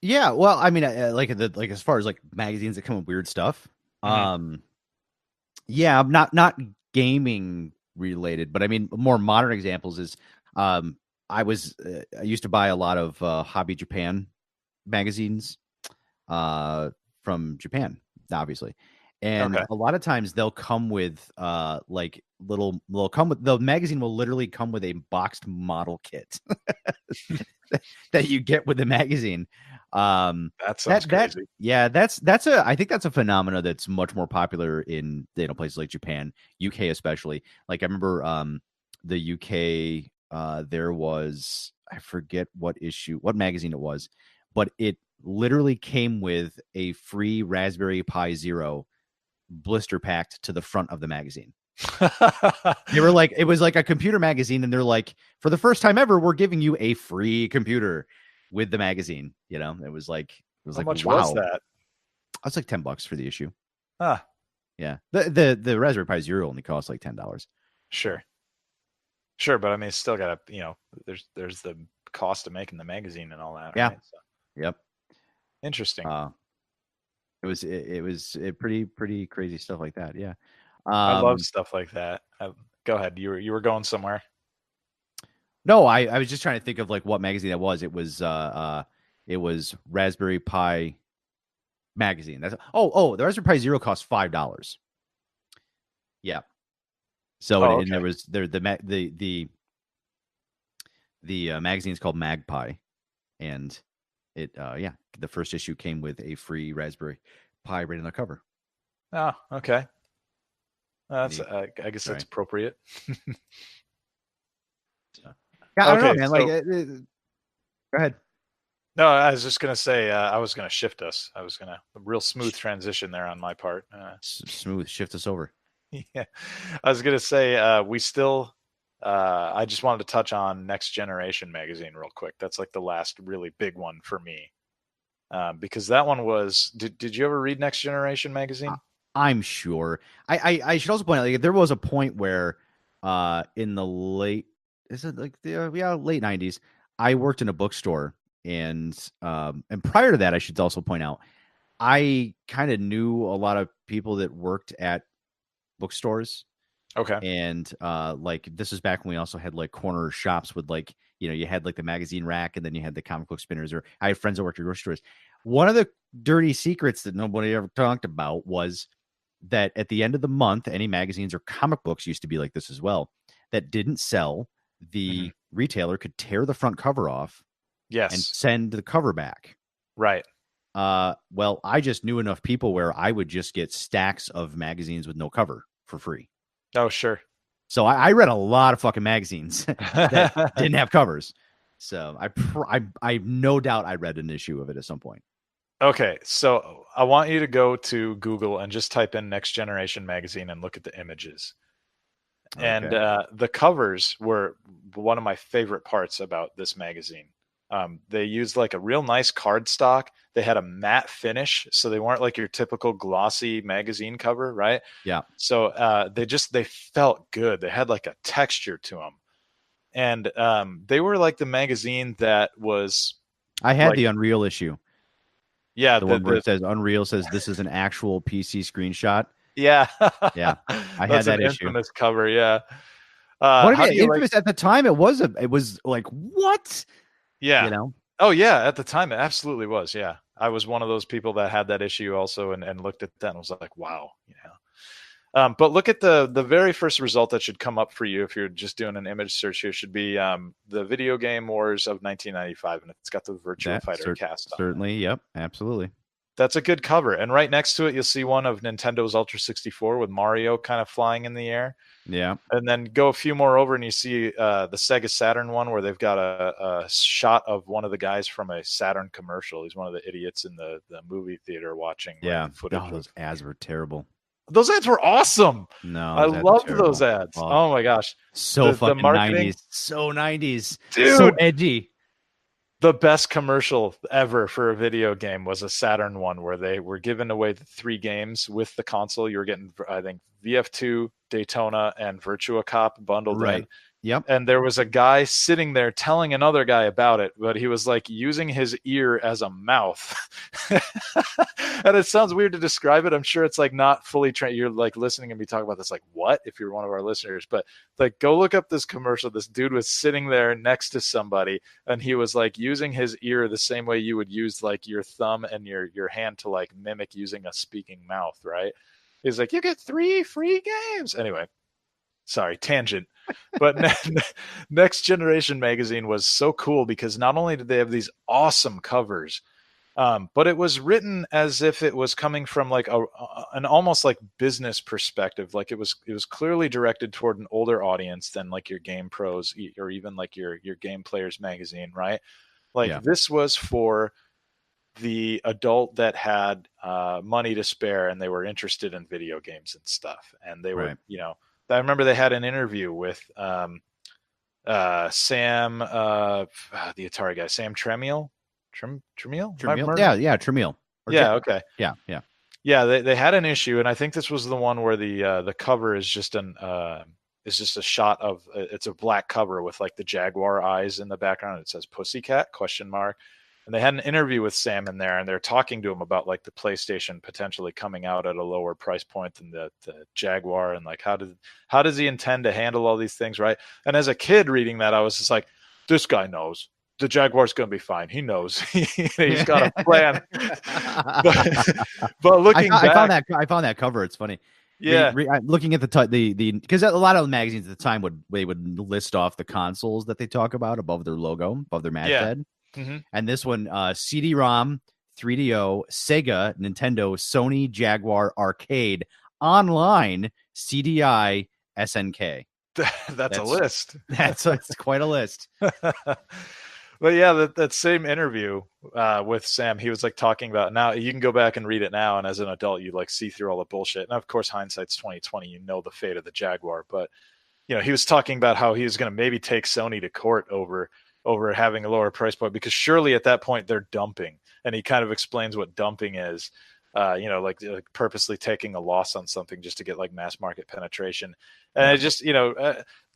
Yeah, well, I mean, like as far as like magazines that come with weird stuff. Yeah, not gaming related, but I mean, more modern examples is I used to buy a lot of Hobby Japan magazines from Japan, obviously. And a lot of times they'll come with like the magazine will literally come with a boxed model kit that you get with the magazine. That sounds crazy. Yeah, I think that's a phenomena that's much more popular in places like Japan, UK especially. Like I remember the UK there was, I forget what magazine it was, but it literally came with a free Raspberry Pi Zero blister packed to the front of the magazine. They were like, it was like a computer magazine, and they're like, for the first time ever, we're giving you a free computer with the magazine. It was like, how much was that? That's like $10 for the issue. Yeah. The Raspberry Pi Zero only costs like $10. Sure, but I mean, it's still got there's the cost of making the magazine and all that. Yeah. Right? So. Yep. Interesting. It was pretty crazy stuff like that. Yeah. I love stuff like that. Go ahead. You were going somewhere. No, I was just trying to think of like what magazine it was. It was Raspberry Pi magazine. That's the Raspberry Pi Zero cost $5. Yeah. So and there was the magazine is called Magpie, and it the first issue came with a free Raspberry Pi right on the cover. Oh, okay. That's I guess that's appropriate. Yeah, I don't know, man. Like, go ahead. No, I was just gonna say I was gonna shift us. I was gonna a real smooth transition there on my part. Smooth, shift us over. Yeah, I was gonna say we still. I just wanted to touch on Next Generation magazine real quick. That's like the last really big one for me, because that one was. Did you ever read Next Generation magazine? I'm sure. I should also point out, like, there was a point where in the late 90s, I worked in a bookstore, and prior to that, I should also point out, I kind of knew a lot of people that worked at bookstores. Okay. And like this is back when we also had like corner shops with like, you had like the magazine rack, and then you had the comic book spinners, or I had friends that worked at grocery stores. One of the dirty secrets that nobody ever talked about was that at the end of the month, any magazines or comic books used to be like this as well, that didn't sell, the retailer could tear the front cover off. Yes. And send the cover back. Right. Well, I just knew enough people where I would just get stacks of magazines with no cover for free. Oh, sure. So I read a lot of fucking magazines that didn't have covers. So I no doubt I read an issue of it at some point. Okay, so I want you to go to Google and just type in Next Generation magazine and look at the images. Okay. And the covers were one of my favorite parts about this magazine. They used like a real nice cardstock. They had a matte finish, so they weren't like your typical glossy magazine cover, right? Yeah. So they felt good. They had like a texture to them, and they were like the magazine that was. I had the Unreal issue. Yeah, the one where it says Unreal says this is an actual PC screenshot. Yeah, yeah. I had that issue. Infamous cover. Yeah. Infamous at the time. It was like what? Yeah. Oh yeah. At the time, it absolutely was. Yeah. I was one of those people that had that issue also and looked at that and was like, wow, but look at the very first result that should come up for you if you're just doing an image search here should be the Video Game Wars of 1995, and it's got the Virtua Fighter cast on certainly. Yep. Absolutely. That's a good cover. And right next to it, you'll see one of Nintendo's Ultra 64 with Mario kind of flying in the air. Yeah. And then go a few more over and you see the Sega Saturn one where they've got a shot of one of the guys from a Saturn commercial. He's one of the idiots in the movie theater watching. Yeah. Footage. Oh, those ads were terrible. Those ads were awesome. No, I loved those ads. Oh my gosh. So fucking 90s. So 90s. Dude. So edgy. The best commercial ever for a video game was a Saturn one where they were giving away the 3 games with the console. You were getting, I think, VF2, Daytona, and Virtua Cop bundled in. Yep. And there was a guy sitting there telling another guy about it, but he was like using his ear as a mouth. And it sounds weird to describe it. I'm sure it's like not fully trained. You're like listening and me talk about this, like, what, if you're one of our listeners, but like, go look up this commercial. This dude was sitting there next to somebody and he was like using his ear the same way you would use like your thumb and your hand to like mimic using a speaking mouth. Right. He's like, you get 3 free games. Anyway, sorry, tangent. But Next Generation magazine was so cool because not only did they have these awesome covers, but it was written as if it was coming from like an almost like business perspective. Like it was clearly directed toward an older audience than like your Game Pros or even like your Game Players magazine, right? Like this was for the adult that had money to spare and they were interested in video games and stuff. And they were, I remember they had an interview with Sam, the Atari guy, Sam Tramiel. Tramiel? Tramiel. Okay. Yeah. They had an issue, and I think this was the one where the cover is just a shot of it's a black cover with like the jaguar eyes in the background. It says Pussycat ? And they had an interview with Sam in there, and they're talking to him about like the PlayStation potentially coming out at a lower price point than the Jaguar, and like how does he intend to handle all these things, right? And as a kid reading that, I was just like, this guy knows the Jaguar's going to be fine. He knows. He's got a plan. but looking back, I found that cover. It's funny. Yeah, looking at the because a lot of the magazines at the time would list off the consoles that they talk about above their logo, above their match head. Mm-hmm. And this one, CD-ROM, 3DO, Sega, Nintendo, Sony, Jaguar, Arcade, Online, CDI, SNK. That's a list. It's quite a list. But yeah, that same interview with Sam, he was like talking about, now you can go back and read it now, and as an adult, you like see through all the bullshit. And of course, hindsight's 2020. You know the fate of the Jaguar, but he was talking about how he was going to maybe take Sony to court over having a lower price point, because surely at that point they're dumping. And he kind of explains what dumping is, like purposely taking a loss on something just to get like mass market penetration. And it just,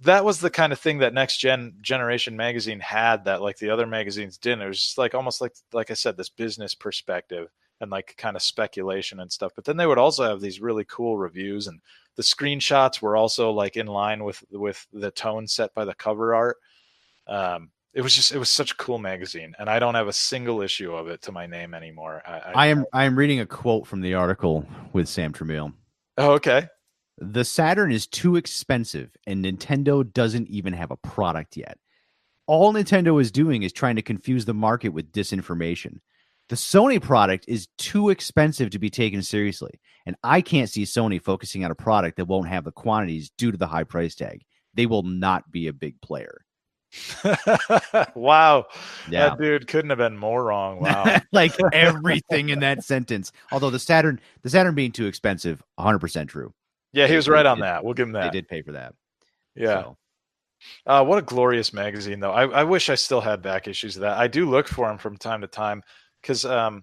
that was the kind of thing that Next Generation magazine had that like the other magazines didn't. It was just like almost like I said, this business perspective and like kind of speculation and stuff. But then they would also have these really cool reviews, and the screenshots were also like in line with the tone set by the cover art. It was such a cool magazine, and I don't have a single issue of it to my name anymore. I am reading a quote from the article with Sam Tramiel. Oh, okay. The Saturn is too expensive, and Nintendo doesn't even have a product yet. All Nintendo is doing is trying to confuse the market with disinformation. The Sony product is too expensive to be taken seriously, and I can't see Sony focusing on a product that won't have the quantities due to the high price tag. They will not be a big player. Wow. Yeah. That dude couldn't have been more wrong. Wow. Like everything in that sentence. Although the Saturn being too expensive, 100% true. Yeah, he was right on that. We'll give him that. They did pay for that. Yeah. So. What a glorious magazine, though. I wish I still had back issues of that. I do look for them from time to time because, I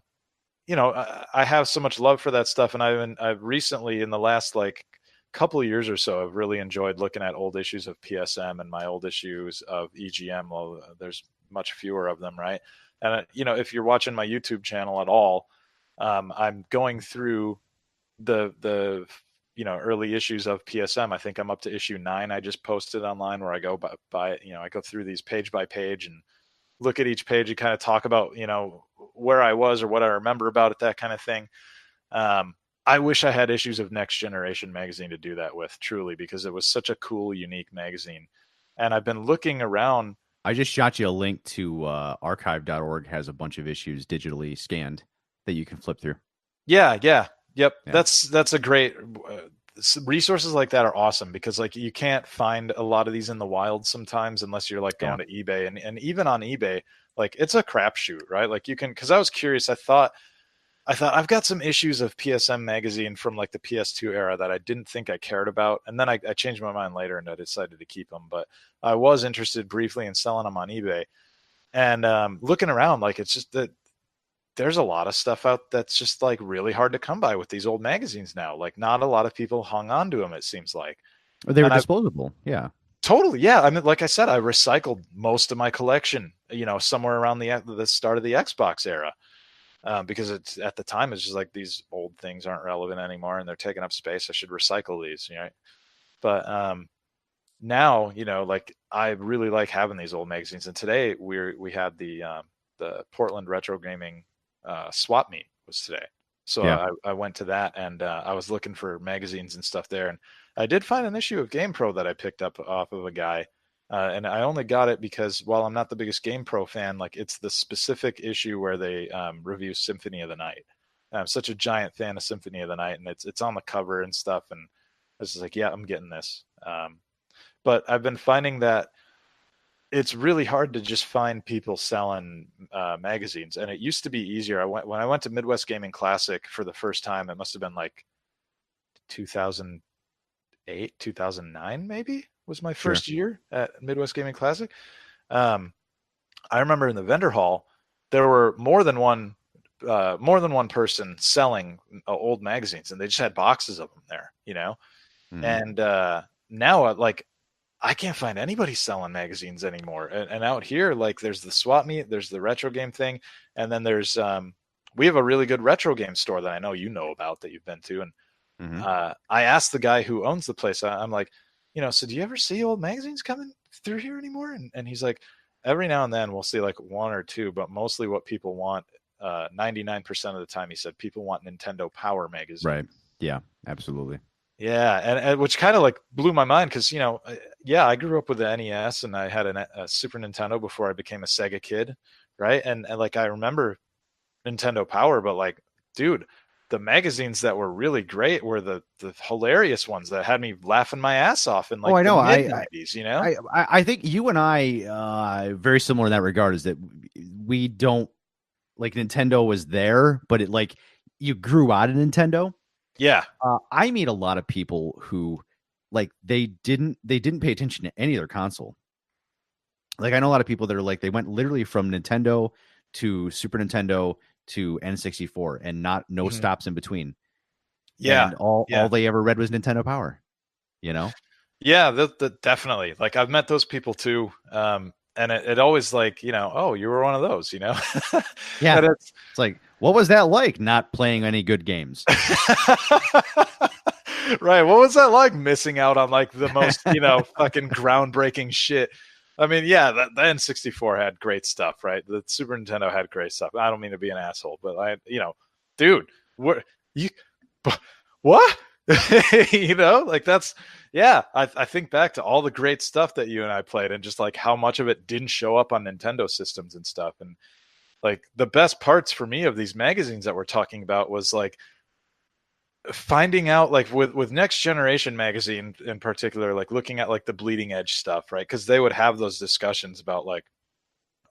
have so much love for that stuff. And I've recently, in the last like couple of years or so, I've really enjoyed looking at old issues of PSM and my old issues of EGM. Well, there's much fewer of them, right? And if you're watching my YouTube channel at all, I'm going through the early issues of PSM. I think I'm up to issue 9. I just posted online where I go by I go through these page by page and look at each page and kind of talk about where I was or what I remember about it, that kind of thing. I wish I had issues of Next Generation magazine to do that with, truly, because it was such a cool, unique magazine. And I've been looking around. I just shot you a link to archive.org, has a bunch of issues digitally scanned that you can flip through. Yep. Yeah. That's a great resources like that are awesome, because like you can't find a lot of these in the wild sometimes unless you're like going to eBay, and even on eBay, like it's a crapshoot, right? Like you can, because I was curious, I thought I've got some issues of PSM magazine from like the PS2 era that I didn't think I cared about. And then I changed my mind later and I decided to keep them. But I was interested briefly in selling them on eBay. And looking around, like, it's just that there's a lot of stuff out that's just like really hard to come by with these old magazines now. Like, not a lot of people hung on to them, it seems like. They were disposable. Yeah. Totally. Yeah. I mean, like I said, I recycled most of my collection, somewhere around the start of the Xbox era. Because it's at the time, it's just like, these old things aren't relevant anymore and they're taking up space. I should recycle these, But now, like, I really like having these old magazines. And today we had the Portland Retro Gaming swap meet was today. So yeah. I went to that, and I was looking for magazines and stuff there. And I did find an issue of GamePro that I picked up off of a guy. And I only got it because, while I'm not the biggest GamePro fan, like, it's the specific issue where they review Symphony of the Night. I'm such a giant fan of Symphony of the Night, and it's on the cover and stuff. And I was just like, yeah, I'm getting this. But I've been finding that it's really hard to just find people selling magazines. And it used to be easier. When I went to Midwest Gaming Classic for the first time, it must have been like 2008, 2009, maybe, was my first year at Midwest Gaming Classic. I remember in the vendor hall, there were more than one person selling old magazines, and they just had boxes of them there, And now, like, I can't find anybody selling magazines anymore. And out here, like, there's the swap meet, there's the retro game thing, and then there's we have a really good retro game store that I know about, that you've been to. And I asked the guy who owns the place, I'm like, so do you ever see old magazines coming through here anymore? And he's like, every now and then we'll see like one or two, but mostly what people want, 99% of the time, he said, people want Nintendo Power magazines. Right. Yeah, absolutely. Yeah, and which kind of like blew my mind, because I grew up with the NES, and I had a Super Nintendo before I became a Sega kid, right? And like, I remember Nintendo Power, but like, dude, the magazines that were really great were the hilarious ones that had me laughing my ass off in like the mid-90s. I think you and I very similar in that regard, is that we don't, like, Nintendo was there, but it, like, you grew out of Nintendo. Yeah. I meet a lot of people who, like, they didn't pay attention to any other console. Like, I know a lot of people that are like, they went literally from Nintendo to Super Nintendo to N64 and no stops in between. Yeah. And all they ever read was Nintendo Power, Yeah, definitely. Like, I've met those people too. And it always, like, oh, you were one of those, Yeah. It's like, what was that like, not playing any good games? Right. What was that like, missing out on like the most, fucking groundbreaking shit? I mean, yeah, the N64 had great stuff, right? The Super Nintendo had great stuff. I don't mean to be an asshole, but dude, what? Like, that's, yeah. I think back to all the great stuff that you and I played, and just like how much of it didn't show up on Nintendo systems and stuff. And like, the best parts for me of these magazines that we're talking about was like finding out, like, with Next Generation magazine in particular, like looking at like the bleeding edge stuff, right? Because they would have those discussions about like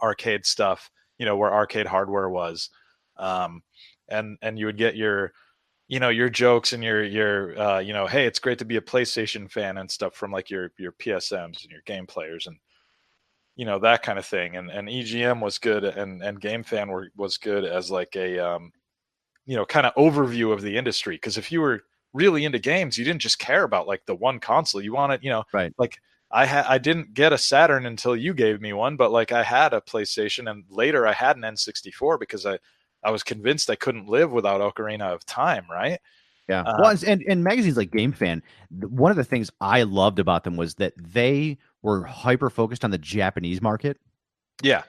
arcade stuff, where arcade hardware was, and you would get your jokes and your hey, it's great to be a PlayStation fan and stuff from like your PSMs and your game players, and that kind of thing. And EGM was good, and Game Fan was good as like a kind of overview of the industry. Because if you were really into games, you didn't just care about like the one console. You wanted, right. Like, I didn't get a Saturn until you gave me one, but like, I had a PlayStation, and later I had an N64 because I was convinced I couldn't live without Ocarina of Time, right? Yeah. Well, and magazines like Game Fan, one of the things I loved about them was that they were hyper focused on the Japanese market. Yeah.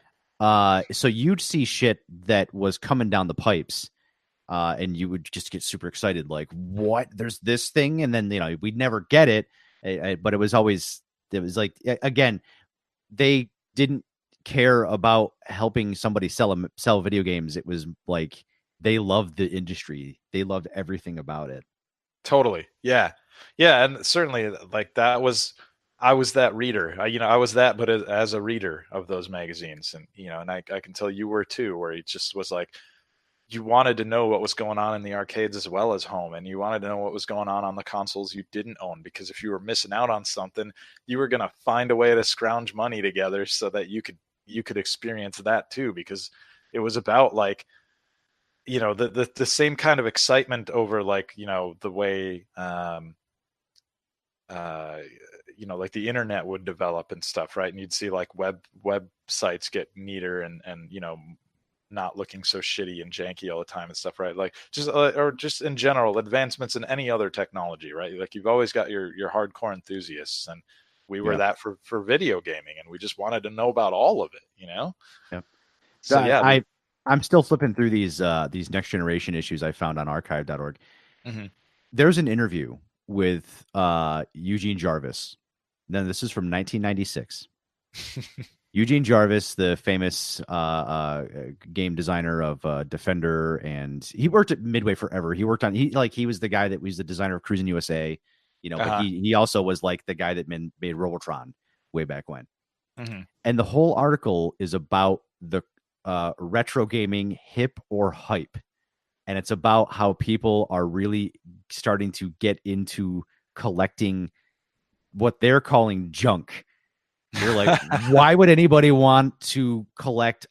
So you'd see shit that was coming down the pipes, and you would just get super excited, like, what? There's this thing, and then we'd never get it, but it was like, again, they didn't care about helping somebody sell video games. It was like, they loved the industry. They loved everything about it. Totally. Yeah. Yeah. And certainly, like, I was that reader. I was that, but as a reader of those magazines, and and I can tell you were too, where it just was like, you wanted to know what was going on in the arcades as well as home, and you wanted to know what was going on the consoles you didn't own, because if you were missing out on something, you were going to find a way to scrounge money together so that you could you could experience that too, because it was about like, you know, the same kind of excitement over like, you know, the way, you know, like the internet would develop and stuff, right? And you'd see like websites get neater and, you know, not looking so shitty and janky all the time and stuff, right? Like just, or just in general, advancements in any other technology, right? Like you've always got your hardcore enthusiasts, and we were that for video gaming, and we just wanted to know about all of it, you know? Yeah. So yeah, I'm still flipping through these next generation issues I found on archive.org. Mm-hmm. There's an interview with Eugene Jarvis. Then this is from 1996. Eugene Jarvis, the famous game designer of Defender, and he worked at Midway forever. He worked on he was the guy that was the designer of Cruising USA, you know. But he also was like the guy that made Robotron way back when. Mm-hmm. And the whole article is about the retro gaming hip or hype, and it's about how people are really starting to get into collecting what they're calling junk. You're like, why would anybody want to collect?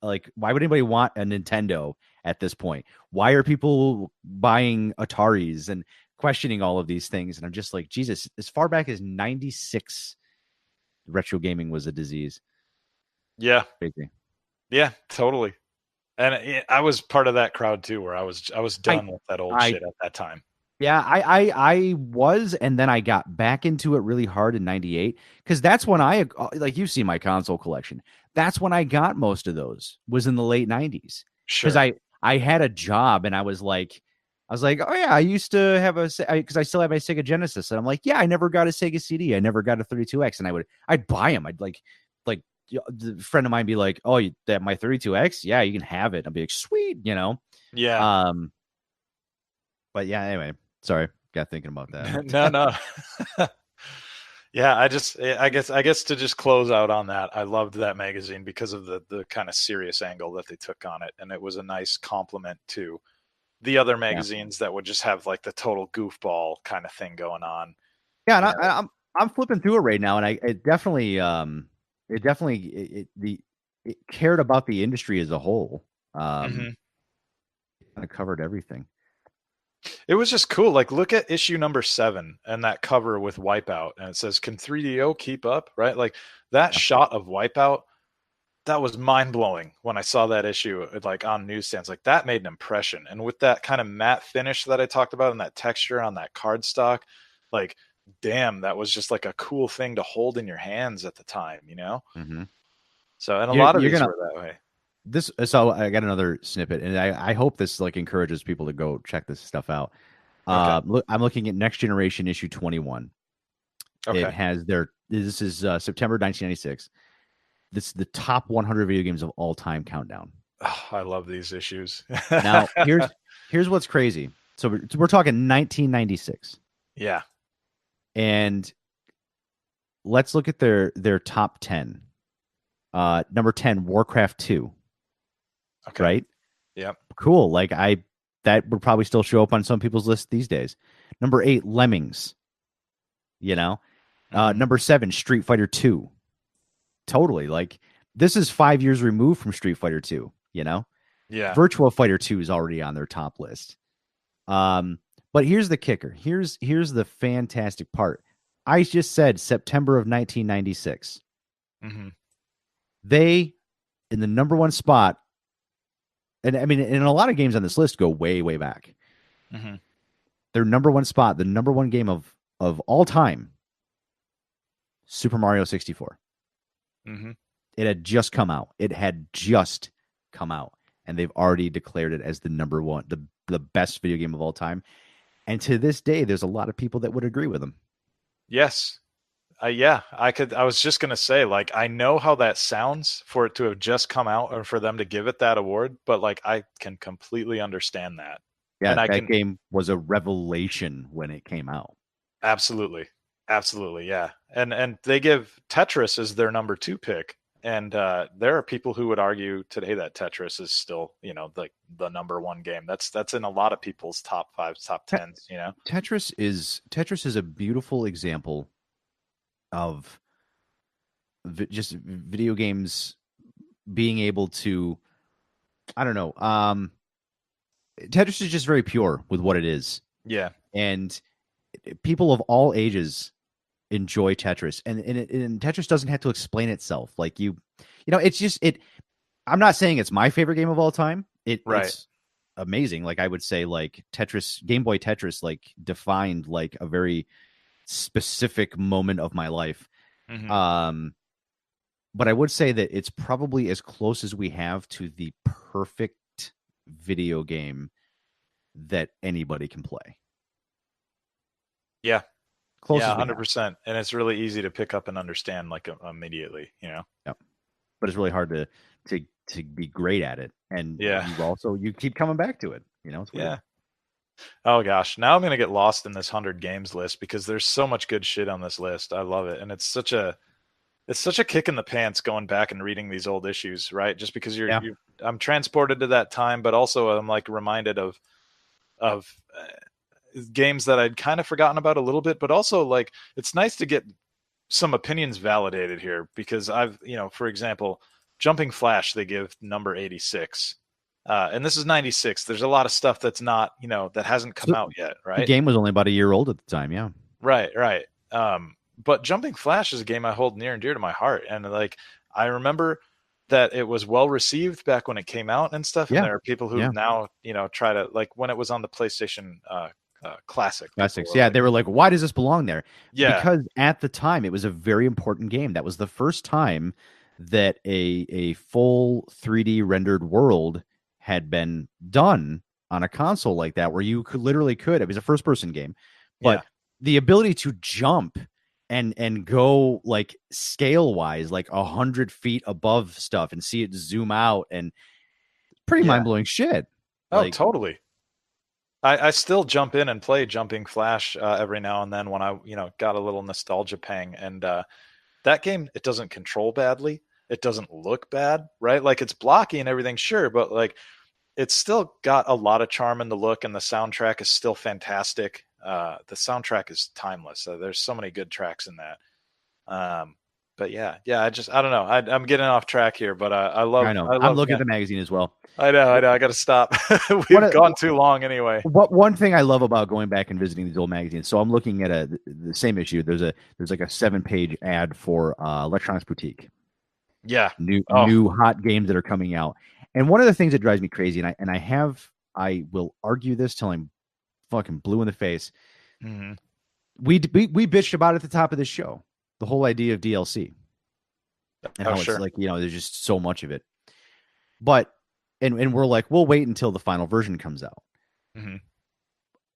Like, why would anybody want a Nintendo at this point? Why are people buying Ataris and questioning all of these things? And I'm just like, Jesus, as far back as 96, retro gaming was a disease. Yeah. Crazy. Yeah, totally. And I was part of that crowd too, where I was done with that old shit at that time. Yeah, I was, and then I got back into it really hard in 98, because that's when I, like, you see my console collection. That's when I got most of those, was in the late 90s. Sure. Because I had a job, and I was like, oh yeah, I used to have because I still have my Sega Genesis, and I'm like, yeah, I never got a Sega CD, I never got a 32X, and I'd buy them. I'd like a friend of mine be like, oh, that my 32X, yeah, you can have it. I'd be like, sweet, you know. Yeah. But yeah, anyway. Sorry, got thinking about that. No. Yeah, I guess to just close out on that, I loved that magazine because of the kind of serious angle that they took on it, and it was a nice compliment to the other magazines that would just have like the total goofball kind of thing going on. Yeah, and I'm flipping through it right now, and it definitely cared about the industry as a whole. Kind of covered everything. It was just cool. Like, look at issue number 7 and that cover with Wipeout, and it says, "Can 3DO keep up?" Right? Like that shot of Wipeout, that was mind blowing when I saw that issue, like on newsstands. Like that made an impression, and with that kind of matte finish that I talked about and that texture on that cardstock, like, damn, that was just like a cool thing to hold in your hands at the time, you know? Mm-hmm. So, and a lot of these were that way. So I got another snippet, and I hope this like encourages people to go check this stuff out. Okay. I'm looking at Next Generation issue 21. Okay. It has this is September 1996. This is the top 100 video games of all time countdown. Oh, I love these issues. Now here's what's crazy. So we're talking 1996. Yeah. And let's look at their top 10. Number 10, Warcraft 2. Okay. Right? Yep. Cool. Like that would probably still show up on some people's list these days. Number 8, Lemmings. You know? Number 7, Street Fighter 2. Totally. Like, this is 5 years removed from Street Fighter 2, you know? Yeah. Virtua Fighter 2 is already on their top list. But here's the kicker. Here's the fantastic part. I just said September of 1996. Mm-hmm. They, in the number one spot, and I mean, and a lot of games on this list go way, way back. Mm-hmm. Their number one spot, the number one game of all time, Super Mario 64. Mm-hmm. It had just come out. And they've already declared it as the number one, the best video game of all time. And to this day, there's a lot of people that would agree with them. Yes. Yeah, I was just going to say, like, I know how that sounds for it to have just come out or for them to give it that award, but like, I can completely understand that. Yeah, and game was a revelation when it came out. Absolutely. Absolutely. Yeah. And they give Tetris as their number 2 pick. And there are people who would argue today that Tetris is still, you know, like the number 1 game. That's in a lot of people's top 5s, top 10s, you know. Tetris is a beautiful example of just video games being able to, I don't know, Tetris is just very pure with what it is. Yeah. And people of all ages enjoy Tetris, and Tetris doesn't have to explain itself. Like it's just it. I'm not saying it's my favorite game of all time. It's amazing. Like I would say, like Tetris, Game Boy Tetris, like defined like a very specific moment of my life. Mm-hmm. But I would say that it's probably as close as we have to the perfect video game that anybody can play. Yeah. Close yeah, as we 100%. have. And it's really easy to pick up and understand like immediately, you know? Yep. But it's really hard to be great at it. And you keep coming back to it, you know? It's weird. Yeah. Oh gosh. Now I'm going to get lost in this 100 games list because there's so much good shit on this list. I love it. And it's such a kick in the pants going back and reading these old issues, right? Just because I'm transported to that time, but also I'm like reminded of games that I'd kind of forgotten about a little bit, but also like it's nice to get some opinions validated here because I've, for example, Jumping Flash, they give number 86. And this is 96. There's a lot of stuff that's not, that hasn't come out yet, right? The game was only about a year old at the time, yeah. Right. But Jumping Flash is a game I hold near and dear to my heart. And like, I remember that it was well received back when it came out and stuff. And there are people who now, try to, like when it was on the PlayStation Classics. Yeah, they were like, why does this belong there? Yeah. Because at the time, it was a very important game. That was the first time that a full 3D rendered world had been done on a console like that, where you it was a first person game, but the ability to jump and go like scale wise, like 100 feet above stuff and see it zoom out, and pretty mind blowing shit. Oh, totally. I still jump in and play Jumping Flash every now and then when I, got a little nostalgia pang. And that game, it doesn't control badly. It doesn't look bad, right? Like it's blocky and everything, sure, but like it's still got a lot of charm in the look, and the soundtrack is still fantastic. The soundtrack is timeless. There's so many good tracks in that. But I don't know. I'm getting off track here, but I love. I'm looking at the magazine as well. I know. I got to stop. We've gone too long anyway. One thing I love about going back and visiting these old magazines. So I'm looking at the same issue. There's like a 7-page ad for Electronics Boutique. Yeah, new hot games that are coming out. And one of the things that drives me crazy, I will argue this till I'm fucking blue in the face. Mm-hmm. We bitched about it at the top of this show, the whole idea of DLC, and how it's like, there's just so much of it. But and we're like, we'll wait until the final version comes out. Mm-hmm.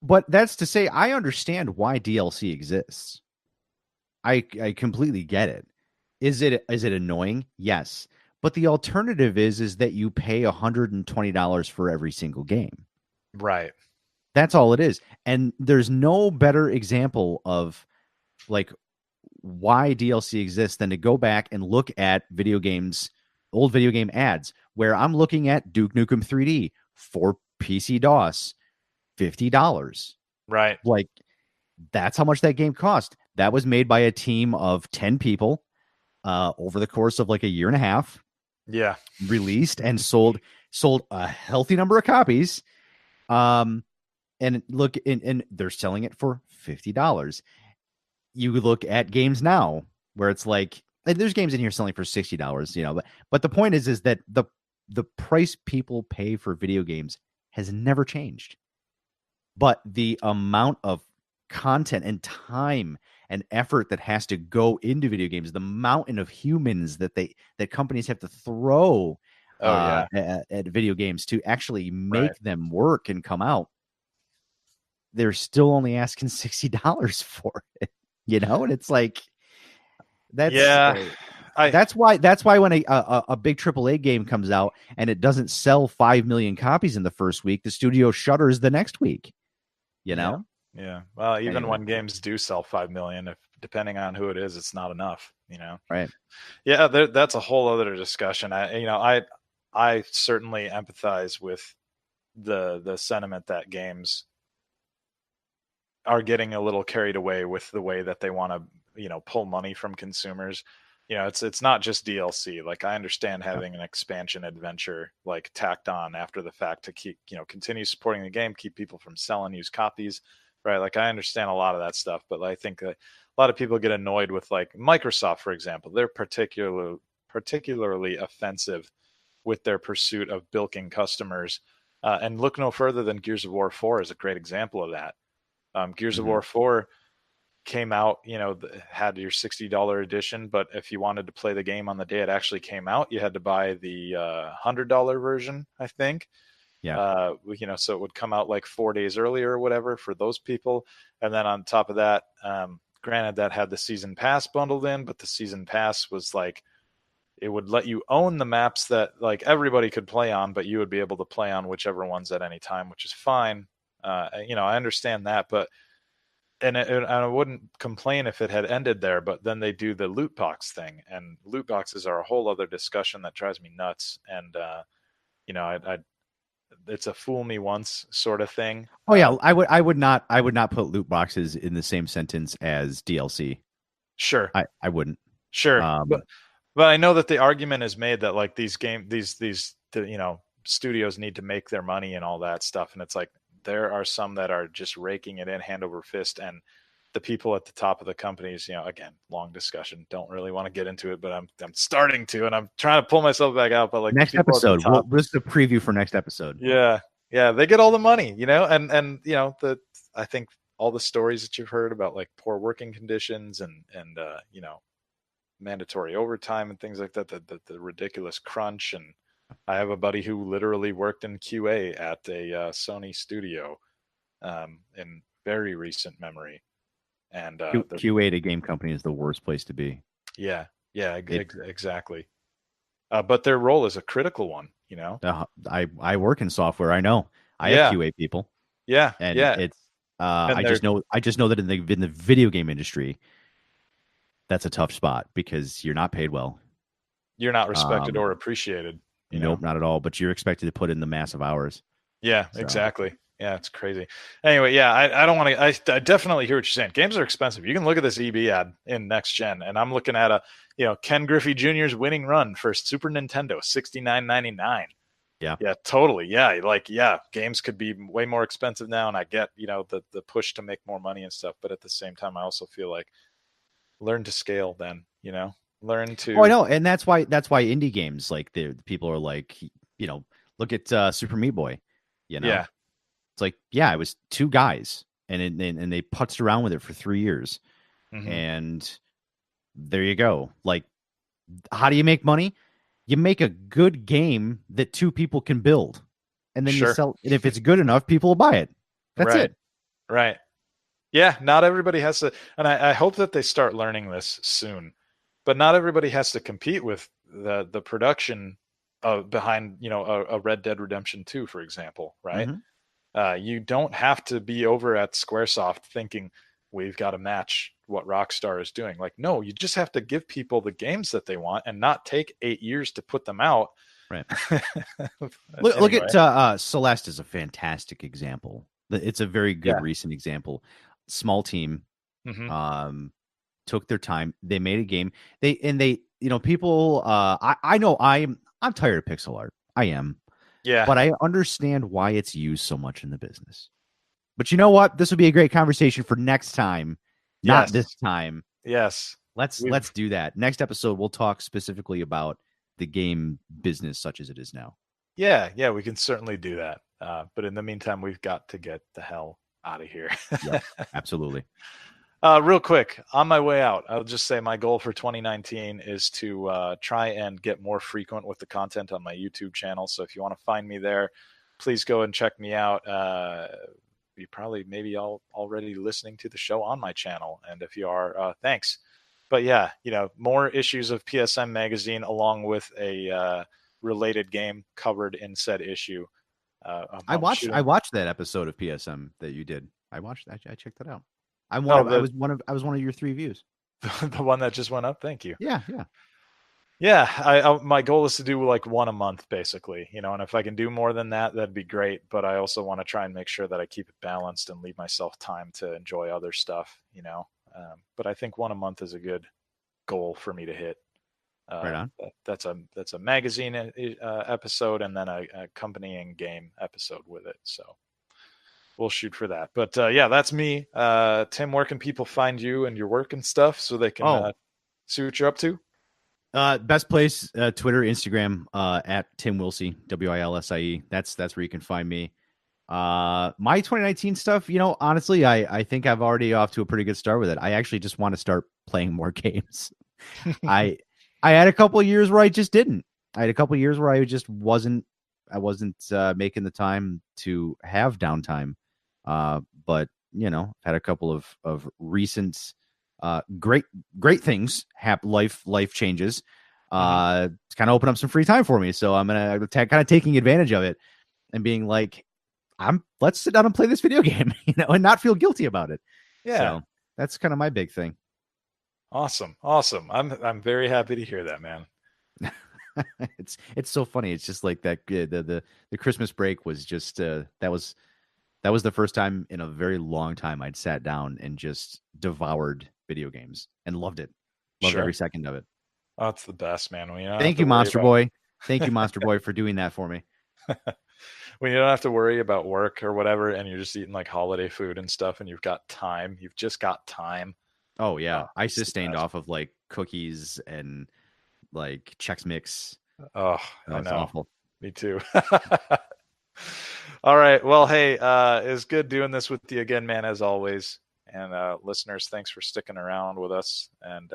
But that's to say, I understand why DLC exists. I completely get it. Is it annoying? Yes. But the alternative is that you pay $120 for every single game. Right. That's all it is. And there's no better example of why DLC exists than to go back and look at old video game ads, where I'm looking at Duke Nukem 3D for PC DOS, $50. Right. Like, that's how much that game cost. That was made by a team of 10 people over the course of like a year and a half. Yeah. Released and sold a healthy number of copies. And look, and they're selling it for $50. You look at games now where it's like, and there's games in here selling for $60, but the point is that the price people pay for video games has never changed. But the amount of content and time and effort that has to go into video games, the mountain of humans that companies have to throw at video games to actually make them work and come out, they're still only asking $60 for it, and it's like, that's why when a big AAA game comes out and it doesn't sell 5 million copies in the first week, the studio shutters the next week, Yeah. Well, even when games do sell 5 million, if depending on who it is, it's not enough, Right. Yeah. That's a whole other discussion. I certainly empathize with the sentiment that games are getting a little carried away with the way that they want to, pull money from consumers. it's not just DLC. Like, I understand having an expansion adventure like tacked on after the fact to keep, continue supporting the game, keep people from selling used copies, right? Like, I understand a lot of that stuff, but I think a lot of people get annoyed with, like, Microsoft, for example. They're particularly offensive with their pursuit of bilking customers. And look no further than Gears of War 4 is a great example of that. Gears of War 4 came out, had your $60 edition, but if you wanted to play the game on the day it actually came out, you had to buy the $100 version, I think. Yeah. So it would come out like 4 days earlier or whatever for those people. And then on top of that, granted, that had the season pass bundled in, but the season pass was like, it would let you own the maps that like everybody could play on, but you would be able to play on whichever ones at any time, which is fine. I understand that, but and I wouldn't complain if it had ended there, but then they do the loot box thing, and loot boxes are a whole other discussion that drives me nuts. And it's a fool me once sort of thing. Oh yeah, I would not put loot boxes in the same sentence as DLC. Sure, I wouldn't. Sure, but I know that the argument is made that like these studios need to make their money and all that stuff, and it's like there are some that are just raking it in hand over fist, and the people at the top of the companies, again, long discussion, don't really want to get into it, but I'm starting to, and I'm trying to pull myself back out. But like next episode, this is a preview for next episode. Yeah, they get all the money, and I think all the stories that you've heard about like poor working conditions and mandatory overtime and things like that, the ridiculous crunch. And I have a buddy who literally worked in QA at a Sony studio in very recent memory. And QA at a game company is the worst place to be. Yeah, exactly. But their role is a critical one, I work in software. I know. I have QA people. Yeah, and it's I just know that in the video game industry, that's a tough spot because you're not paid well. You're not respected or appreciated. Nope, not at all. But you're expected to put in the massive hours. Yeah, so. Exactly. Yeah, it's crazy. Anyway, yeah, I don't want to. I definitely hear what you're saying. Games are expensive. You can look at this EB ad in next gen, and I'm looking at Ken Griffey Jr.'s winning run for Super Nintendo, $69.99. Yeah, totally. Yeah, games could be way more expensive now, and I get the push to make more money and stuff. But at the same time, I also feel like learn to scale. Then learn to. Oh, I know, and that's why indie games like the people are like look at Super Meat Boy. Yeah. It's like, it was two guys, and they putzed around with it for 3 years, and there you go. Like, how do you make money? You make a good game that two people can build, and then you sell. And if it's good enough, people will buy it. That's it. Right. Yeah. Not everybody has to, and I hope that they start learning this soon. But not everybody has to compete with the production behind a Red Dead Redemption 2, for example. Right. You don't have to be over at Squaresoft thinking we've got to match what Rockstar is doing. Like, no, you just have to give people the games that they want and not take 8 years to put them out. Right. Look at Celeste is a fantastic example. It's a very good recent example. Small team, took their time. They made a game. People. I know I'm tired of pixel art. I am. Yeah. But I understand why it's used so much in the business. But you know what? This would be a great conversation for next time. Not this time. Yes. Let's do that. Next episode, we'll talk specifically about the game business such as it is now. Yeah, we can certainly do that. But in the meantime, we've got to get the hell out of here. Yep, absolutely. Real quick, on my way out, I'll just say my goal for 2019 is to try and get more frequent with the content on my YouTube channel. So if you want to find me there, please go and check me out. You probably maybe all already listening to the show on my channel. And if you are, thanks. But yeah, more issues of PSM magazine along with a related game covered in said issue. I watched that episode of PSM that you did. I checked that out. I was one of your 3 views. The one that just went up. Thank you. Yeah. I my goal is to do like one a month, basically. And if I can do more than that, that'd be great. But I also want to try and make sure that I keep it balanced and leave myself time to enjoy other stuff. But I think one a month is a good goal for me to hit. Right on. That's a magazine episode, and then a accompanying game episode with it. So we'll shoot for that. But yeah, that's me. Tim, where can people find you and your work and stuff so they can see what you're up to? Best place, Twitter, Instagram, at Tim Wilsie, Wilsie. That's where you can find me. My 2019 stuff, honestly, I think I've already off to a pretty good start with it. I actually just want to start playing more games. I had a couple of years where I just didn't. I had a couple of years where I just wasn't making the time to have downtime. But had a couple of recent great things life changes to kind of open up some free time for me. So I'm gonna kind of taking advantage of it and being like, let's sit down and play this video game, and not feel guilty about it. Yeah, so that's kind of my big thing. Awesome. I'm very happy to hear that, man. It's so funny. It's just like that. The Christmas break was just that was the first time in a very long time I'd sat down and just devoured video games and loved it. Loved every second of it. Oh, it's the best, man. Thank you, Monster Boy. Thank you, Monster Boy, for doing that for me. When you don't have to worry about work or whatever, and you're just eating like holiday food and stuff, and you've just got time. Oh yeah, I sustained off of like cookies and like Chex Mix. Oh, I know. Awful. Me too. All right. Well, hey, it's good doing this with you again, man, as always. And listeners, thanks for sticking around with us. And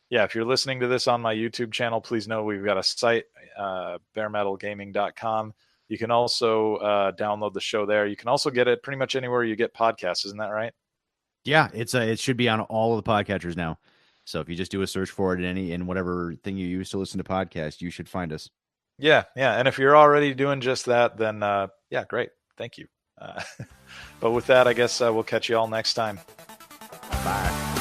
yeah, if you're listening to this on my YouTube channel, please know we've got a site, baremetalgaming.com. You can also download the show there. You can also get it pretty much anywhere you get podcasts. Isn't that right? Yeah, it should be on all of the podcatchers now. So if you just do a search for it in whatever thing you use to listen to podcasts, you should find us. Yeah. And if you're already doing just that, then yeah, great. Thank you. But with that, I guess we'll catch you all next time. Bye.